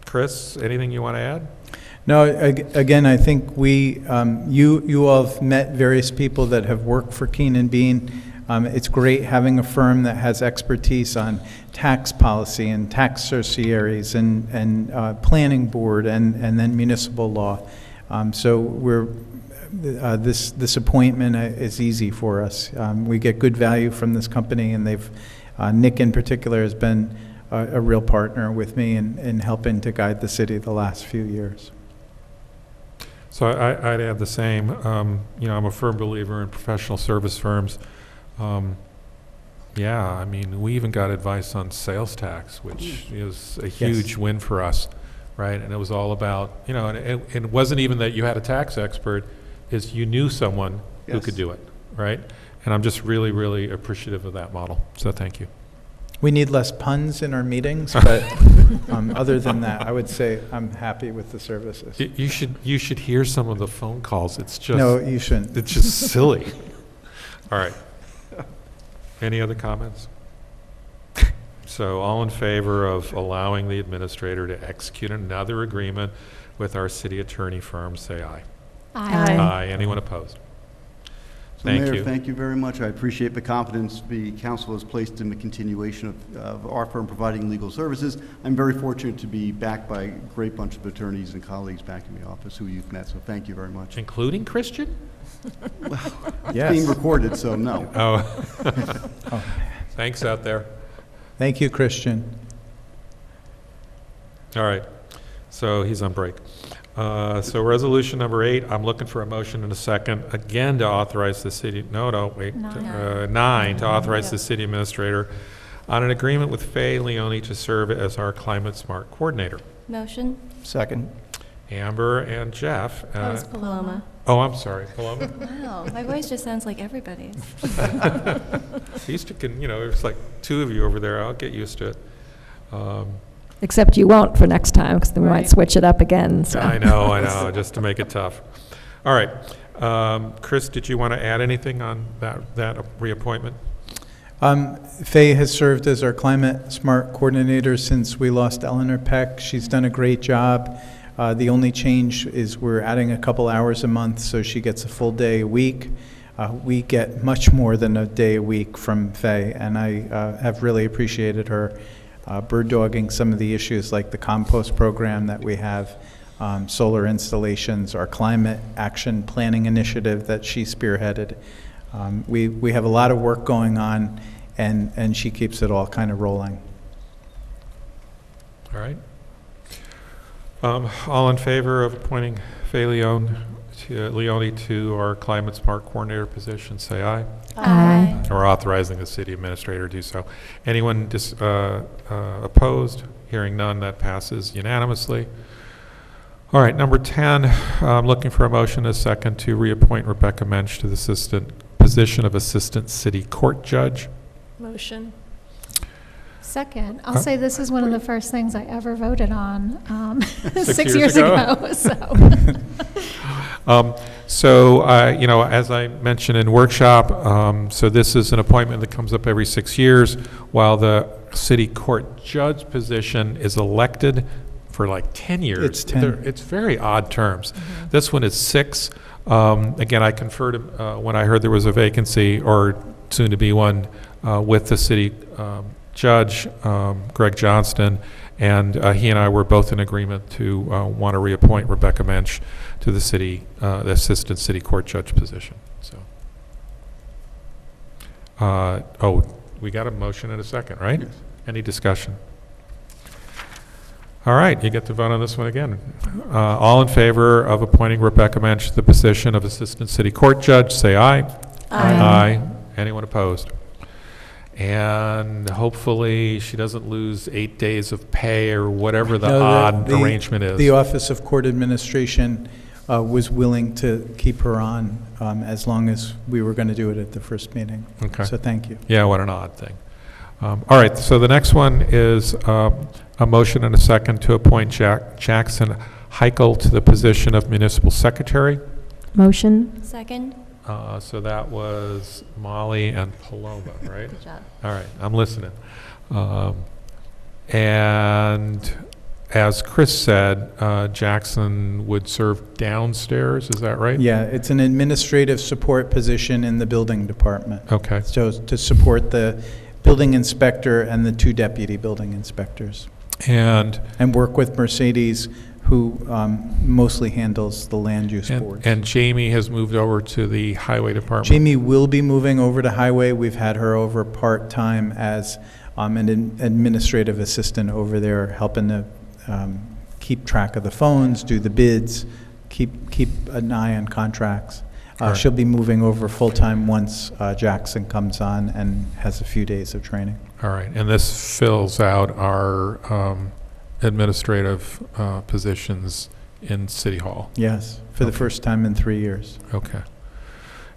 Chris, anything you want to add? No, again, I think you all have met various people that have worked for Keene and Bean. It's great having a firm that has expertise on tax policy and tax certiorieries and planning board and then municipal law. So this appointment is easy for us. We get good value from this company, and Nick in particular has been a real partner with me in helping to guide the city the last few years. So I'd add the same. I'm a firm believer in professional service firms. Yeah, I mean, we even got advice on sales tax, which is a huge win for us, right? And it was all about, and it wasn't even that you had a tax expert, is you knew someone who could do it, right? And I'm just really, really appreciative of that model. So thank you. We need less puns in our meetings, but other than that, I would say I'm happy with the services. You should hear some of the phone calls. It's just no, you shouldn't. It's just silly. All right. Any other comments? So all in favor of allowing the administrator to execute another agreement with our city attorney firm, say aye. Aye. Aye. Anyone opposed? So Thank Mayor, you. thank you very much. I appreciate the confidence the council has placed in the continuation of our firm providing legal services. I'm very fortunate to be backed by a great bunch of attorneys and colleagues back in the office who you've met, so thank you very much. Including Christian? It's being recorded, so no. Oh. Thanks out there. Thank you, Christian. All right. So he's on break. So resolution number 8, I'm looking for a motion and a second, again to authorize the city, wait, 9 to authorize the city administrator on an agreement with Faye Leone to serve as our climate smart coordinator. Motion. Second. Amber and Jeff. That was Paloma. Oh, I'm sorry, Paloma. Wow, my voice just sounds like everybody's. Used to, there's like 2 of you over there. I'll get used to it. Except you won't for next time, because then we might switch it up again. So. I know, just to make it tough. All right. Chris, did you want to add anything on that reappointment? Faye has served as our climate smart coordinator since we lost Eleanor Peck. She's done a great job. The only change is we're adding a couple hours a month, so she gets a full day a week. We get much more than a day a week from Faye, and I have really appreciated her bird dogging some of the issues like the compost program that we have, solar installations, our climate action planning initiative that she spearheaded. We have a lot of work going on, and she keeps it all kind of rolling. All right. All in favor of appointing Faye Leone to our climate smart coordinator position, say aye. Aye. Or authorizing the city administrator to do so. Anyone opposed? Hearing none, that passes unanimously. All right, number 10, I'm looking for a motion and a second to reappoint Rebecca Mensch to the position of assistant city court judge. Motion. Second. I'll say this is one of the first things I ever voted on 6 years ago. So, as I mentioned in workshop, so this is an appointment that comes up every 6 years, while the city court judge position is elected for like 10 years. It's 10. It's very odd terms. This one is 6. Again, I conferred when I heard there was a vacancy, or soon to be one, with the city judge, Greg Johnston, and he and I were both in agreement to want to reappoint Rebecca Mensch to the city, the assistant city court judge position. So, we got a motion and a second, right? Yes. Any discussion? All right, you get to vote on this one again. All in favor of appointing Rebecca Mensch to the position of Assistant City Court Judge, say aye. Aye. Anyone opposed? And hopefully she doesn't lose 8 days of pay or whatever the odd arrangement is. The Office of Court Administration was willing to keep her on as long as we were going to do it at the first meeting. Okay. So thank you. Yeah, what an odd thing. All right, so the next one is a motion and a second to appoint Jackson Heichel to the position of Municipal Secretary. Motion. Second. So that was Molly and Paloma, right? Good job. All right, I'm listening. And as Chris said, Jackson would serve downstairs, is that right? Yeah, it's an administrative support position in the building department. Okay. So to support the building inspector and the 2 deputy building inspectors. And work with Mercedes, who mostly handles the land use boards. And Jamie has moved over to the highway department. Jamie will be moving over to highway. We've had her over part-time as an administrative assistant over there, helping to keep track of the phones, do the bids, keep an eye on contracts. Right. She'll be moving over full-time once Jackson comes on and has a few days of training. All right, and this fills out our administrative positions in City Hall. Yes, for the first time in 3 years. Okay.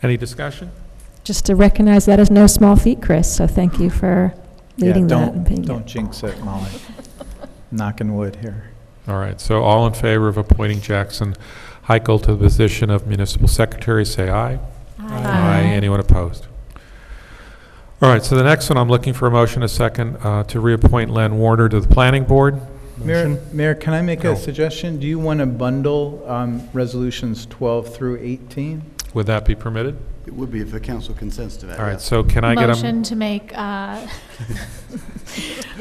Any discussion? Just to recognize that is no small feat, Chris, so thank you for leading that. And being Don't jinx it, Molly. Knocking wood here. All right, so all in favor of appointing Jackson Heichel to the position of Municipal Secretary, say aye. Aye. Anyone opposed? All right, so the next one, I'm looking for a motion, a second, to reappoint Len Warner to the Planning Board. Mayor, can I make a suggestion? Do you want to bundle resolutions 12 through 18? Would that be permitted? It would be if the council consents to that. All right, yes. so can I get a... Motion to make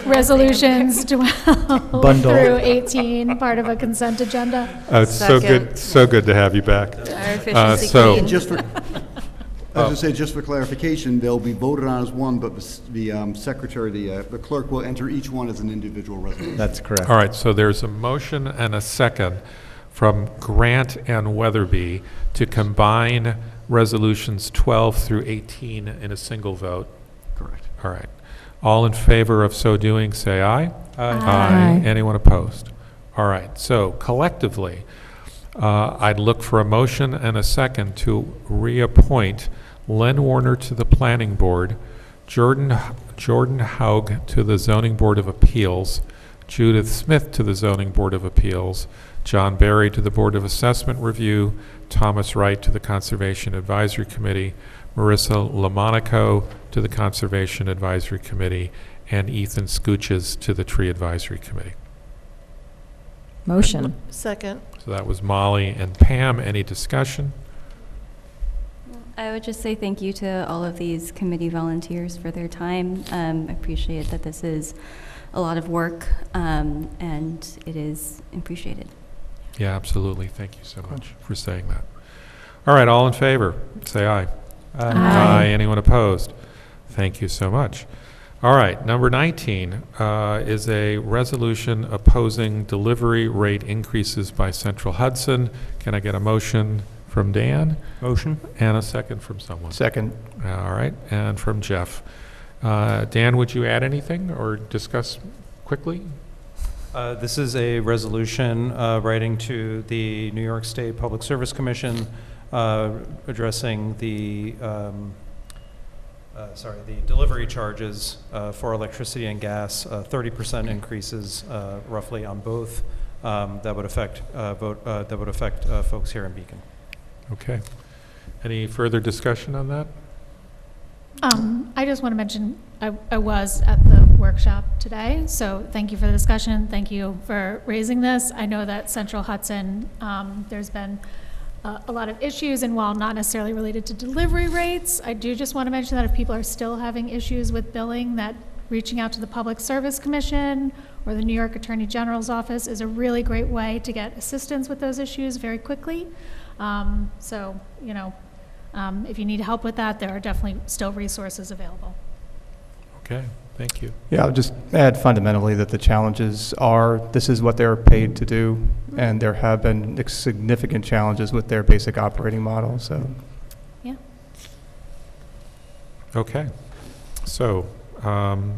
resolutions 12 Bundle. through 18 part of a consent agenda. Oh, it's so good to have you back. Our efficiency queen. Just for, I was going to say, just for clarification, they'll be voted on as one, but the secretary, the clerk will enter each one as an individual resolution. That's correct. All right, so there's a motion and a second from Grant and Weatherby to combine resolutions 12 through 18 in a single vote. Correct. All right. All in favor of so doing, say aye. Aye. Anyone opposed? All right, so collectively, I'd look for a motion and a second to reappoint Len Warner to the Planning Board, Jordan Haug to the Zoning Board of Appeals, Judith Smith to the Zoning Board of Appeals, John Barry to the Board of Assessment Review, Thomas Wright to the Conservation Advisory Committee, Marissa Lamonaco to the Conservation Advisory Committee, and Ethan Scooches to the Tree Advisory Committee. Motion. Second. So that was Molly and Pam. Any discussion? I would just say thank you to all of these committee volunteers for their time. I appreciate that this is a lot of work, and it is appreciated. Yeah, absolutely. Thank you so much for saying that. All right, all in favor, say aye. Aye. Anyone opposed? Thank you so much. All right, number 19 is a resolution opposing delivery rate increases by Central Hudson. Can I get a motion from Dan? Motion. And a second from someone? Second. All right, and from Jeff. Dan, would you add anything or discuss quickly? This is a resolution writing to the New York State Public Service Commission addressing the the delivery charges for electricity and gas, 30% increases roughly on both. That would affect folks here in Beacon. Okay. Any further discussion on that? I just want to mention I was at the workshop today, so thank you for the discussion. Thank you for raising this. I know that Central Hudson, there's been a lot of issues, and while not necessarily related to delivery rates, I do just want to mention that if people are still having issues with billing, that reaching out to the Public Service Commission or the New York Attorney General's office is a really great way to get assistance with those issues very quickly. So, you know, if you need help with that, there are definitely still resources available. Okay, thank you. Yeah, I'll just add fundamentally that the challenges are, this is what they're paid to do, and there have been significant challenges with their basic operating model, so. Yeah. Okay, so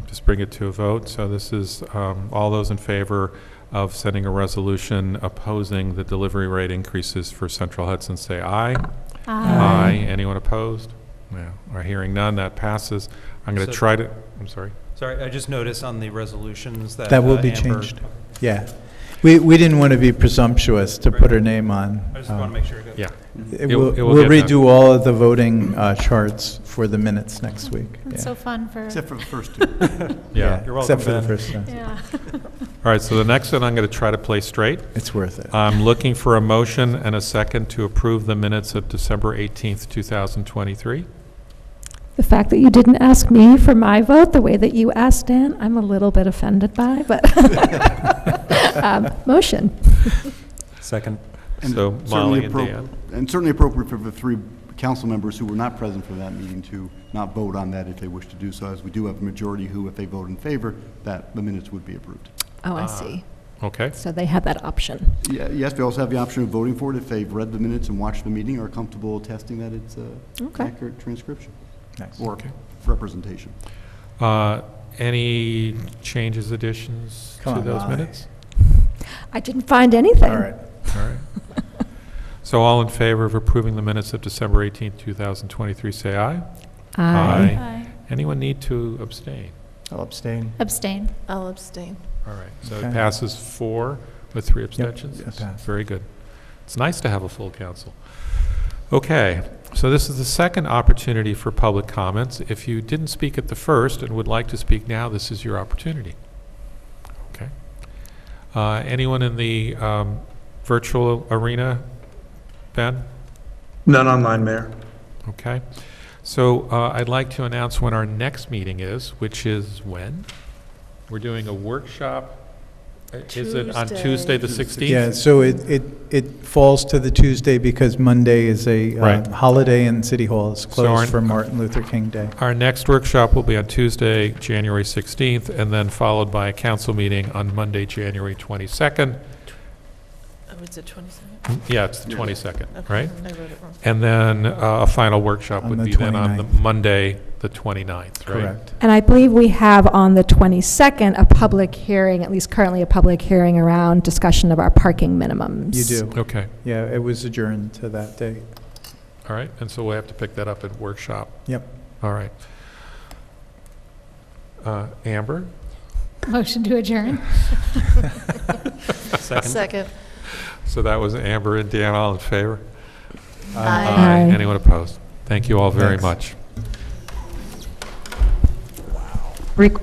just bring it to a vote. So this is all those in favor of sending a resolution opposing the delivery rate increases for Central Hudson, say aye. Aye. Anyone opposed? No. We're hearing none. That passes. I'm going to try to, I'm sorry. Sorry, I just noticed on the resolutions that. That will be Amber- changed. Yeah. We didn't want to be presumptuous to put her name on. I just want to make sure. Yeah. We'll get redo all of the voting charts for the minutes next week. It's so fun for. Except for the first two. Yeah. You're welcome, Except for the Ben. first one. Yeah. All right, so the next one I'm going to try to play straight. It's worth it. I'm looking for a motion and a second to approve the minutes of December 18th, 2023. The fact that you didn't ask me for my vote the way that you asked Dan, I'm a little bit offended by, but motion. Second. So Molly and Dan. And certainly appropriate for the three council members who were not present for that meeting to not vote on that if they wish to do so, as we do have a majority who, if they vote in favor, that the minutes would be approved. Oh, I see. Okay. So they had that option. Yeah, yes, they also have the option of voting for it if they've read the minutes and watched the meeting or are comfortable attesting that it's Okay. accurate transcription. Nice. Or representation. Any changes, additions Come to on, those Molly. minutes? I didn't find anything. All right. All right. So all in favor of approving the minutes of December 18th, 2023, say aye. Aye. Aye. Anyone need to abstain? I'll abstain. Abstain. I'll abstain. All right, so Okay. it passes 4 with 3 abstentions? it passed. Very good. It's nice to have a full council. Okay, so this is the second opportunity for public comments. If you didn't speak at the first and would like to speak now, this is your opportunity. Okay. Anyone in the virtual arena? Ben? None online, Mayor. Okay. So I'd like to announce when our next meeting is, which is when? We're doing a workshop. Is it on Tuesday, the 16th? Yeah, so it falls to the Tuesday because Monday is a Right. holiday and City Hall is So closed for Martin Luther King Day. Our next workshop will be on Tuesday, January 16th, and then followed by a council meeting on Monday, January 22nd. Oh, it's the 22nd? Yeah, it's the 22nd, Okay, right? I wrote it wrong. And then a final workshop On would the be then on the 29th. Monday, the 29th, right? Correct. And I believe we have on the 22nd a public hearing, at least currently a public hearing around discussion of our parking minimums. You do. Okay, Yeah, it was adjourned to that date. all right, and so we'll have to pick that up at workshop. Yep. All right. Amber? Motion to adjourn. Second. So that was Amber and Dan, all in favor? Aye. Anyone opposed? Thank you all very Thanks. much.